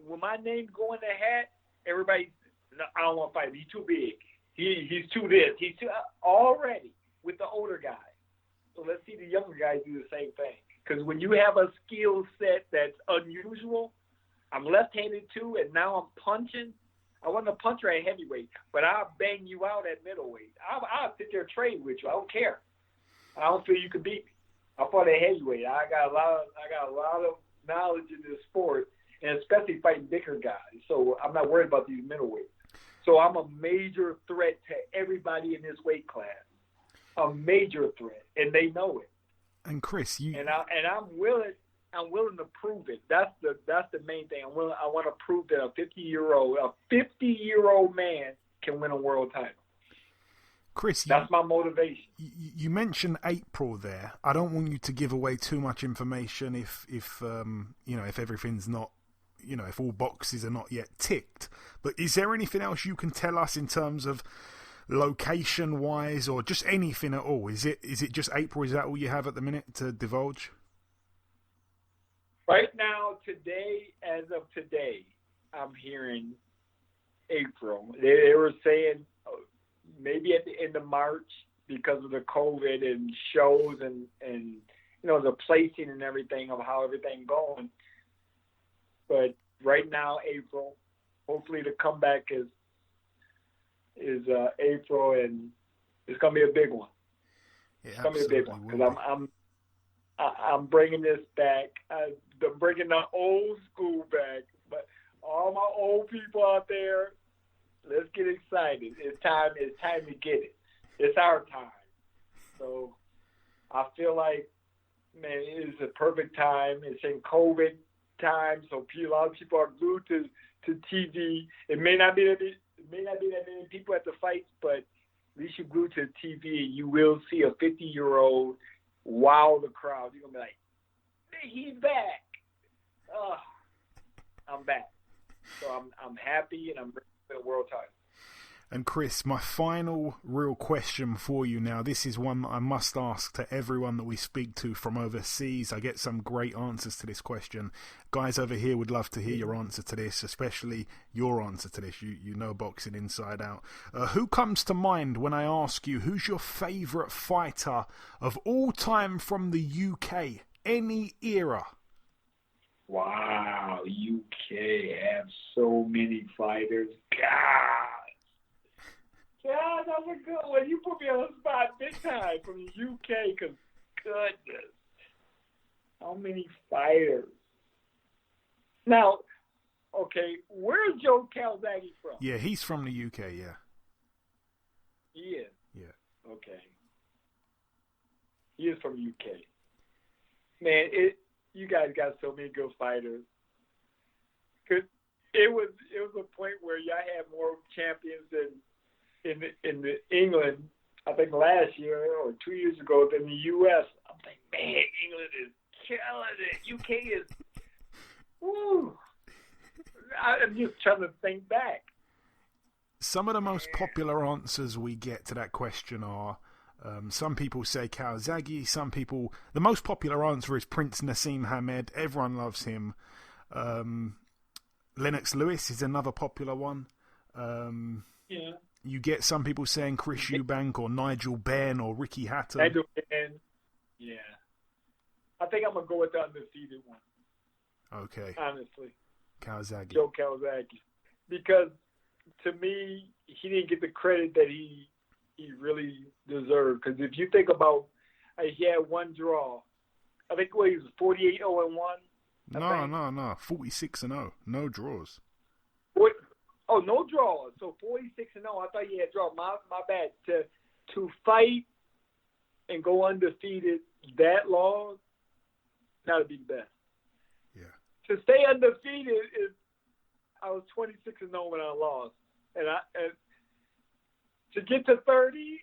when my name go in the hat, everybody, no, I don't want to fight him. He's too big. He's too this. He's too already with the older guys. So let's see the younger guys do the same thing. Because when you have a skill set that's unusual, I'm left-handed too, and now I'm punching. I wasn't a puncher at heavyweight, but I'll bang you out at middleweight. I'll sit there and trade with you. I don't care. I don't feel you can beat me. I fought at heavyweight. I got a lot of knowledge in this sport, and especially fighting bigger guys. So I'm not worried about these middleweights. So I'm a major threat to everybody in this weight class. A major threat, and they know it. And Chris, I'm willing to prove it. That's the main thing. I want to prove that a 50-year-old man can win a world title. Chris, that's my motivation. You mentioned April there. I don't want you to give away too much information if everything's not, if all boxes are not yet ticked. But is there anything else you can tell us in terms of location wise, or just anything at all? Is it just April? Is that all you have at the minute to divulge? Right now, as of today, I'm hearing April. They were saying maybe at the end of March because of the COVID and shows and the placing and everything of how everything going. But right now, April. Hopefully, the comeback is April, and it's gonna be a big one. It's gonna be a big one because I'm bringing this back. I'm bringing the old school back. But all my old people out there, let's get excited. It's time to get it. It's our time. So I feel like, man, it is a perfect time. It's in COVID time, so a lot of people are glued to TV. It may not be that many people at the fights, but at least you're glued to the TV. You will see a 50-year-old wow the crowd. You're gonna be like, hey, he's back. I'm back. So I'm happy, and I'm ready for the world title. And Chris, my final real question for you now. This is one that I must ask to everyone that we speak to from overseas. I get some great answers to this question. Guys over here would love to hear your answer to this, especially your answer to this. You know boxing inside out. Who comes to mind when I ask you who's your favourite fighter of all time from the UK, any era? Wow, UK have so many fighters. God. Yeah, that was a good one. You put me on the spot big time from the UK, because goodness, how many fighters? Now, okay, where's Joe Calzaghe from? Yeah, he's from the UK, yeah. He is? Yeah. Okay. He is from the UK. Man, you guys got so many good fighters. Cause it was a point where y'all had more champions than in England, I think last year or 2 years ago, than the U.S. I'm like, man, England is killing it. UK is, woo. I'm just trying to think back. Some of the most popular answers we get to that question are, some people say Calzaghe, some people... The most popular answer is Prince Nassim Hamed. Everyone loves him. Lennox Lewis is another popular one. Yeah. You get some people saying Chris Eubank or Nigel Benn or Ricky Hatton. Nigel Benn. Yeah. I think I'm going to go with the undefeated one. Okay. Honestly. Calzaghe. Joe Calzaghe. Because, to me, he didn't get the credit that he really deserved. Because if you think about, he had one draw. I think he was 48-0-1. No. 46-0. No draws. Oh, no draws. So 46-0. I thought he had draw. My bad. To fight and go undefeated that long, gotta be the best. Yeah. To stay undefeated is. I was 26-0 when I lost, and to get to 30,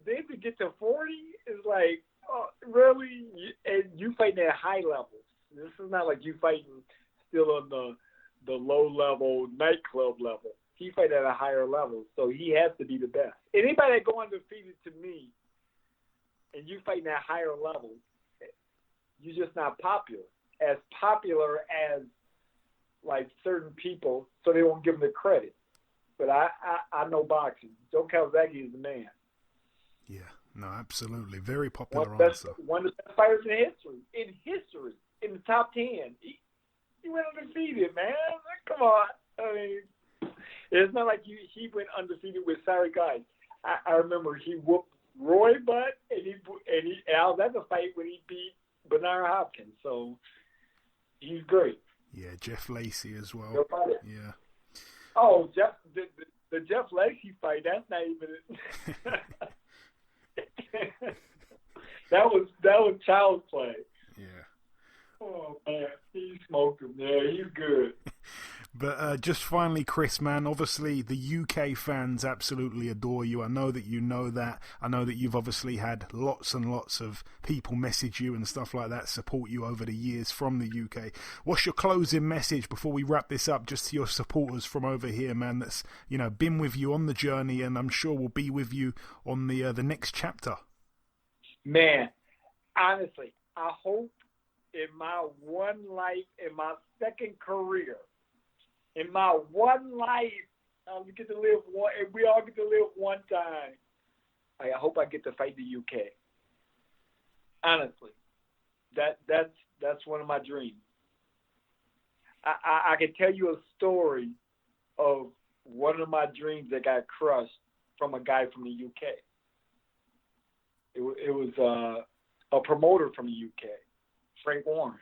then to get to 40 is like, oh, really? And you fighting at high levels. This is not like you fighting still on the low-level nightclub level. He fight at a higher level, so he has to be the best. Anybody that go undefeated to me, and you fighting at higher levels, you're just not popular. As popular as, like, certain people, so they won't give him the credit. But I know boxing. Joe Calzaghe is the man. Yeah, no, absolutely. Very popular answer. One of the best fighters in history, in the top 10. He went undefeated, man. Come on. I mean, it's not like he went undefeated with sorry guys. I remember he whooped Roy butt, and I was at the fight when he beat Bernard Hopkins. So he's great. Yeah, Jeff Lacey as well. Yeah. Oh, the Jeff Lacey fight. That's not even. That was child's play. Yeah. Oh, man. He smoked him. Yeah, he's good. But just finally, Chris, man, obviously the UK fans absolutely adore you. I know that you know that. I know that you've obviously had lots and lots of people message you and stuff like that, support you over the years from the UK. What's your closing message before we wrap this up, just to your supporters from over here, man, that's, you know, been with you on the journey and I'm sure will be with you on the next chapter? Man, honestly, I hope in my one life, in my second career, in my one life, we get to live one, and we all get to live one time. I hope I get to fight the UK. Honestly, that's one of my dreams. I can tell you a story of one of my dreams that got crushed from a guy from the UK. It was a promoter from the UK, Frank Warren.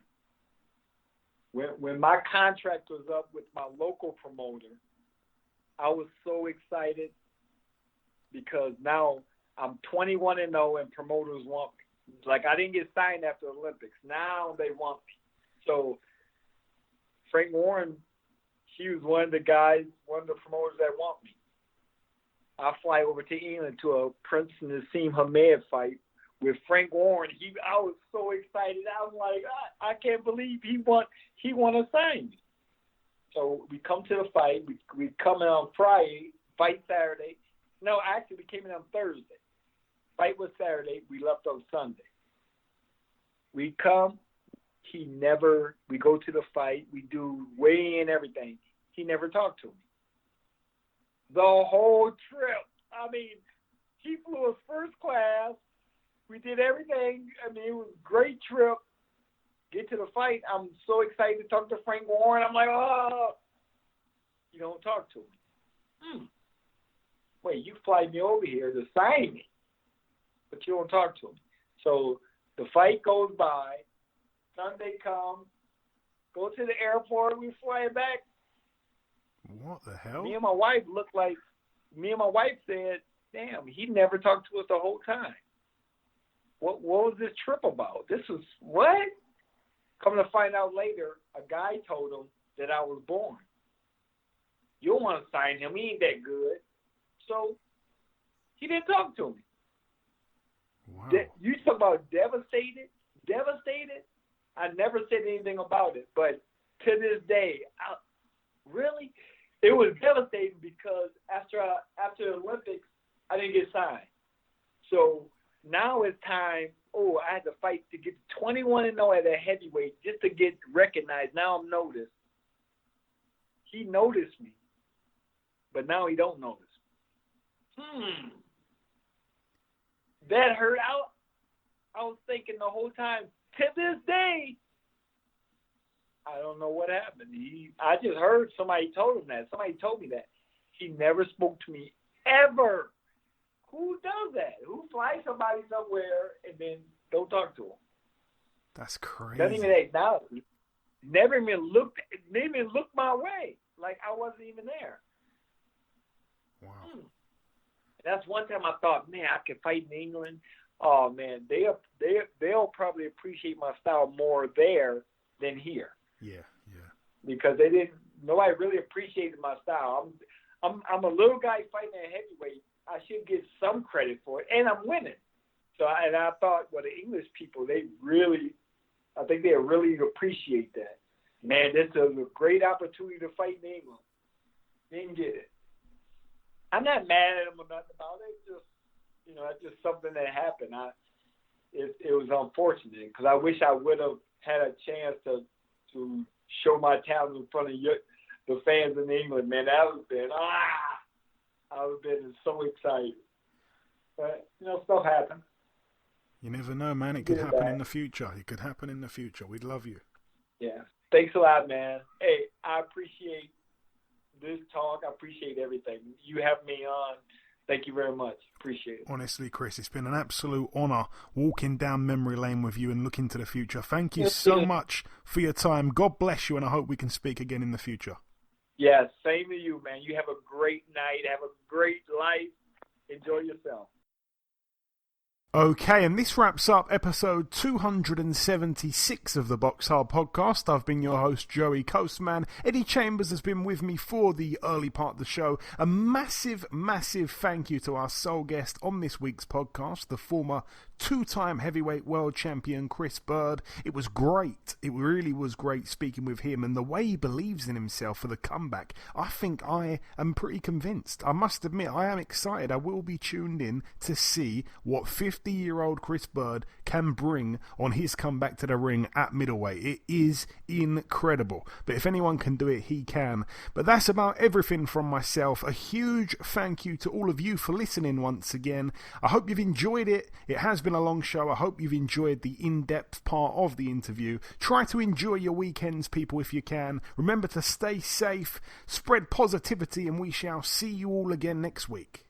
When my contract was up with my local promoter, I was so excited because now I'm 21-0 and promoters want me. Like, I didn't get signed after the Olympics. Now they want me. So Frank Warren, he was one of the promoters that want me. I fly over to England to a Prince Nassim Hamed fight with Frank Warren. I was so excited. I was like, I can't believe he want to sign me. So we come to the fight. We come in on Friday. Fight Saturday. No, actually, we came in on Thursday. Fight was Saturday. We left on Sunday. We come. We go to the fight. We do weigh-in, everything. He never talked to me. The whole trip. I mean, he flew us first class. We did everything. I mean, it was a great trip. Get to the fight. I'm so excited to talk to Frank Warren. I'm like, oh. You don't talk to me. Wait, you fly me over here to sign me, but you don't talk to me. So the fight goes by. Sunday comes. Go to the airport. We fly back. What the hell? Me and my wife said, damn, he never talked to us the whole time. What was this trip about? This was what? Coming to find out later, a guy told him that I was born. You don't want to sign him. He ain't that good. So he didn't talk to me. Wow. You talk about devastated? I never said anything about it. But to this day, really, it was devastating because after the Olympics, I didn't get signed. So now it's time. Oh, I had to fight to get 21-0 at a heavyweight just to get recognized. Now I'm noticed. He noticed me, but now he don't notice me. That hurt out. I was thinking the whole time, to this day, I don't know what happened. I just heard somebody told him that. Somebody told me that. He never spoke to me ever. Who does that? Who flies somebody somewhere and then don't talk to him? That's crazy. Doesn't even acknowledge me. Never even looked my way. Like I wasn't even there. Wow. That's one time I thought, man, I could fight in England. Oh man, they'll probably appreciate my style more there than here. Yeah. Because nobody really appreciated my style. I'm a little guy fighting at heavyweight. I should get some credit for it, and I'm winning. So I thought, well, the English people, I think they really appreciate that. Man, this is a great opportunity to fight in England. Didn't get it. I'm not mad at them or nothing about it. It's just something that happened. It was unfortunate because I wish I would have had a chance to show my talent in front of the fans in England. Man, I would have been so excited. But stuff happens. You never know, man. It could happen in the future. We'd love you. Yeah. Thanks a lot, man. Hey, I appreciate this talk. I appreciate everything. You have me on. Thank you very much. Appreciate it. Honestly, Chris, it's been an absolute honour walking down memory lane with you and looking to the future. Thank you so much for your time. God bless you, and I hope we can speak again in the future. Yeah, same to you, man. You have a great night. Have a great life. Enjoy yourself. Okay, and this wraps up episode 276 of the BoxHard Podcast. I've been your host, Joey Coastman. Eddie Chambers has been with me for the early part of the show. A massive, massive thank you to our sole guest on this week's podcast, the former two-time heavyweight world champion, Chris Byrd. It was great. It really was great speaking with him, and the way he believes in himself for the comeback, I think I am pretty convinced. I must admit, I am excited. I will be tuned in to see what 50-year-old Chris Byrd can bring on his comeback to the ring at middleweight. It is incredible. But if anyone can do it, he can. But that's about everything from myself. A huge thank you to all of you for listening once again. I hope you've enjoyed it. It has been a long show. I hope you've enjoyed the in-depth part of the interview. Try to enjoy your weekends, people, if you can. Remember to stay safe, spread positivity, and we shall see you all again next week.